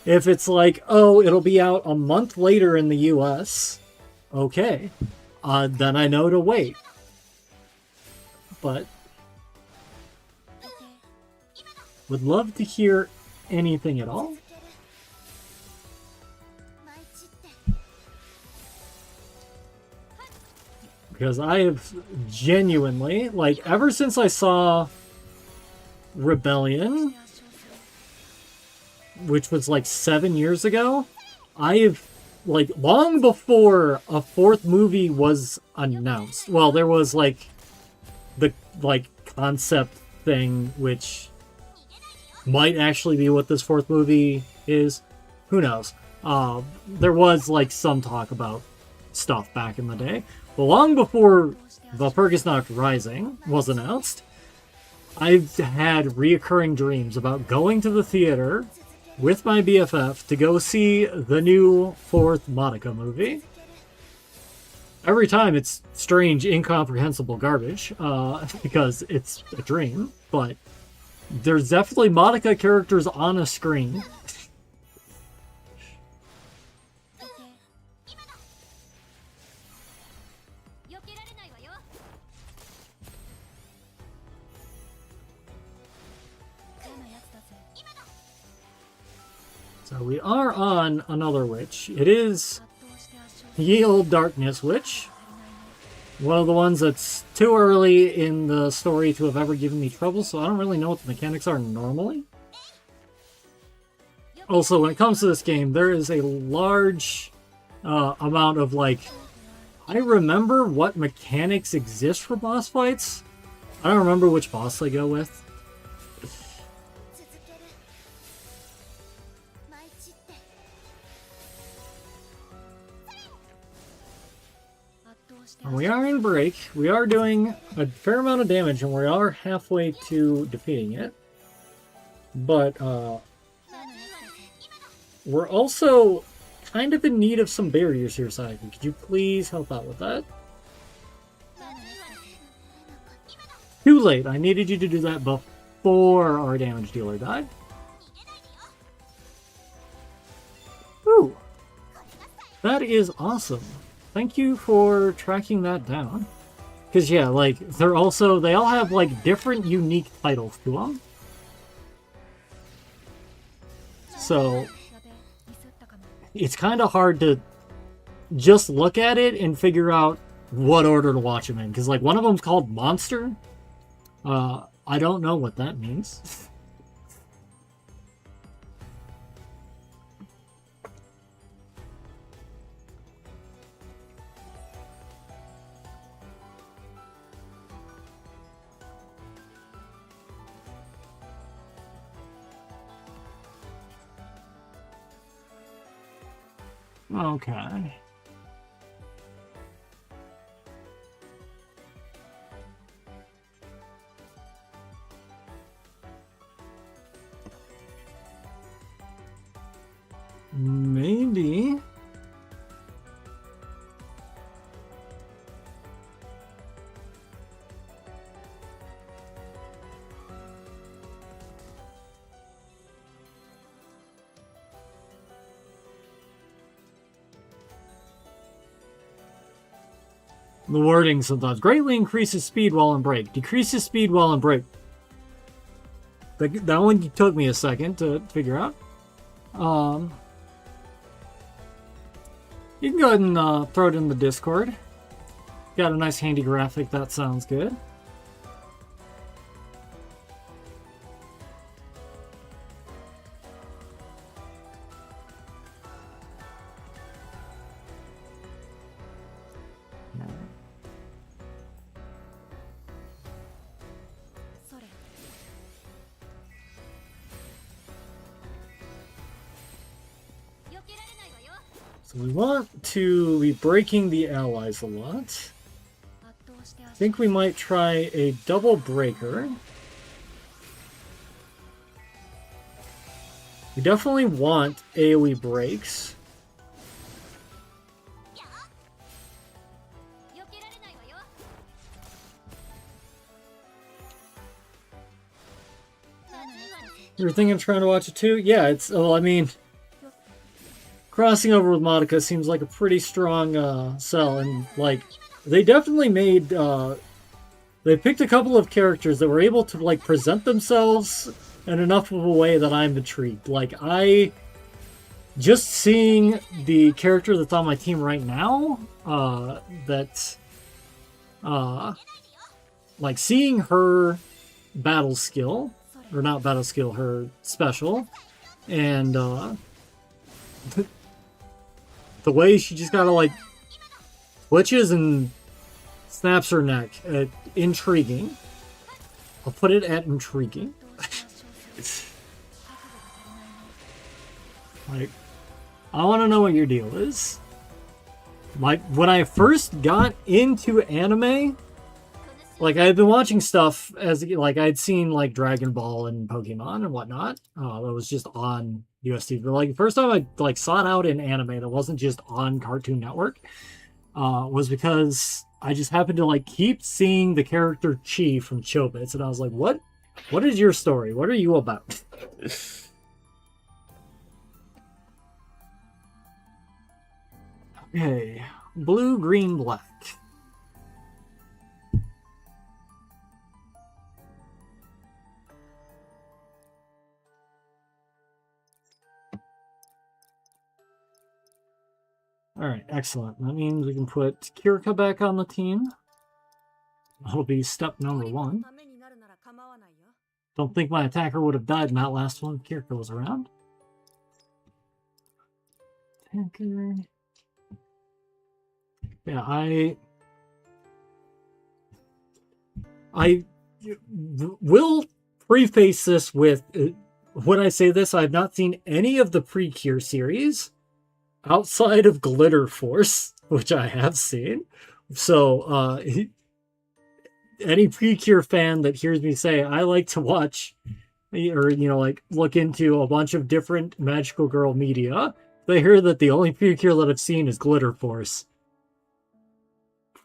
If it's like, oh, it'll be out a month later in the US, okay, then I know to wait. But would love to hear anything at all. Because I have genuinely, like, ever since I saw Rebellion, which was like 7 years ago, I have, like, long before a fourth movie was announced. Well, there was, like, the, like, concept thing, which might actually be what this fourth movie is. Who knows? There was, like, some talk about stuff back in the day. But long before Valpurgis Nacht Rising was announced, I've had reoccurring dreams about going to the theater with my BFF to go see the new fourth Monica movie. Every time it's strange, incomprehensible garbage, because it's a dream, but there's definitely Monica characters on a screen. So we are on another witch. It is Ye Old Darkness Witch. One of the ones that's too early in the story to have ever given me trouble, so I don't really know what the mechanics are normally. Also, when it comes to this game, there is a large amount of, like, I remember what mechanics exist for boss fights. I don't remember which boss I go with. We are in break. We are doing a fair amount of damage, and we are halfway to defeating it. But we're also kind of in need of some barriers here, Saiki. Could you please help out with that? Too late. I needed you to do that before our damage dealer died. Ooh. That is awesome. Thank you for tracking that down. Because, yeah, like, they all have, like, different unique titles to them. So, it's kind of hard to just look at it and figure out what order to watch them in. Because, like, one of them's called Monster. I don't know what that means. Okay. Maybe. The wording sometimes greatly increases speed while on break, decreases speed while on break. That one took me a second to figure out. You can go ahead and throw it in the Discord. Got a nice handy graphic, that sounds good. So we want to be breaking the allies a lot. I think we might try a double breaker. We definitely want AoE breaks. You're thinking of trying to watch it too? Yeah, it's, well, I mean, crossing over with Madoka seems like a pretty strong sell, and like, they definitely made, they picked a couple of characters that were able to like present themselves in enough of a way that I'm intrigued. Like, just seeing the character that's on my team right now, like seeing her battle skill, or not battle skill, her special, and the way she just kind of like twitches and snaps her neck, intriguing. I'll put it at intriguing. Like, I want to know what your deal is. Like, when I first got into anime, like, I had been watching stuff as, like, I'd seen, like, Dragon Ball and Pokemon and whatnot. That was just on UST. But, like, the first time I, like, sought out an anime that wasn't just on Cartoon Network was because I just happened to, like, keep seeing the character Chi from Chobits. And I was like, what is your story? What are you about? Okay. Blue, green, black. Alright, excellent. That means we can put Kirika back on the team. That'll be step number 1. Don't think my attacker would have died in that last one. Kirika was around. Attacker. Yeah, I will preface this with, when I say this, I've not seen any of the Precure series outside of Glitter Force, which I have seen. So, any Precure fan that hears me say I like to watch, or, you know, like, look into a bunch of different Magical Girl media, they hear that the only Precure that I've seen is Glitter Force.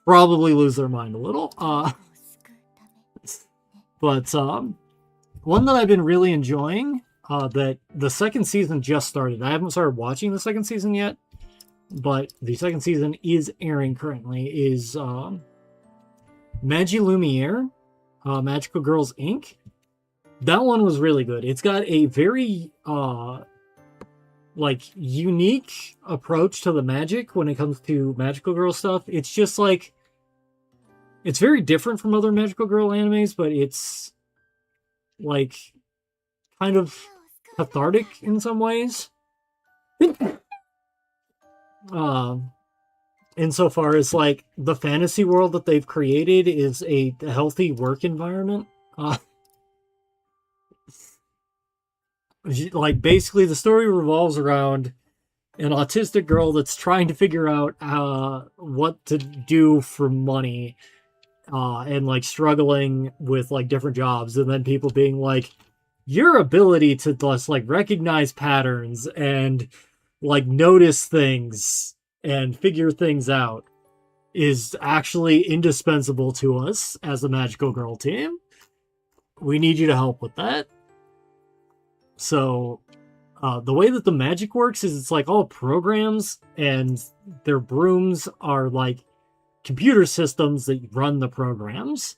Probably lose their mind a little. But one that I've been really enjoying, that the second season just started. I haven't started watching the second season yet, but the second season is airing currently, is Magi Lumiere, Magical Girls Inc. That one was really good. It's got a very like unique approach to the magic when it comes to Magical Girl stuff. It's just like, it's very different from other Magical Girl animes, but it's like kind of cathartic in some ways. Insofar as like the fantasy world that they've created is a healthy work environment. Like, basically the story revolves around an autistic girl that's trying to figure out what to do for money, and like struggling with like different jobs, and then people being like, your ability to just like recognize patterns and like notice things and figure things out is actually indispensable to us as a magical girl team. We need you to help with that. So the way that the magic works is it's like all programs, and their brooms are like computer systems that run the programs.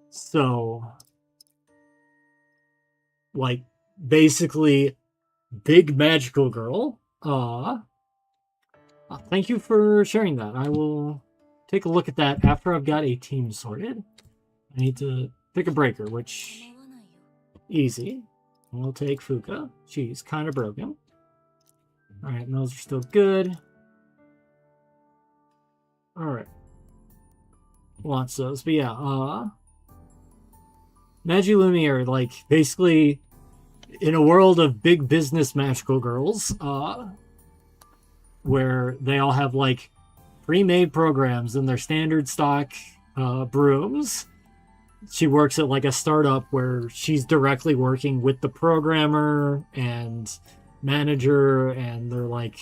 So like basically big magical girl. Thank you for sharing that. I will take a look at that after I've got a team sorted. I need to pick a breaker, which easy. We'll take Fuka. She's kind of broken. Alright, those are still good. Alright. Wants those. But yeah, Magilumi are like basically in a world of big business magical girls, where they all have like pre-made programs in their standard stock brooms. She works at like a startup where she's directly working with the programmer and manager, and they're like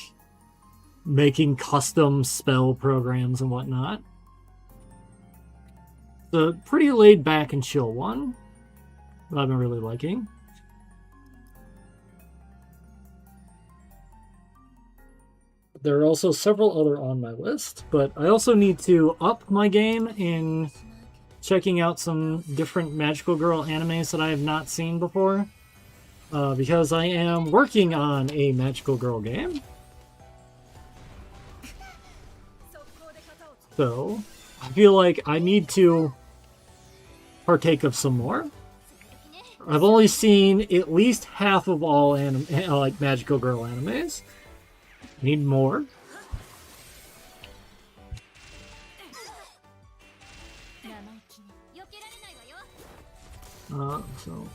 making custom spell programs and whatnot. The pretty laid back and chill one that I've been really liking. There are also several other on my list, but I also need to up my game in checking out some different magical girl animes that I have not seen before, because I am working on a magical girl game. So I feel like I need to partake of some more. I've only seen at least half of all like magical girl animes. Need more. So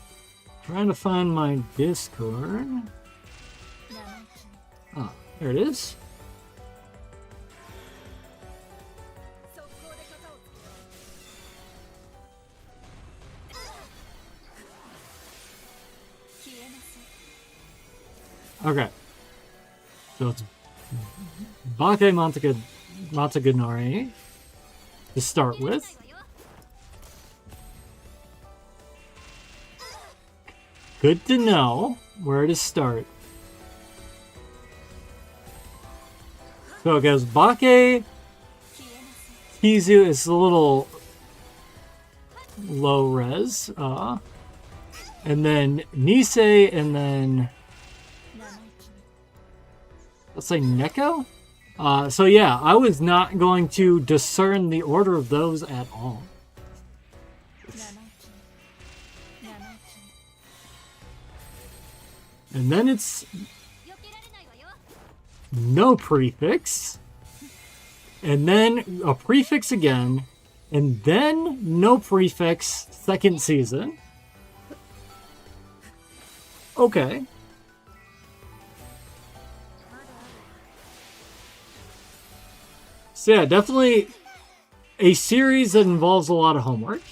trying to find my Discord. Ah, there it is. Okay. So it's Bake Matagunori to start with. Good to know where to start. So it goes Bake Kizu is a little low res. And then Nisei, and then let's say Neko? So yeah, I was not going to discern the order of those at all. And then it's no prefix. And then a prefix again. And then no prefix, second season. Okay. So yeah, definitely a series that involves a lot of homework.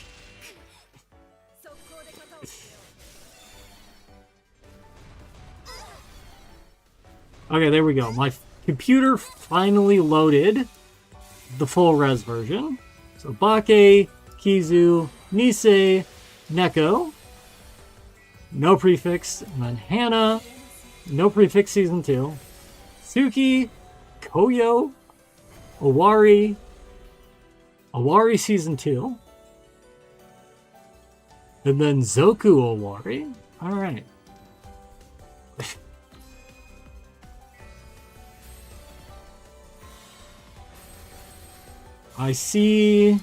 Okay, there we go. My computer finally loaded the full res version. So Bake, Kizu, Nisei, Neko, no prefix, and then Hana, no prefix season 2, Suki, Koyo, Owari season 2, and then Zoku Owari. Alright. I see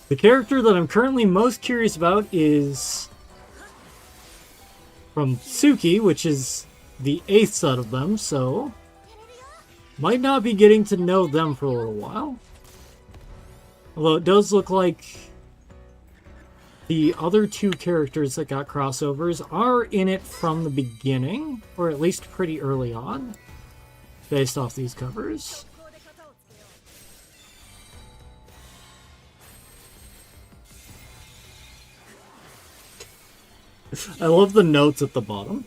the character that I'm currently most curious about is from Tsuki, which is the 8th set of them, so might not be getting to know them for a little while. Although it does look like the other two characters that got crossovers are in it from the beginning, or at least pretty early on, based off these covers. I love the notes at the bottom.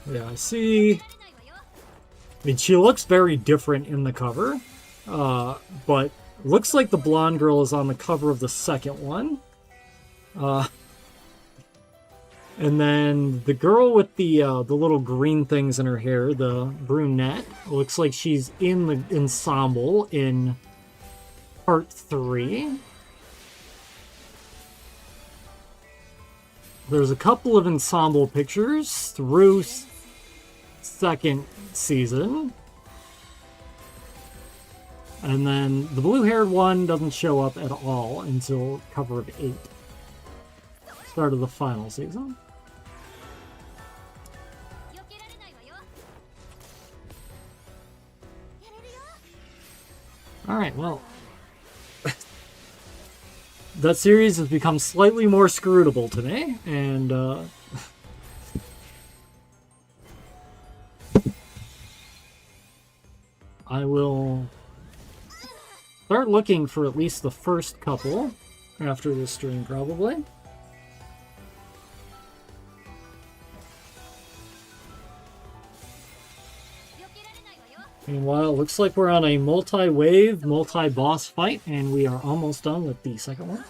Yeah, I see. I mean, she looks very different in the cover, but looks like the blonde girl is on the cover of the second one. And then the girl with the little green things in her hair, the brunette, looks like she's in the ensemble in part 3. There's a couple of ensemble pictures through second season. And then the blue-haired one doesn't show up at all until cover of 8. Start of the final season. Alright, well. That series has become slightly more scrutable to me, and I will start looking for at least the first couple after this stream, probably. Meanwhile, it looks like we're on a multi-wave, multi-boss fight, and we are almost done with the second one.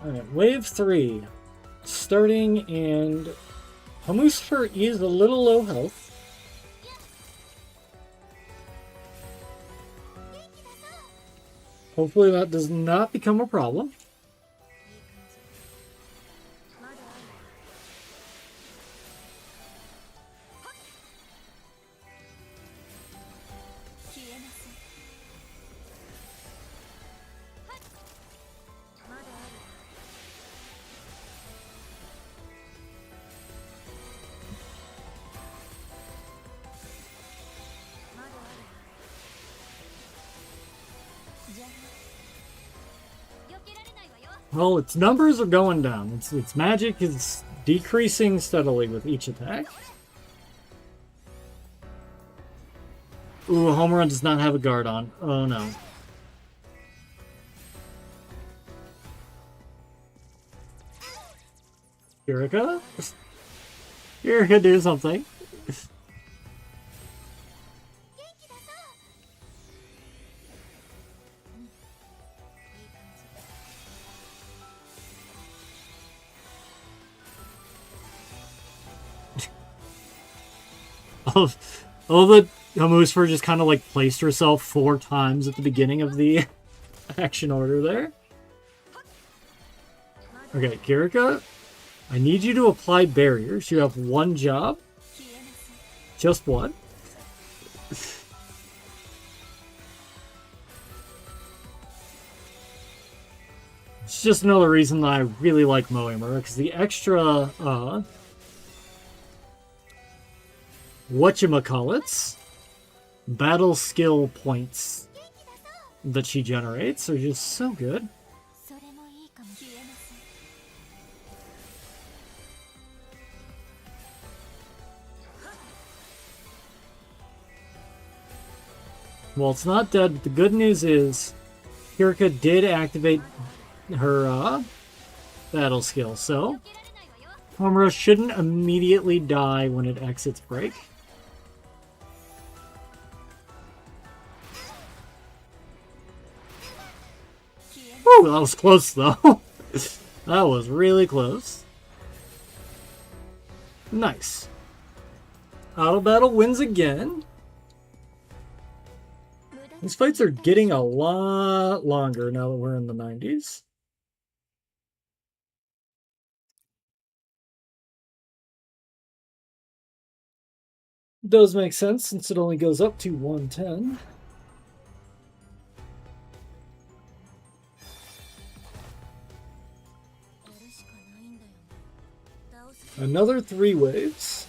Alright, wave 3. Starting, and Hamusfer is a little low health. Hopefully that does not become a problem. Well, its numbers are going down. Its magic is decreasing steadily with each attack. Ooh, home run does not have a guard on. Oh no. Kirika? Kirika, do something. Oh, the Hamusfer just kind of like placed herself 4 times at the beginning of the action order there. Okay, Kirika, I need you to apply barriers. You have one job. Just one. It's just another reason that I really like Moemer, because the extra, whatchamacallits, battle skill points that she generates are just so good. Well, it's not dead, but the good news is Kirika did activate her battle skill, so Homura shouldn't immediately die when it exits break. Whew, that was close though. That was really close. Nice. Auto Battle wins again. These fights are getting a lot longer now that we're in the 90s. Does make sense since it only goes up to 110. Another 3 waves.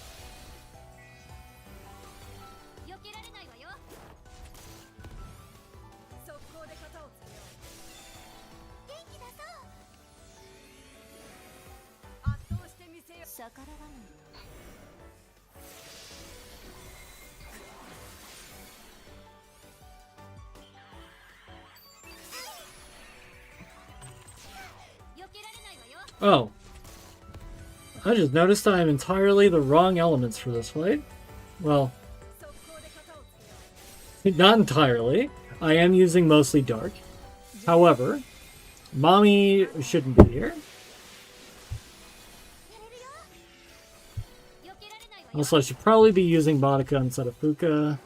Oh. I just noticed I am entirely the wrong elements for this fight. Well, not entirely. I am using mostly dark. However, Mommy shouldn't be here. Also, I should probably be using Monica instead of Fuka.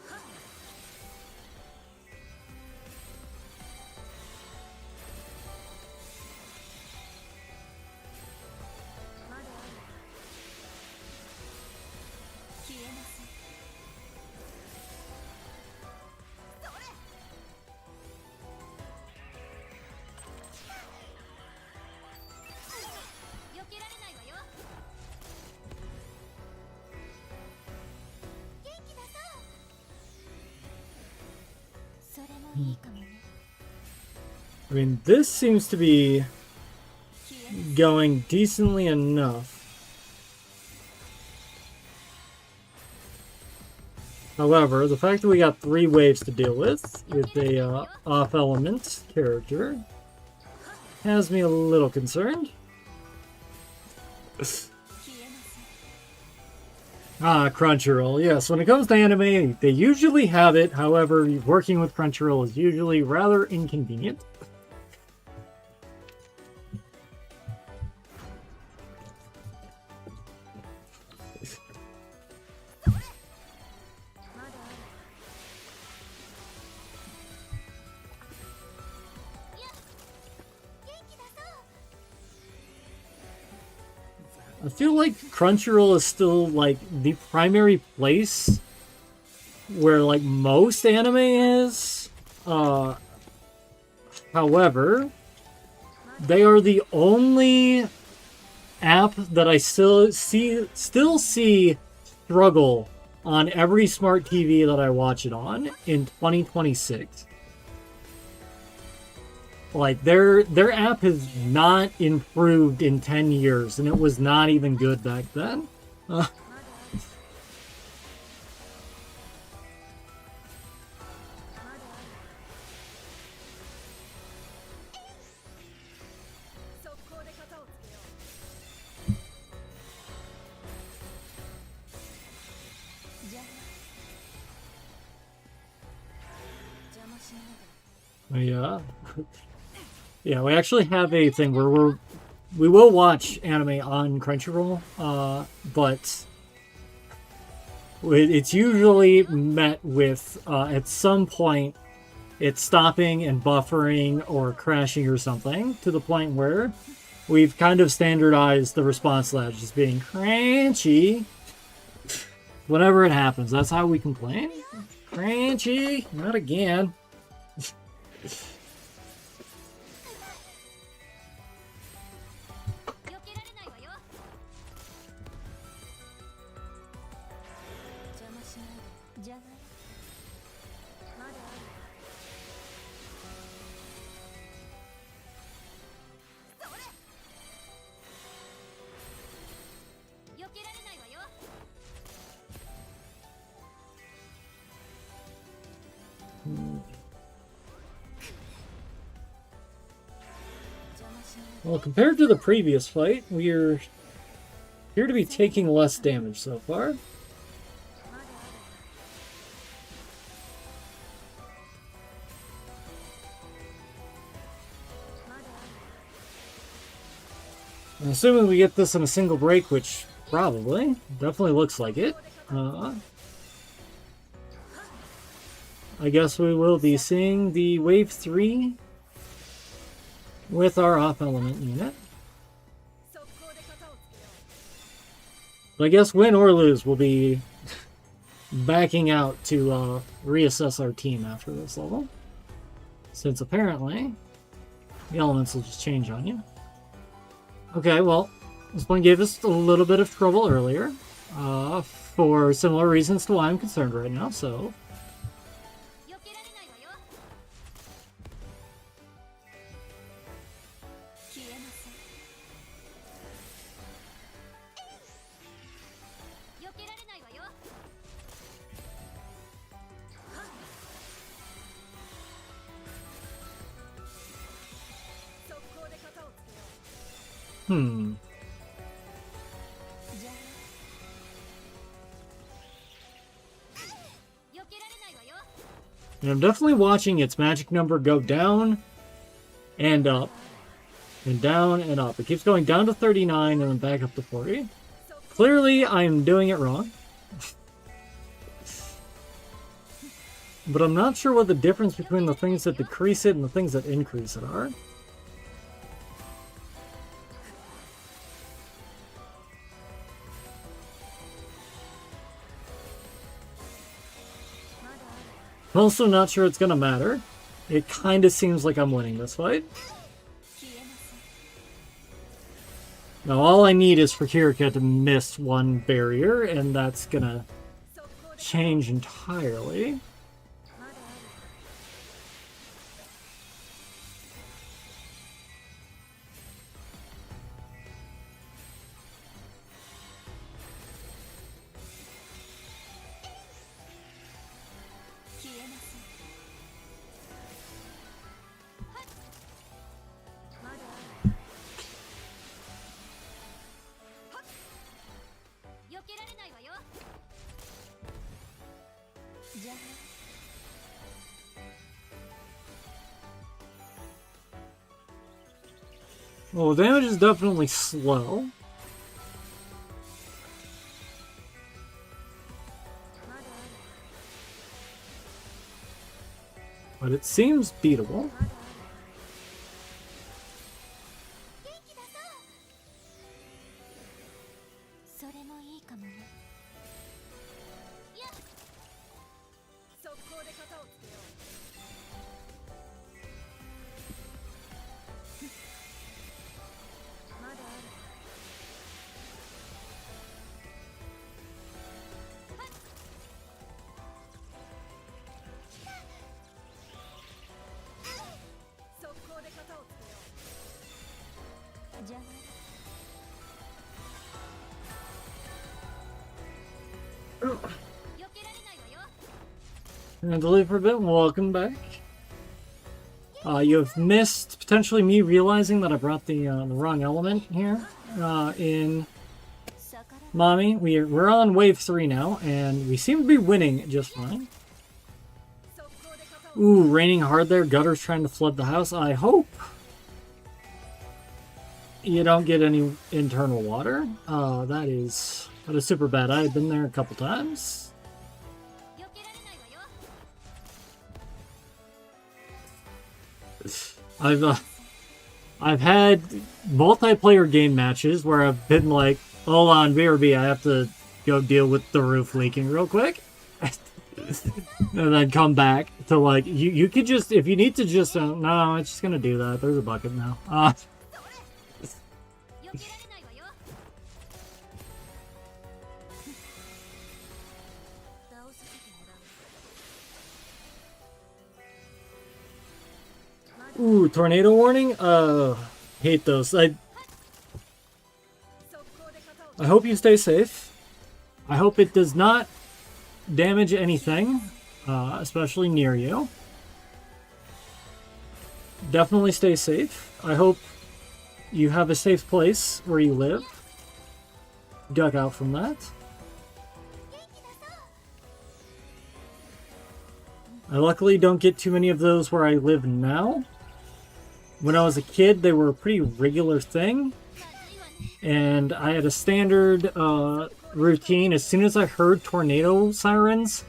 I mean, this seems to be going decently enough. However, the fact that we got 3 waves to deal with a off-element character has me a little concerned. Crunchyroll. Yes, when it comes to anime, they usually have it. However, working with Crunchyroll is usually rather inconvenient. I feel like Crunchyroll is still like the primary place where like most anime is. However, they are the only app that I still see struggle on every smart TV that I watch it on in 2026. Like, their app has not improved in 10 years, and it was not even good back then. Yeah. Yeah, we actually have a thing where we will watch anime on Crunchyroll, but it's usually met with at some point it's stopping and buffering or crashing or something to the point where we've kind of standardized the response ledge as being crunchy whenever it happens. That's how we complain. Crunchy, not again. Well, compared to the previous fight, we're here to be taking less damage so far. Assuming we get this in a single break, which probably, definitely looks like it. I guess we will be seeing the Wave 3 with our off element unit. But I guess win or lose, we'll be backing out to reassess our team after this level. Since apparently the elements will just change on you. Okay, well, this one gave us a little bit of trouble earlier. For similar reasons to why I'm concerned right now, so... And I'm definitely watching its magic number go down and up. And down and up. It keeps going down to 39 and then back up to 40. Clearly, I'm doing it wrong. But I'm not sure what the difference between the things that decrease it and the things that increase it are. I'm also not sure it's gonna matter. It kinda seems like I'm winning this fight. Now all I need is for Kirika to miss one barrier, and that's gonna change entirely. Well, damage is definitely slow. But it seems beatable. And delete for a bit, welcome back. You've missed potentially me realizing that I brought the wrong element here in Mommy. We're on wave 3 now, and we seem to be winning just fine. Ooh, raining hard there. Gutter's trying to flood the house. I hope you don't get any internal water. That is super bad. I've been there a couple times. I've had multiplayer game matches where I've been like, hold on, BRB, I have to go deal with the roof leaking real quick. And then come back to like, you could just, if you need to just, no, it's just gonna do that. There's a bucket now. Ooh, tornado warning? Hate those. I hope you stay safe. I hope it does not damage anything, especially near you. Definitely stay safe. I hope you have a safe place where you live. Duck out from that. I luckily don't get too many of those where I live now. When I was a kid, they were a pretty regular thing. And I had a standard routine. As soon as I heard tornado sirens,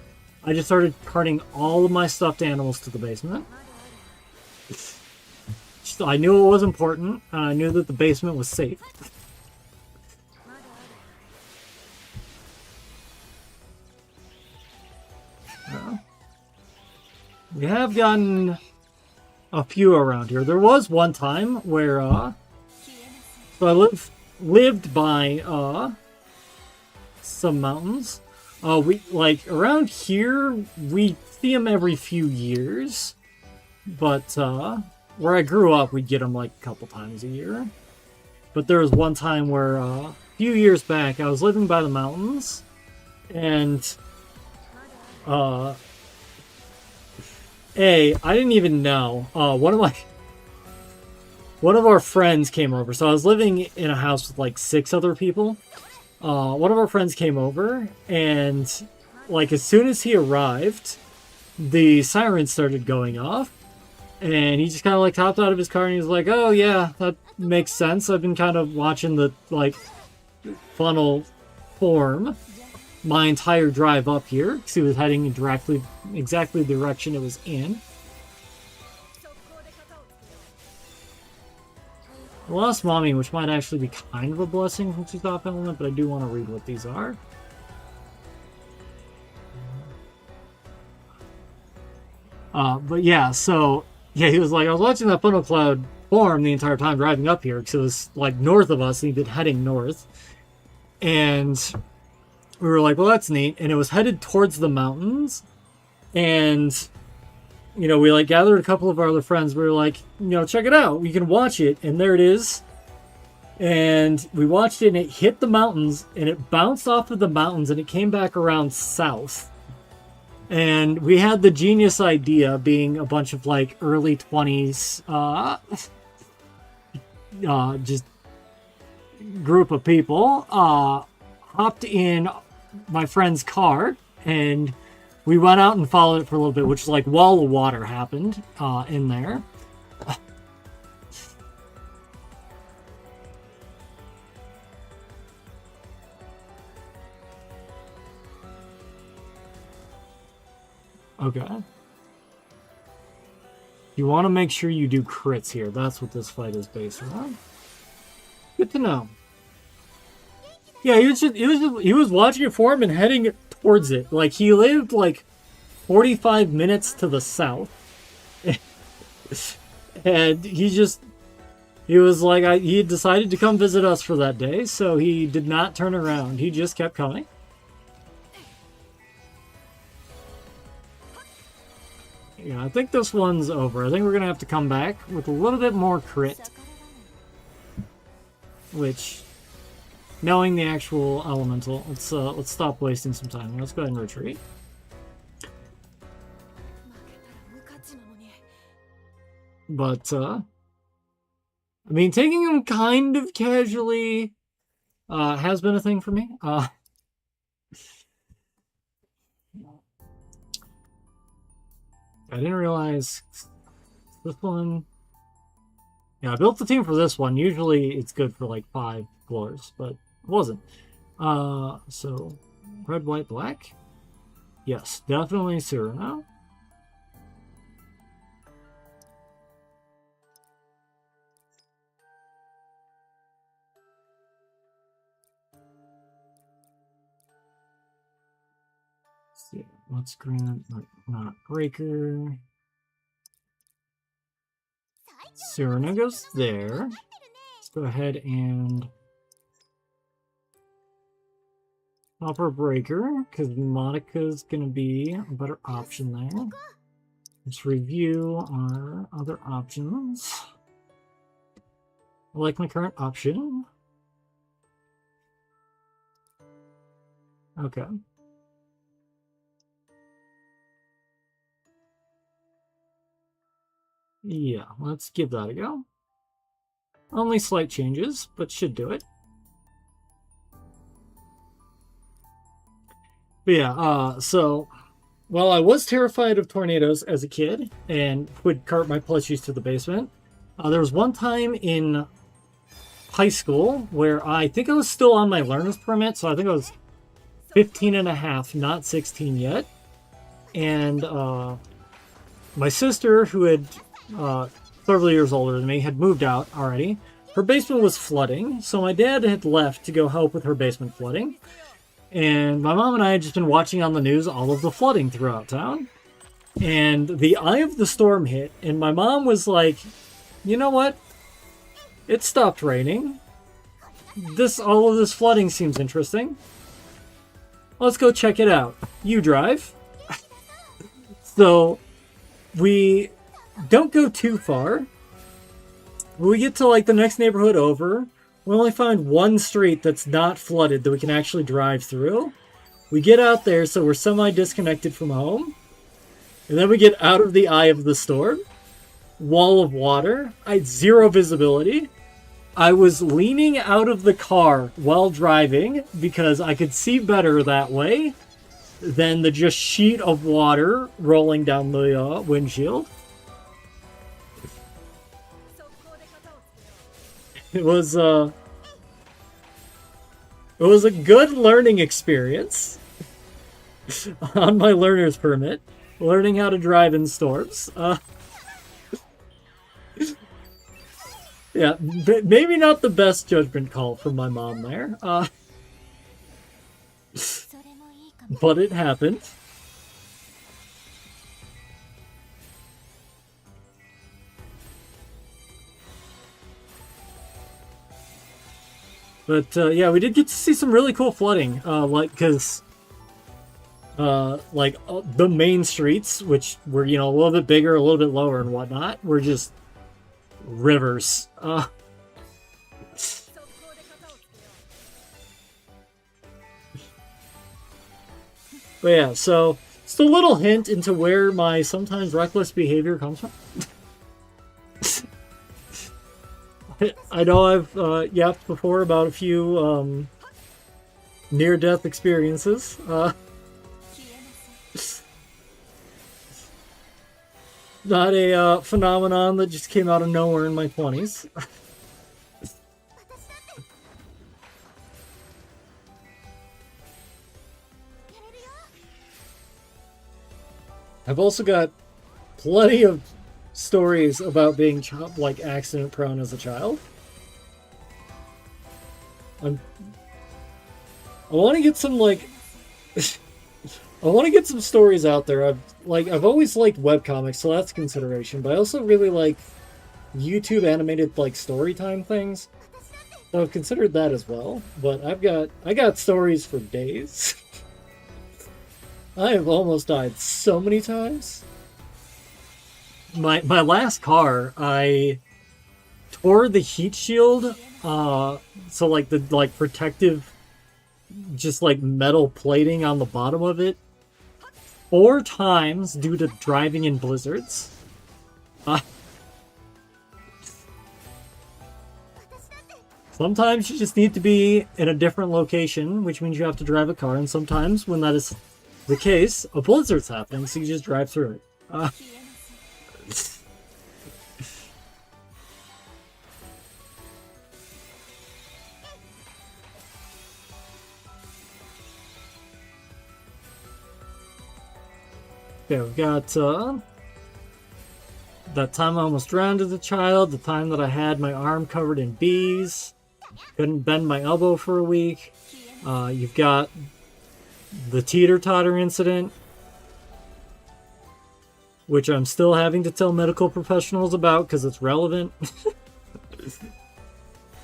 I just started carting all of my stuffed animals to the basement. I knew it was important, and I knew that the basement was safe. We have gotten a few around here. There was one time where, so I lived by, some mountains. We, like, around here, we see them every few years. But, where I grew up, we'd get them, like, a couple times a year. But there was one time where, a few years back, I was living by the mountains, and, I didn't even know. One of our friends came over. So I was living in a house with like 6 other people. One of our friends came over, and like as soon as he arrived, the sirens started going off, and he just kind of like hopped out of his car and he was like, "Oh yeah, that makes sense. I've been kind of watching the like funnel form my entire drive up here," because he was heading exactly the direction it was in. I lost Mommy, which might actually be kind of a blessing from 2-Top Element, but I do want to read what these are. But yeah, so, yeah, he was like, I was watching that funnel cloud form the entire time driving up here, because it was, like, north of us, and he'd been heading north. And we were like, well, that's neat. And it was headed towards the mountains. And, you know, we like gathered a couple of our other friends. We were like, you know, check it out. We can watch it. And there it is. And we watched it and it hit the mountains and it bounced off of the mountains and it came back around south. And we had the genius idea, being a bunch of like early 20s, just group of people, hopped in my friend's car, and we went out and followed it for a little bit, which is like wall of water happened in there. Okay. You want to make sure you do crits here. That's what this fight is based on. Good to know. Yeah, he was watching it form and heading towards it. Like, he lived like 45 minutes to the south. And he was like, he had decided to come visit us for that day, so he did not turn around. He just kept coming. Yeah, I think this one's over. I think we're gonna have to come back with a little bit more crit. Which, knowing the actual elemental, let's stop wasting some time. Let's go ahead and retreat. But I mean, taking him kind of casually has been a thing for me. I didn't realize this one. Yeah, I built the team for this one. Usually it's good for like 5 floors, but it wasn't. So red, white, black. Yes, definitely Cyrano. See, what's green? Not breaker. Cyrano goes there. Let's go ahead and offer breaker, because Monica's gonna be a better option there. Let's review our other options. I like my current option. Okay. Yeah, let's give that a go. Only slight changes, but should do it. But yeah, so, well, I was terrified of tornadoes as a kid and would cart my plushies to the basement. There was one time in high school where I think I was still on my learner's permit, so I think I was 15 and a half, not 16 yet. and my sister, who had several years older than me, had moved out already. Her basement was flooding, so my dad had left to go help with her basement flooding. And my mom and I had just been watching on the news all of the flooding throughout town. And the eye of the storm hit, and my mom was like, you know what? It stopped raining. All of this flooding seems interesting. Let's go check it out. You drive. So we don't go too far. We get to like the next neighborhood over. We only find one street that's not flooded that we can actually drive through. We get out there, so we're semi-disconnected from home. And then we get out of the eye of the storm. Wall of water. I had zero visibility. I was leaning out of the car while driving because I could see better that way than the just sheet of water rolling down the windshield. It was a good learning experience on my learner's permit, learning how to drive in storms. Yeah, maybe not the best judgment call from my mom there. But it happened. But yeah, we did get to see some really cool flooding. Because the main streets, which were, a little bit bigger, a little bit lower and whatnot, were just rivers. But yeah, so just a little hint into where my sometimes reckless behavior comes from. I know I've yapped before about a few near-death experiences. Not a phenomenon that just came out of nowhere in my 20s. I've also got plenty of stories about being accident prone as a child. I want to get some I want to get some stories out there. I've always liked webcomics, so that's a consideration. But I also really like YouTube animated story time things. So I've considered that as well. But I got stories for days. I have almost died so many times. My last car, I tore the heat shield. So the protective, just metal plating on the bottom of it, 4 times due to driving in blizzards. Sometimes you just need to be in a different location, which means you have to drive a car, and sometimes when that is the case, a blizzard's happening, so you just drive through it. Okay, we've got that time I almost drowned as a child, the time that I had my arm covered in bees, couldn't bend my elbow for a week. You've got the teeter-totter incident, which I'm still having to tell medical professionals about because it's relevant.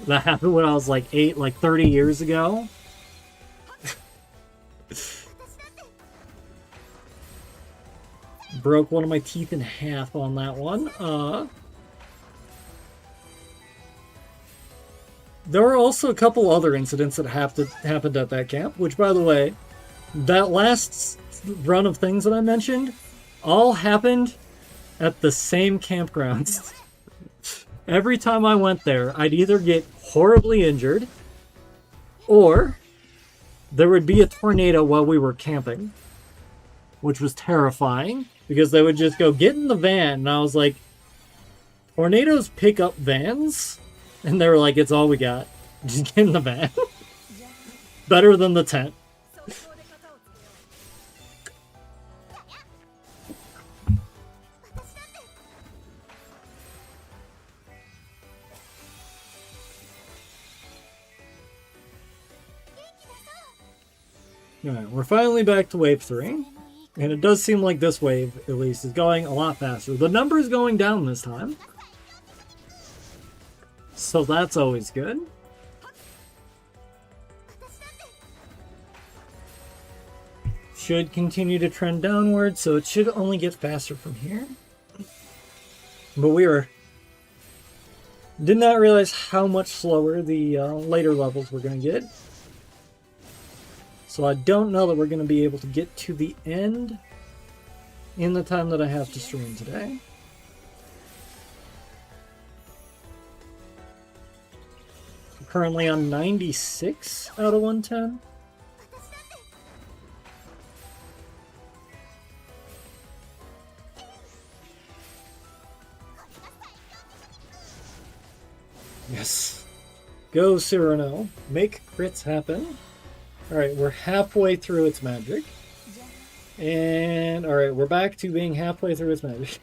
That happened when I was 8, 30 years ago. Broke one of my teeth in half on that one. There were also a couple other incidents that happened at that camp, which, by the way, that last run of things that I mentioned all happened at the same campgrounds. Every time I went there, I'd either get horribly injured, or there would be a tornado while we were camping, which was terrifying, because they would just go, get in the van, and I was like, tornadoes pick up vans? And they were like, it's all we got. Just get in the van. Better than the tent. Alright, we're finally back to wave 3. And it does seem like this wave, at least, is going a lot faster. The number is going down this time. So that's always good. Should continue to trend downward, so it should only get faster from here. But did not realize how much slower the later levels were going to get. So I don't know that we're going to be able to get to the end in the time that I have to stream today. I'm currently on 96 out of 110. Yes. Go, Cyrano. Make crits happen. Alright, we're halfway through its magic. And, alright, we're back to being halfway through its magic.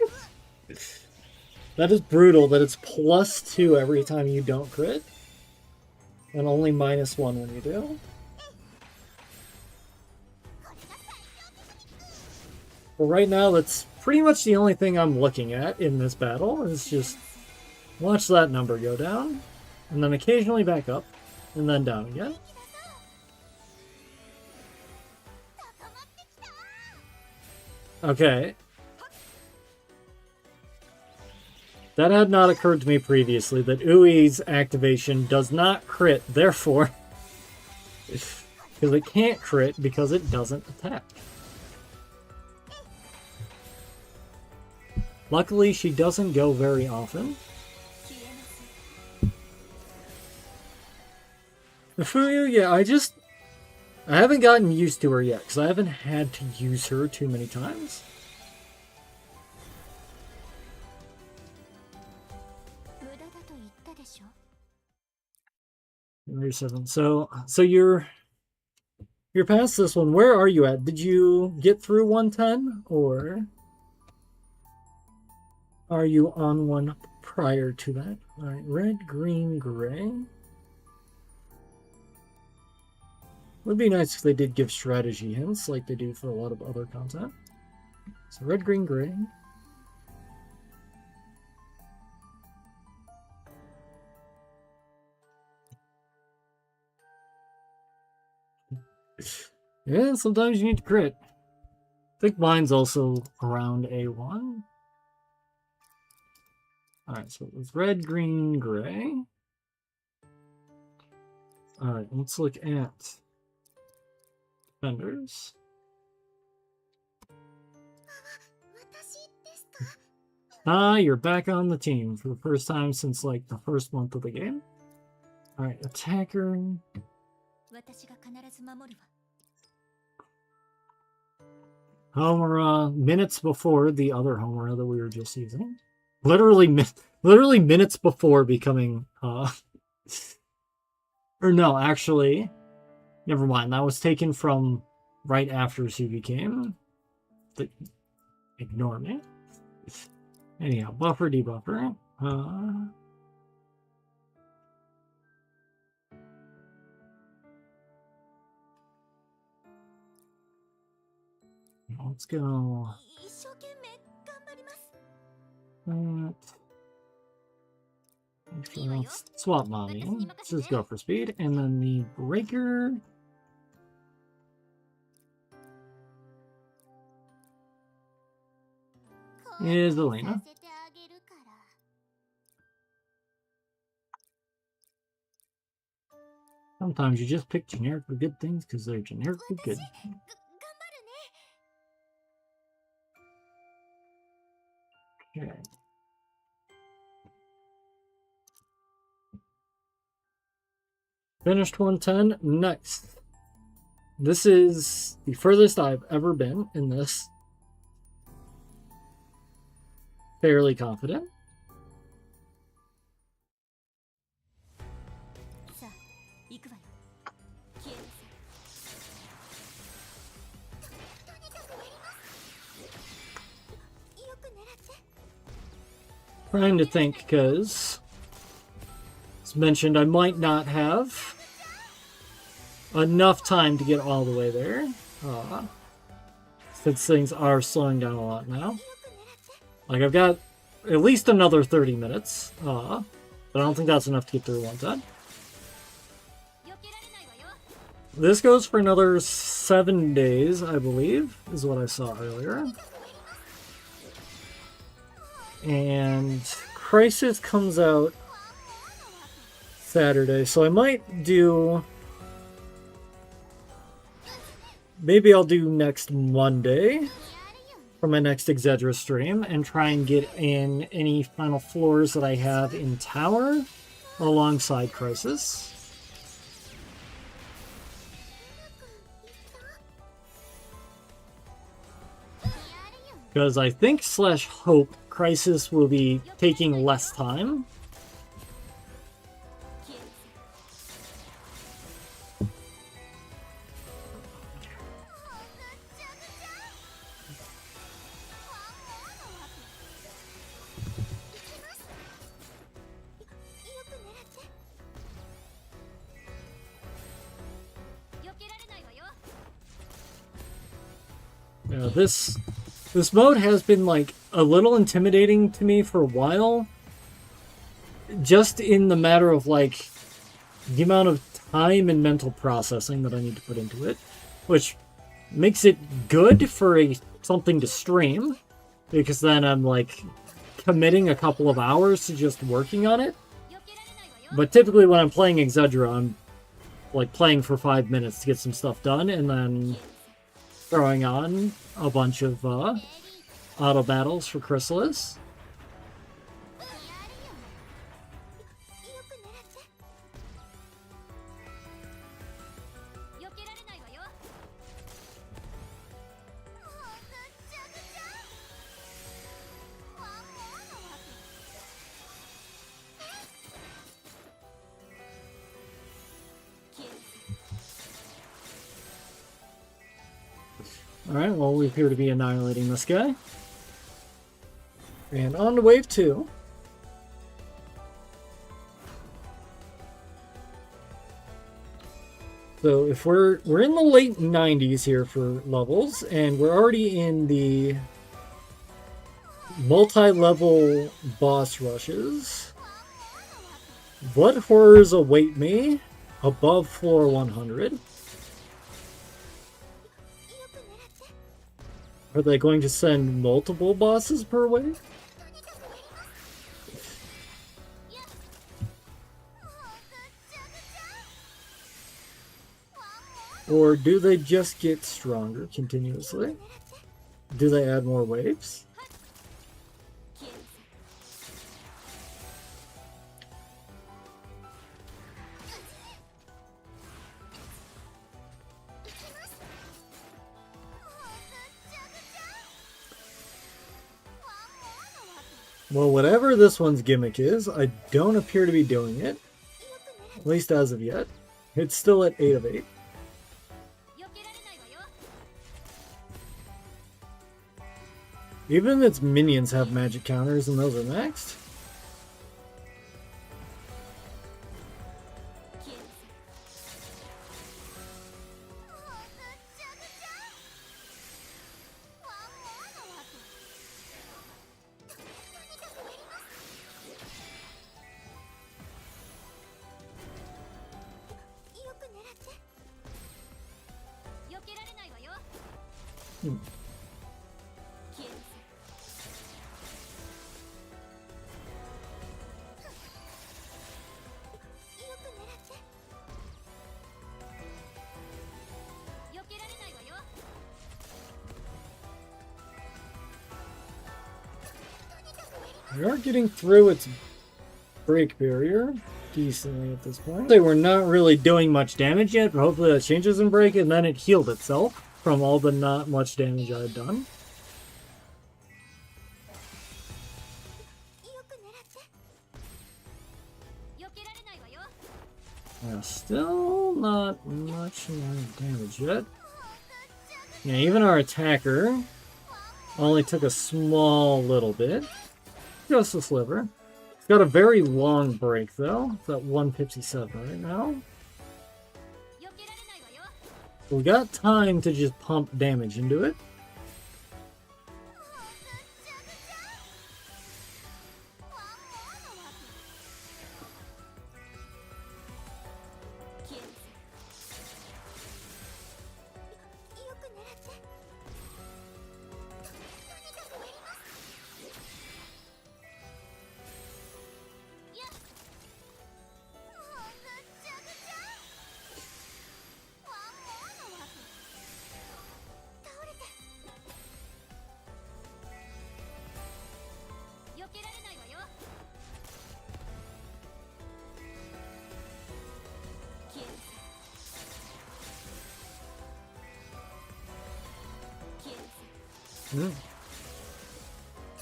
That is brutal that it's +2 every time you don't crit. And only -1 when you do. But right now, that's pretty much the only thing I'm looking at in this battle. Is just watch that number go down. And then occasionally back up. And then down again. Okay. That had not occurred to me previously, that Ui's activation does not crit, therefore... because it can't crit because it doesn't attack. Luckily, she doesn't go very often. Fuyu, yeah, I haven't gotten used to her yet, because I haven't had to use her too many times. So you're past this one. Where are you at? Did you get through 110, or are you on one prior to that? All right, red, green, gray. Would be nice if they did give strategy hints like they do for a lot of other content. So red, green, gray. Yeah, sometimes you need to crit. I think mine's also around A1. Alright, so it was red, green, gray. Alright, let's look at defenders. You're back on the team for the first time since like the first month of the game. Alright, attacker. Homura, minutes before the other Homura that we were just using. Literally minutes before becoming, or no, actually, never mind. That was taken from right after she became. Ignore me. Anyhow, buffer, debuffer. Let's go. Let's swap mommy. Let's just go for speed. And then the breaker. Is Elena. Sometimes you just pick generically good things because they're generically good. Okay. Finished 110. Nice. This is the furthest I've ever been in this. Fairly confident. Trying to think, because as mentioned, I might not have enough time to get all the way there. Since things are slowing down a lot now. Like, I've got at least another 30 minutes. But I don't think that's enough to get through one time. This goes for another 7 days, I believe, is what I saw earlier. And Crisis comes out Saturday, so I might do... Maybe I'll do next Monday for my next Exedra stream and try and get in any final floors that I have in Tower alongside Crisis. Because I think / hope Crisis will be taking less time. Yeah, this mode has been like a little intimidating to me for a while. Just in the matter of like the amount of time and mental processing that I need to put into it, which makes it good for something to stream, because then I'm like committing a couple of hours to just working on it. But typically when I'm playing Exedra, I'm like playing for 5 minutes to get some stuff done and then throwing on a bunch of auto battles for Chrysalis. Alright, well, we appear to be annihilating this guy. And on to wave 2. So if we're in the late 90s here for levels, and we're already in the multi-level boss rushes. What horrors await me above floor 100? Are they going to send multiple bosses per wave? Or do they just get stronger continuously? Do they add more waves? Well, whatever this one's gimmick is, I don't appear to be doing it. At least as of yet. It's still at 8 of 8. Even its minions have magic counters and those are maxed. We are getting through its break barrier decently at this point. They were not really doing much damage yet, but hopefully that changes in break, and then it healed itself from all the not much damage I had done. Yeah, still not much more damage yet. Yeah, even our attacker only took a small little bit. Just a sliver. It's got a very long break though. It's at 157 right now. We got time to just pump damage into it.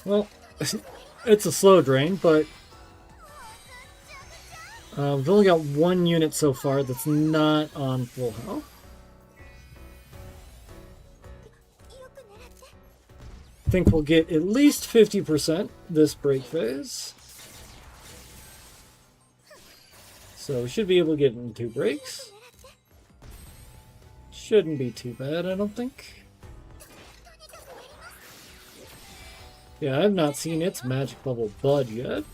Well, it's a slow drain, but we've only got one unit so far that's not on full health. I think we'll get at least 50% this break phase. So we should be able to get in 2 breaks. Shouldn't be too bad, I don't think. Yeah, I've not seen its magic level bud yet.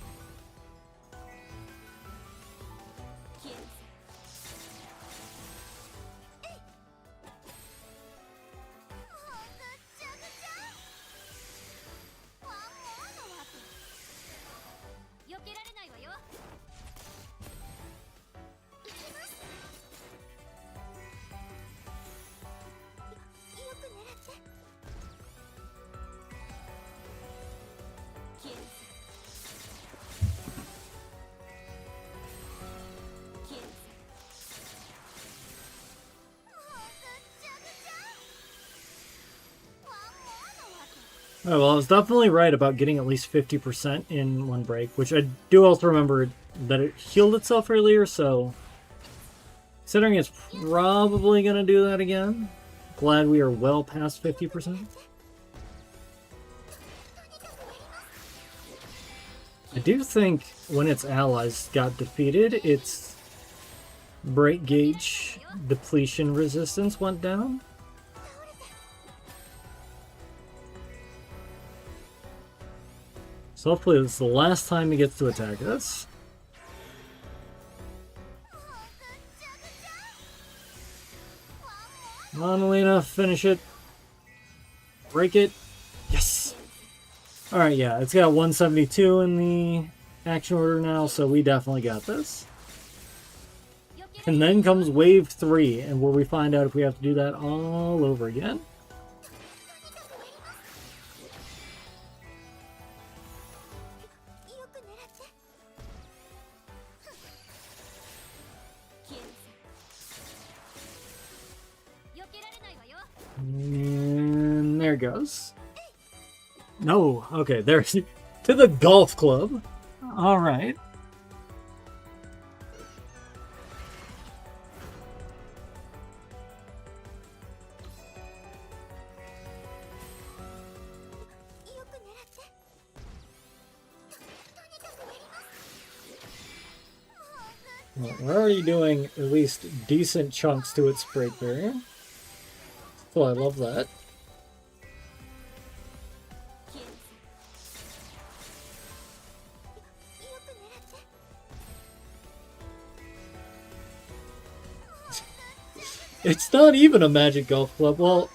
Oh, well, I was definitely right about getting at least 50% in one break, which I do also remember that it healed itself earlier, so considering it's probably going to do that again, glad we are well past 50%. I do think when its allies got defeated, its break gauge depletion resistance went down. So hopefully this is the last time he gets to attack us. Come on, Alina, finish it. Break it. Yes! Alright, yeah, it's got 172 in the action order now, so we definitely got this. And then comes wave 3, and where we find out if we have to do that all over again. And there it goes. No, okay, there's to the golf club. All right. Well, we're already doing at least decent chunks to its break barrier. So I love that. It's not even a magic golf club. Well,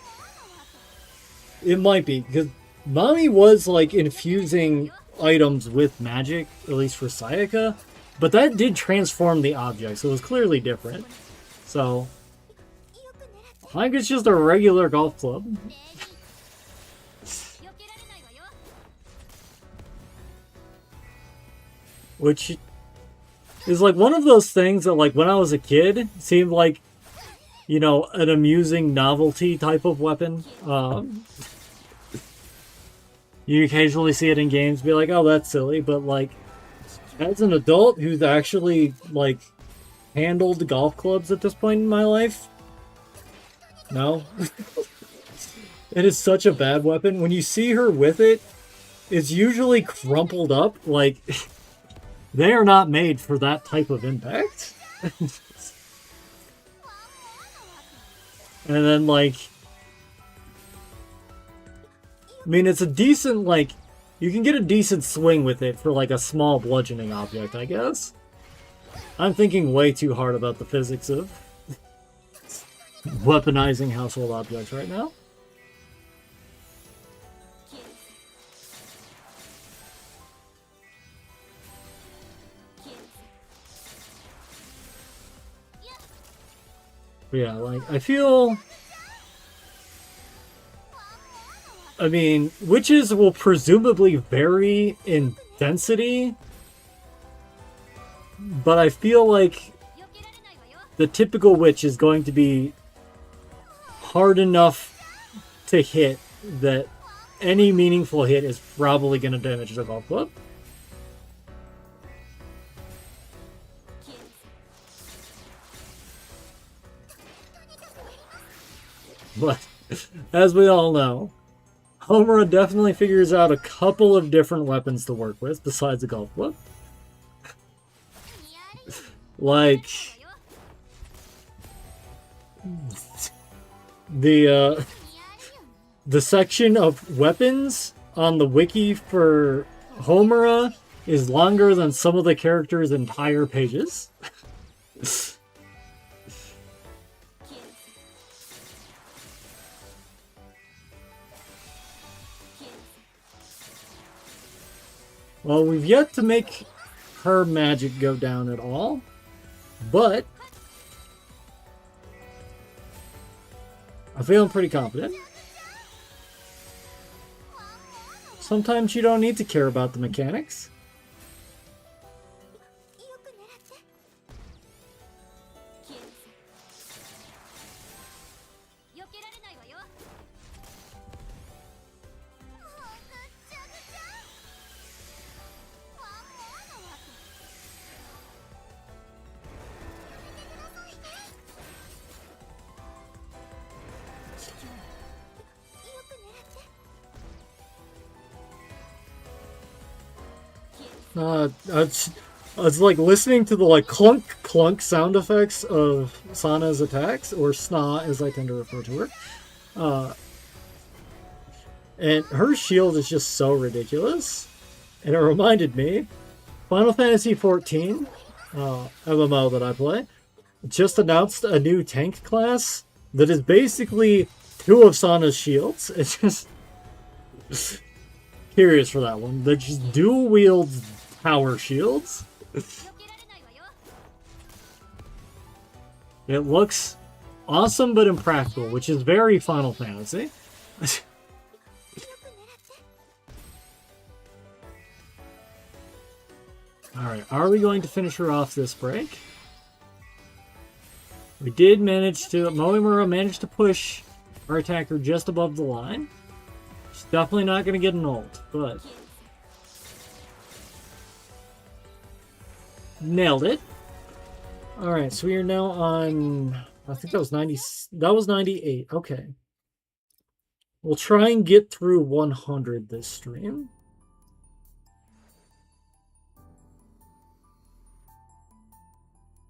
it might be, because Mommy was like infusing items with magic, at least for Sayaka, but that did transform the object, so it was clearly different. So I think it's just a regular golf club. Which is like one of those things that, like, when I was a kid, seemed like, you know, an amusing novelty type of weapon. You occasionally see it in games, be like, oh, that's silly, but, like, as an adult who's actually, like, handled golf clubs at this point in my life, no. It is such a bad weapon. When you see her with it, it's usually crumpled up. Like, they are not made for that type of impact. And then, like, I mean, it's a decent, like, you can get a decent swing with it for, like, a small bludgeoning object, I guess. I'm thinking way too hard about the physics of weaponizing household objects right now. But yeah, like, I feel... I mean, witches will presumably vary in density, but I feel like the typical witch is going to be hard enough to hit that any meaningful hit is probably going to damage the golf club. But, as we all know, Homura definitely figures out a couple of different weapons to work with besides a golf club. Like, the section of weapons on the wiki for Homura is longer than some of the characters' entire pages. Well, we've yet to make her magic go down at all, but I'm feeling pretty confident. Sometimes you don't need to care about the mechanics. I was like listening to the like clunk clunk sound effects of Sana's attacks, or Sna as I tend to refer to her. And her shield is just so ridiculous. And it reminded me, Final Fantasy XIV, MMO that I play, just announced a new tank class that is basically two of Sana's shields. It's just curious for that one. They're just dual wield power shields. It looks awesome but impractical, which is very Final Fantasy. Alright, are we going to finish her off this break? We did manage to... Moimura managed to push our attacker just above the line. She's definitely not going to get an ult, but... nailed it. Alright, so we are now on... I think that was 90... That was 98. Okay. We'll try and get through 100 this stream.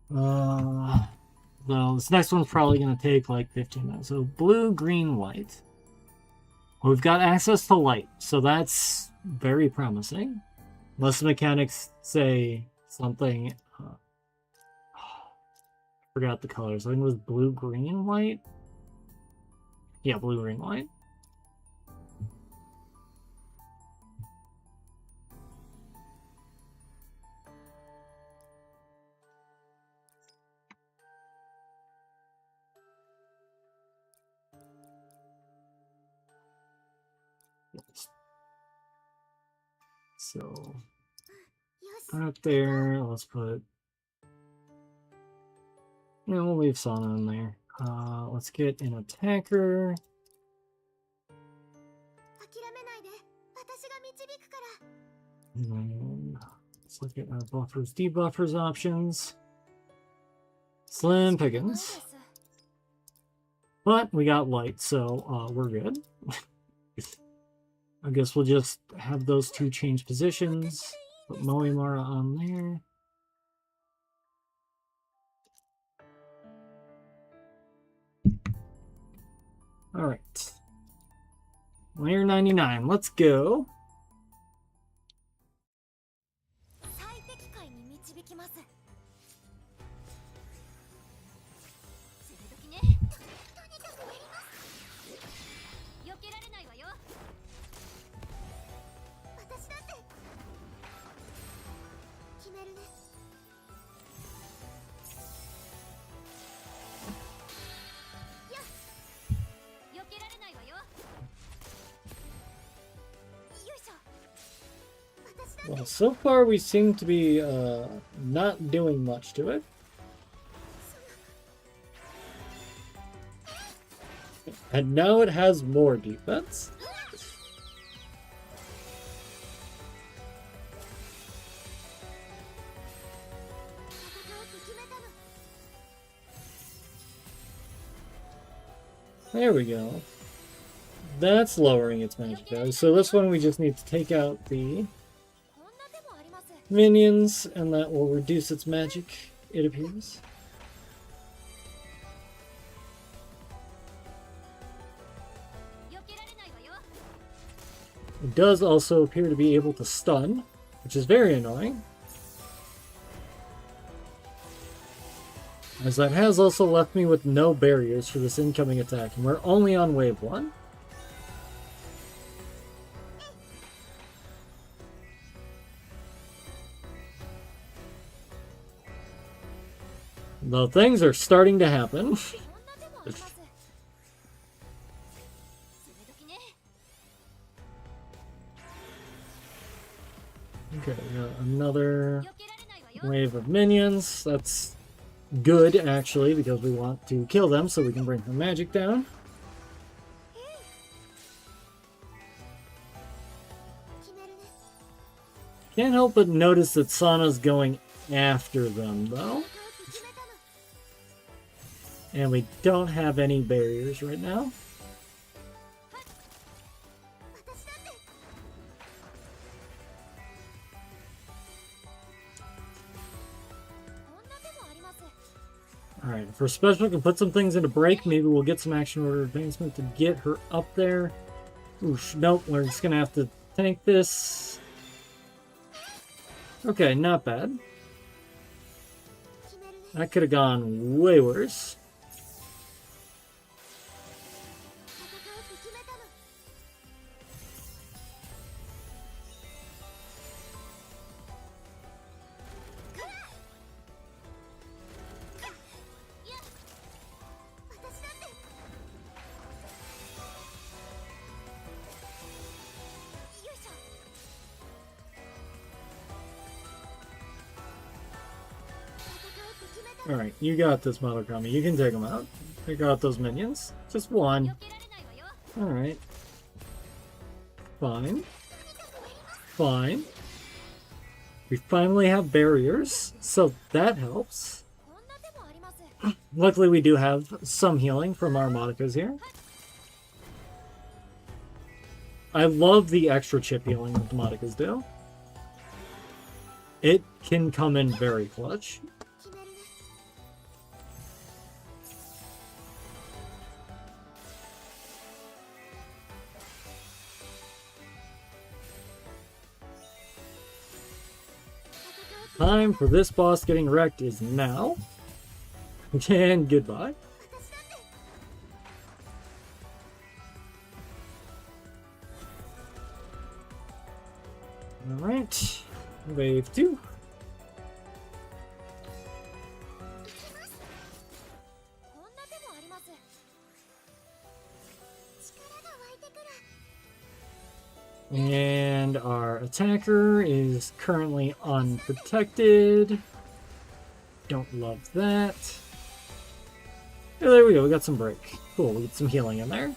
So this next one's probably going to take like 15 minutes. So blue, green, white. Well, we've got access to light, so that's very promising. Unless the mechanics say something. I forgot the colors. I think it was blue, green, white. Yeah, blue, green, white. So, put up there. Let's put. Yeah, we'll leave Sana in there. Let's get an attacker. And then let's look at our buffers, debuffers options. Slim pickings. But we got light, so we're good. I guess we'll just have those two change positions. Put Moimura on there. Alright. Layer 99. Let's go. Well, so far we seem to be not doing much to it. And now it has more defense. There we go. That's lowering its magic value. So this one we just need to take out the minions, and that will reduce its magic, it appears. It does also appear to be able to stun, which is very annoying, as that has also left me with no barriers for this incoming attack, and we're only on wave 1. Though things are starting to happen. Okay, we got another wave of minions. That's good, actually, because we want to kill them so we can bring her magic down. Can't help but notice that Sana's going after them, though. And we don't have any barriers right now. Alright, for special, can put some things into break. Maybe we'll get some action order advancement to get her up there. Oosh, nope, we're just gonna have to tank this. Okay, not bad. That could have gone way worse. Alright, you got this, Monokami. You can take them out. Take out those minions. Just one. Alright. Fine. Fine. We finally have barriers, so that helps. Luckily, we do have some healing from our Monicas here. I love the extra chip healing that the Monicas do. It can come in very clutch. Time for this boss getting wrecked is now. And goodbye. Alright. Wave 2. And our attacker is currently unprotected. Don't love that. Oh, there we go, we got some break. Cool, we get some healing in there.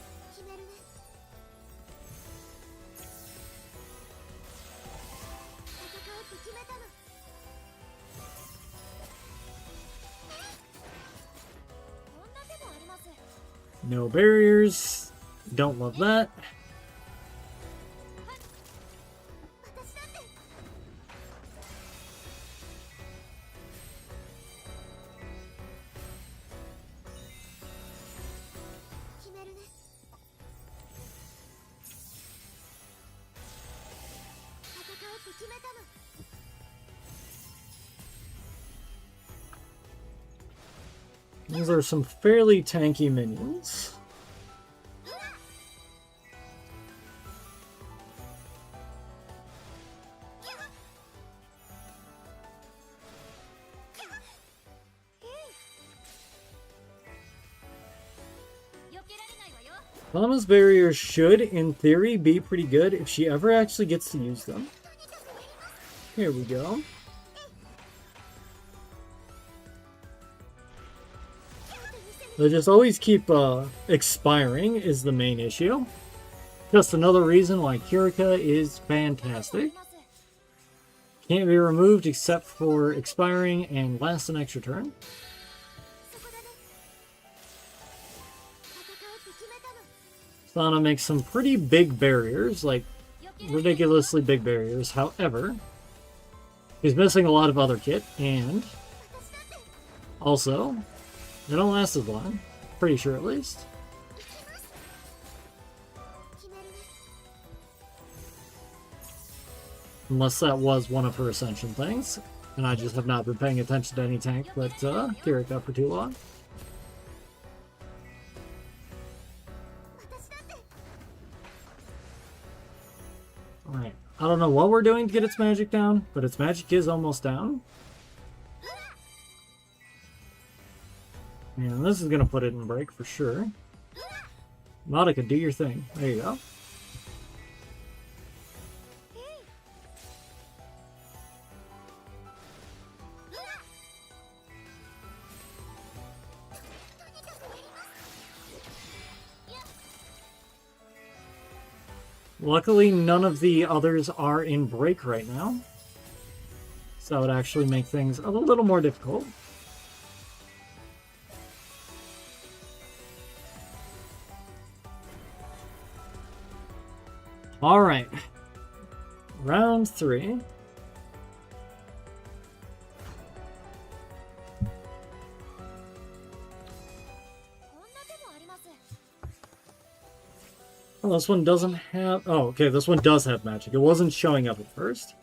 No barriers. Don't love that. These are some fairly tanky minions. Mama's barriers should, in theory, be pretty good if she ever actually gets to use them. Here we go. They just always keep expiring is the main issue. Just another reason why Kurika is fantastic. Can't be removed except for expiring and lasts an extra turn. Sana makes some pretty big barriers, like ridiculously big barriers. However, he's missing a lot of other kit, and also, they don't last as long. Pretty sure, at least. Unless that was one of her Ascension things, and I just have not been paying attention to any tank but Kurika for too long. Alright, I don't know what we're doing to get its magic down, but its magic is almost down. And this is going to put it in break for sure. Nautica, do your thing. There you go. Luckily, none of the others are in break right now. So that would actually make things a little more difficult. Alright. Round 3. Oh, this one doesn't have... Oh, okay, this one does have magic. It wasn't showing up at first.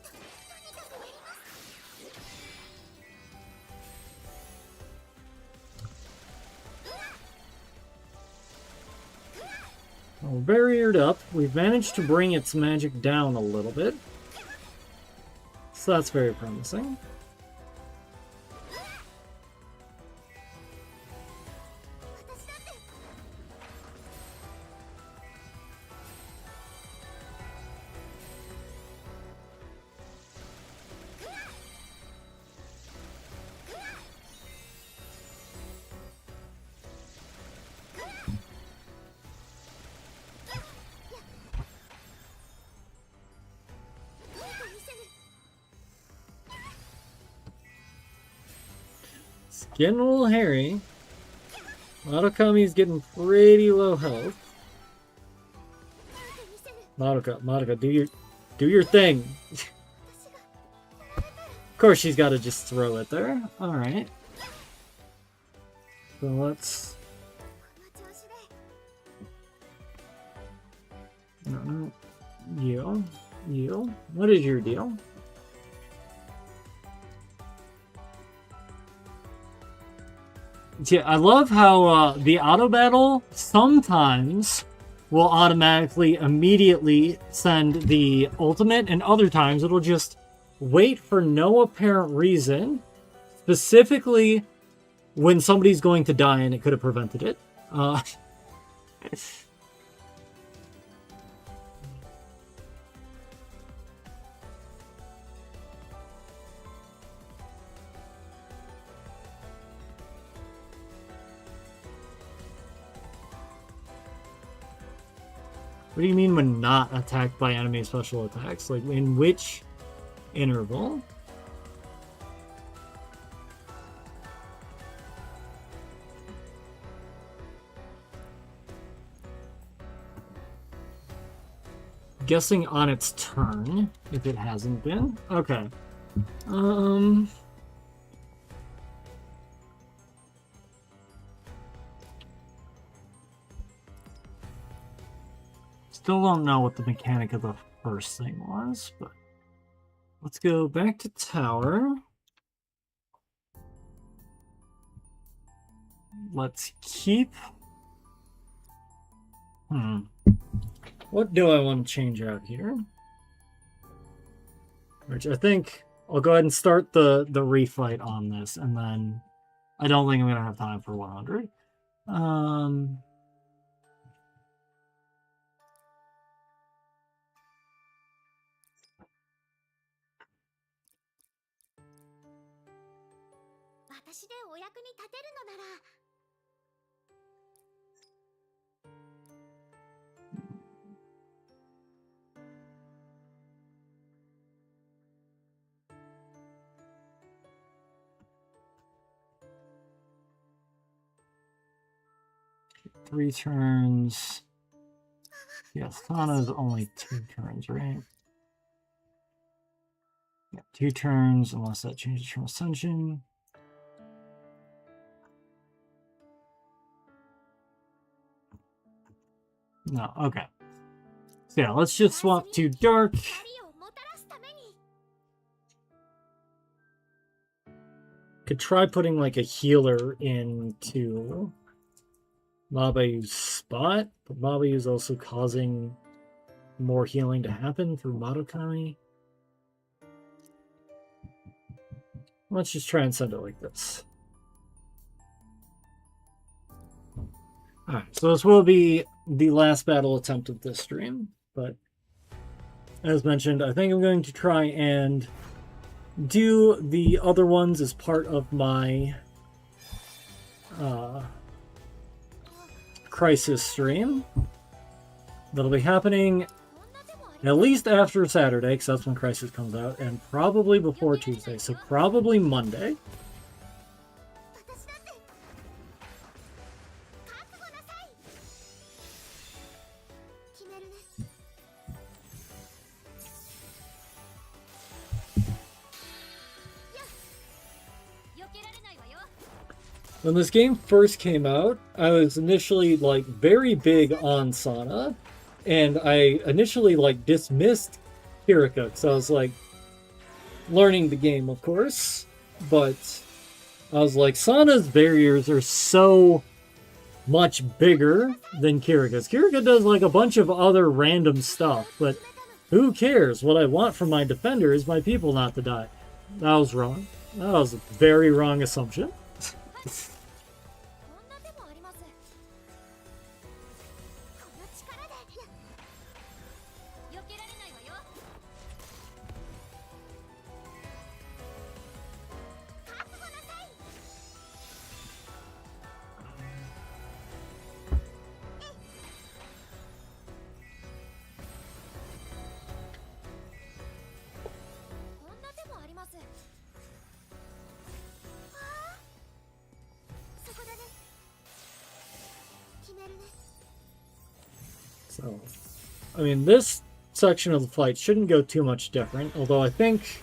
Well, barriered up. We've managed to bring its magic down a little bit. So that's very promising. Getting a little hairy. Madoka-mi's getting pretty low health. Madoka, do your thing. Of course she's got to just throw it there. Alright. So let's... No. You. What is your deal? Yeah, I love how the auto battle sometimes will automatically immediately send the ultimate, and other times it'll just wait for no apparent reason, specifically when somebody's going to die and it could have prevented it. What do you mean when not attacked by enemy special attacks? Like, in which interval? Guessing on its turn, if it hasn't been. Okay. Still don't know what the mechanic of the first thing was, but let's go back to tower. let's keep... What do I want to change out here? Which I think I'll go ahead and start the refight on this, and then I don't think I'm going to have time for 100. Three turns. Yeah, Sana's only 2 turns, right? Yeah, 2 turns, unless that changes from Ascension. No, okay. So yeah, let's just swap to Dark. Could try putting like a healer into Mabayu's spot, but Mabayu is also causing more healing to happen through Madokai. Let's just try and send it like this. Alright, so this will be the last battle attempt of this stream, but as mentioned, I think I'm going to try and do the other ones as part of my Crisis stream. That'll be happening at least after Saturday, because that's when Crisis comes out, and probably before Tuesday, so probably Monday. When this game first came out, I was initially like very big on Sana, and I initially like dismissed Kirika because I was like learning the game, of course, but I was like, Sana's barriers are so much bigger than Kirika's. Kirika does like a bunch of other random stuff, but who cares? What I want from my defender is my people not to die. That was wrong. That was a very wrong assumption. So, I mean, this section of the fight shouldn't go too much different, although I think,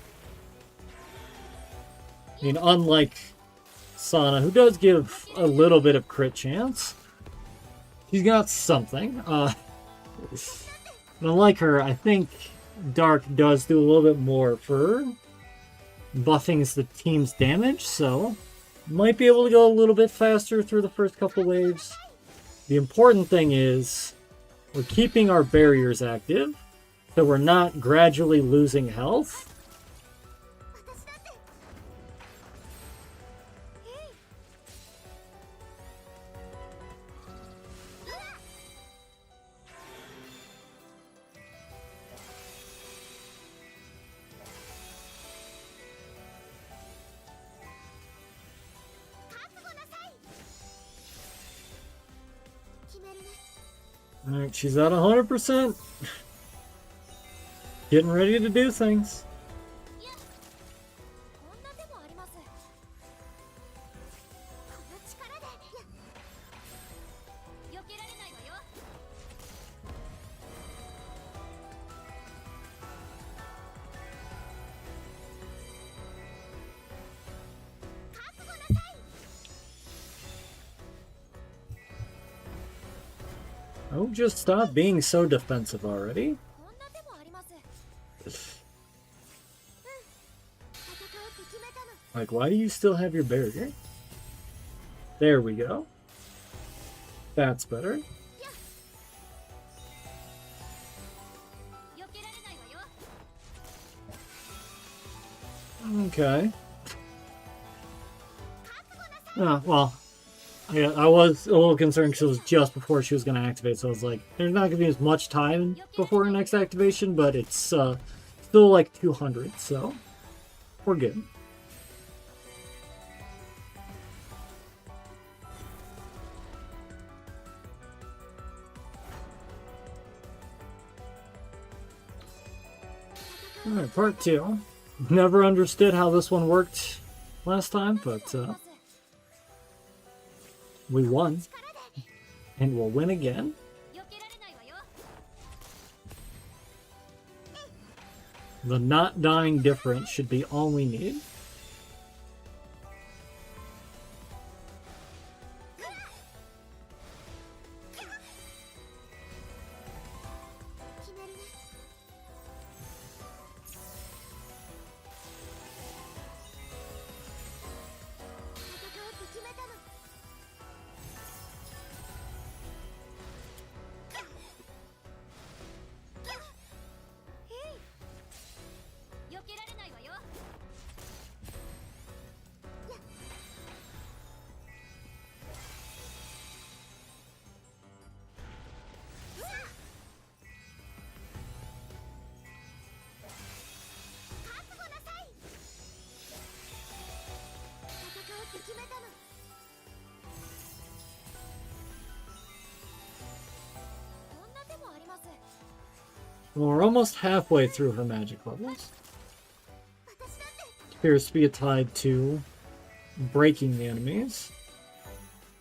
unlike Sana, who does give a little bit of crit chance, he's got something. Unlike her, I think Dark does do a little bit more for buffing the team's damage, so might be able to go a little bit faster through the first couple waves. The important thing is we're keeping our barriers active, so we're not gradually losing health. Alright, she's at 100%. Getting ready to do things. Oh, just stop being so defensive already. Like, why do you still have your barrier? There we go. That's better. Okay. Well, I was a little concerned because it was just before she was going to activate, so I was like, there's not going to be as much time before her next activation, but it's still like 200, so we're good. Alright, part 2. Never understood how this one worked last time, but we won. And we'll win again. The not dying difference should be all we need. Well, we're almost halfway through her magic levels. Appears to be tied to breaking the enemies.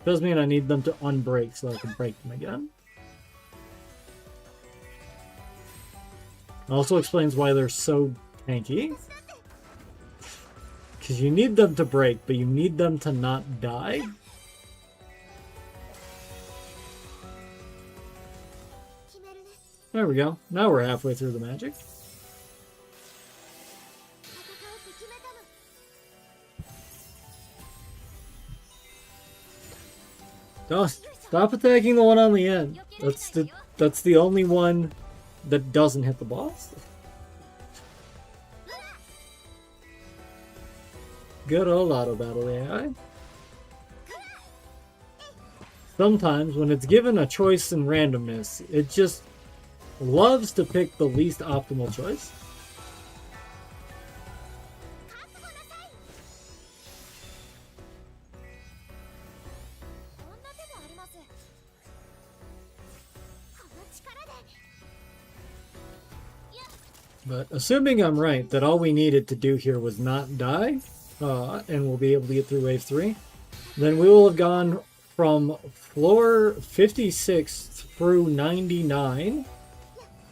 Does mean I need them to unbreak so I can break them again. Also explains why they're so tanky. Because you need them to break, but you need them to not die. There we go. Now we're halfway through the magic. Oh, stop attacking the one on the end. That's the only one that doesn't hit the boss. Good old auto battle AI. Sometimes when it's given a choice in randomness, it just loves to pick the least optimal choice. But assuming I'm right, that all we needed to do here was not die, and we'll be able to get through wave 3, then we will have gone from floor 56 through 99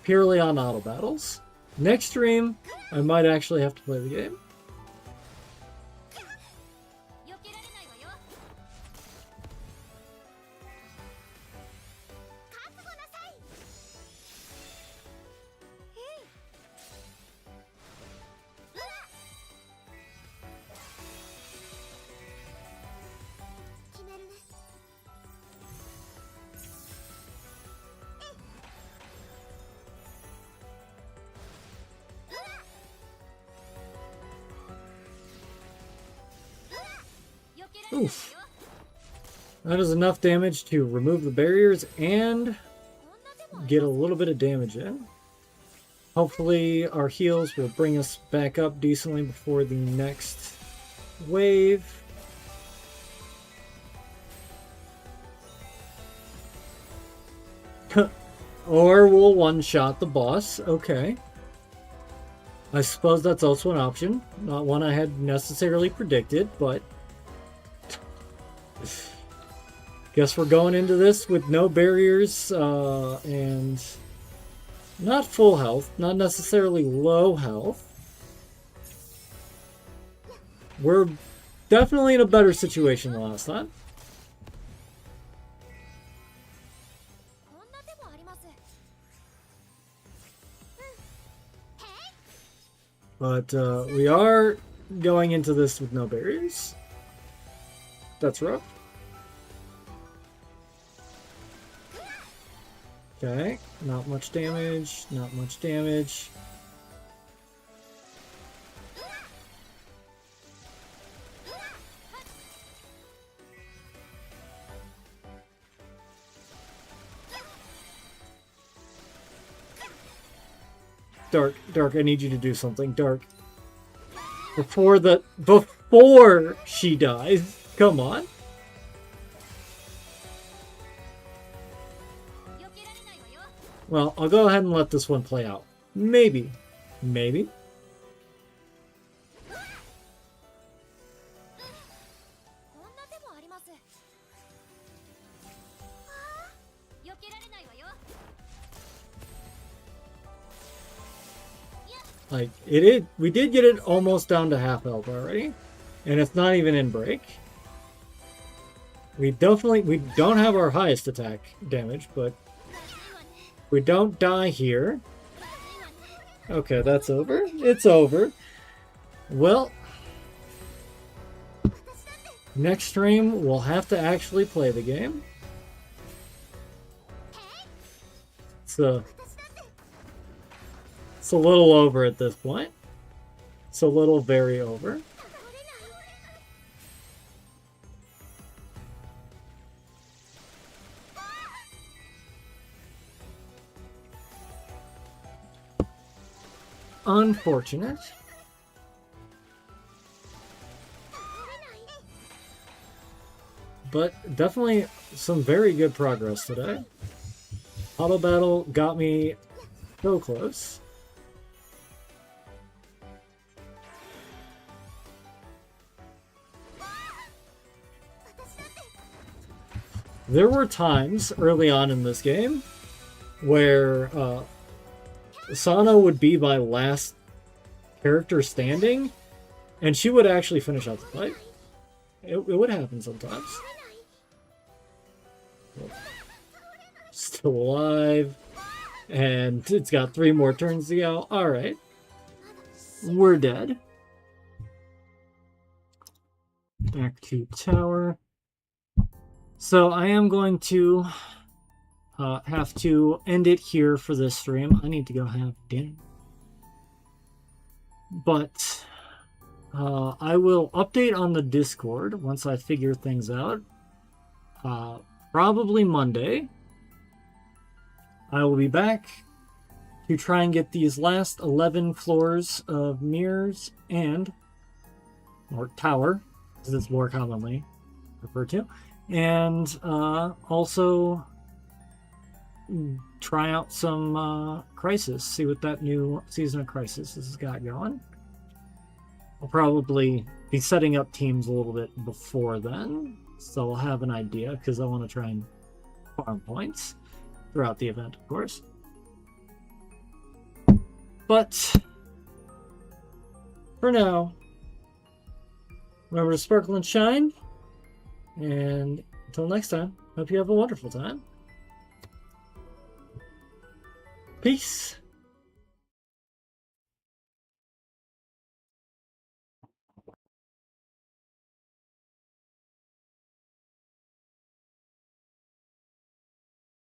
purely on auto battles. Next stream, I might actually have to play the game. Oof. That is enough damage to remove the barriers and get a little bit of damage in. Hopefully our heals will bring us back up decently before the next wave. Or we'll one-shot the boss. Okay. I suppose that's also an option. Not one I had necessarily predicted, but guess we're going into this with no barriers and not full health, not necessarily low health. We're definitely in a better situation than last time. But we are going into this with no barriers. That's rough. Okay, not much damage, not much damage. Dark, Dark, I need you to do something. Dark. Before she dies. Come on. Well, I'll go ahead and let this one play out. Maybe. Maybe. Like, we did get it almost down to half health already. And it's not even in break. We don't have our highest attack damage, but we don't die here. Okay, that's over. It's over. Well, next stream, we'll have to actually play the game. So, it's a little over at this point. It's a little very over. Unfortunate. But definitely some very good progress today. Auto battle got me so close. There were times early on in this game where Sana would be my last character standing, and she would actually finish out the fight. It would happen sometimes. Still alive, and it's got 3 more turns to go. Alright. We're dead. Back to tower. So I am going to have to end it here for this stream. I need to go have dinner. But I will update on the Discord once I figure things out. Probably Monday. I will be back to try and get these last 11 floors of mirrors or tower, as it's more commonly referred to. And also try out some Crisis, see what that new season of Crisis has got going. I'll probably be setting up teams a little bit before then, so I'll have an idea, because I want to try and farm points throughout the event, of course. But for now, remember to sparkle and shine. And until next time, hope you have a wonderful time. Peace.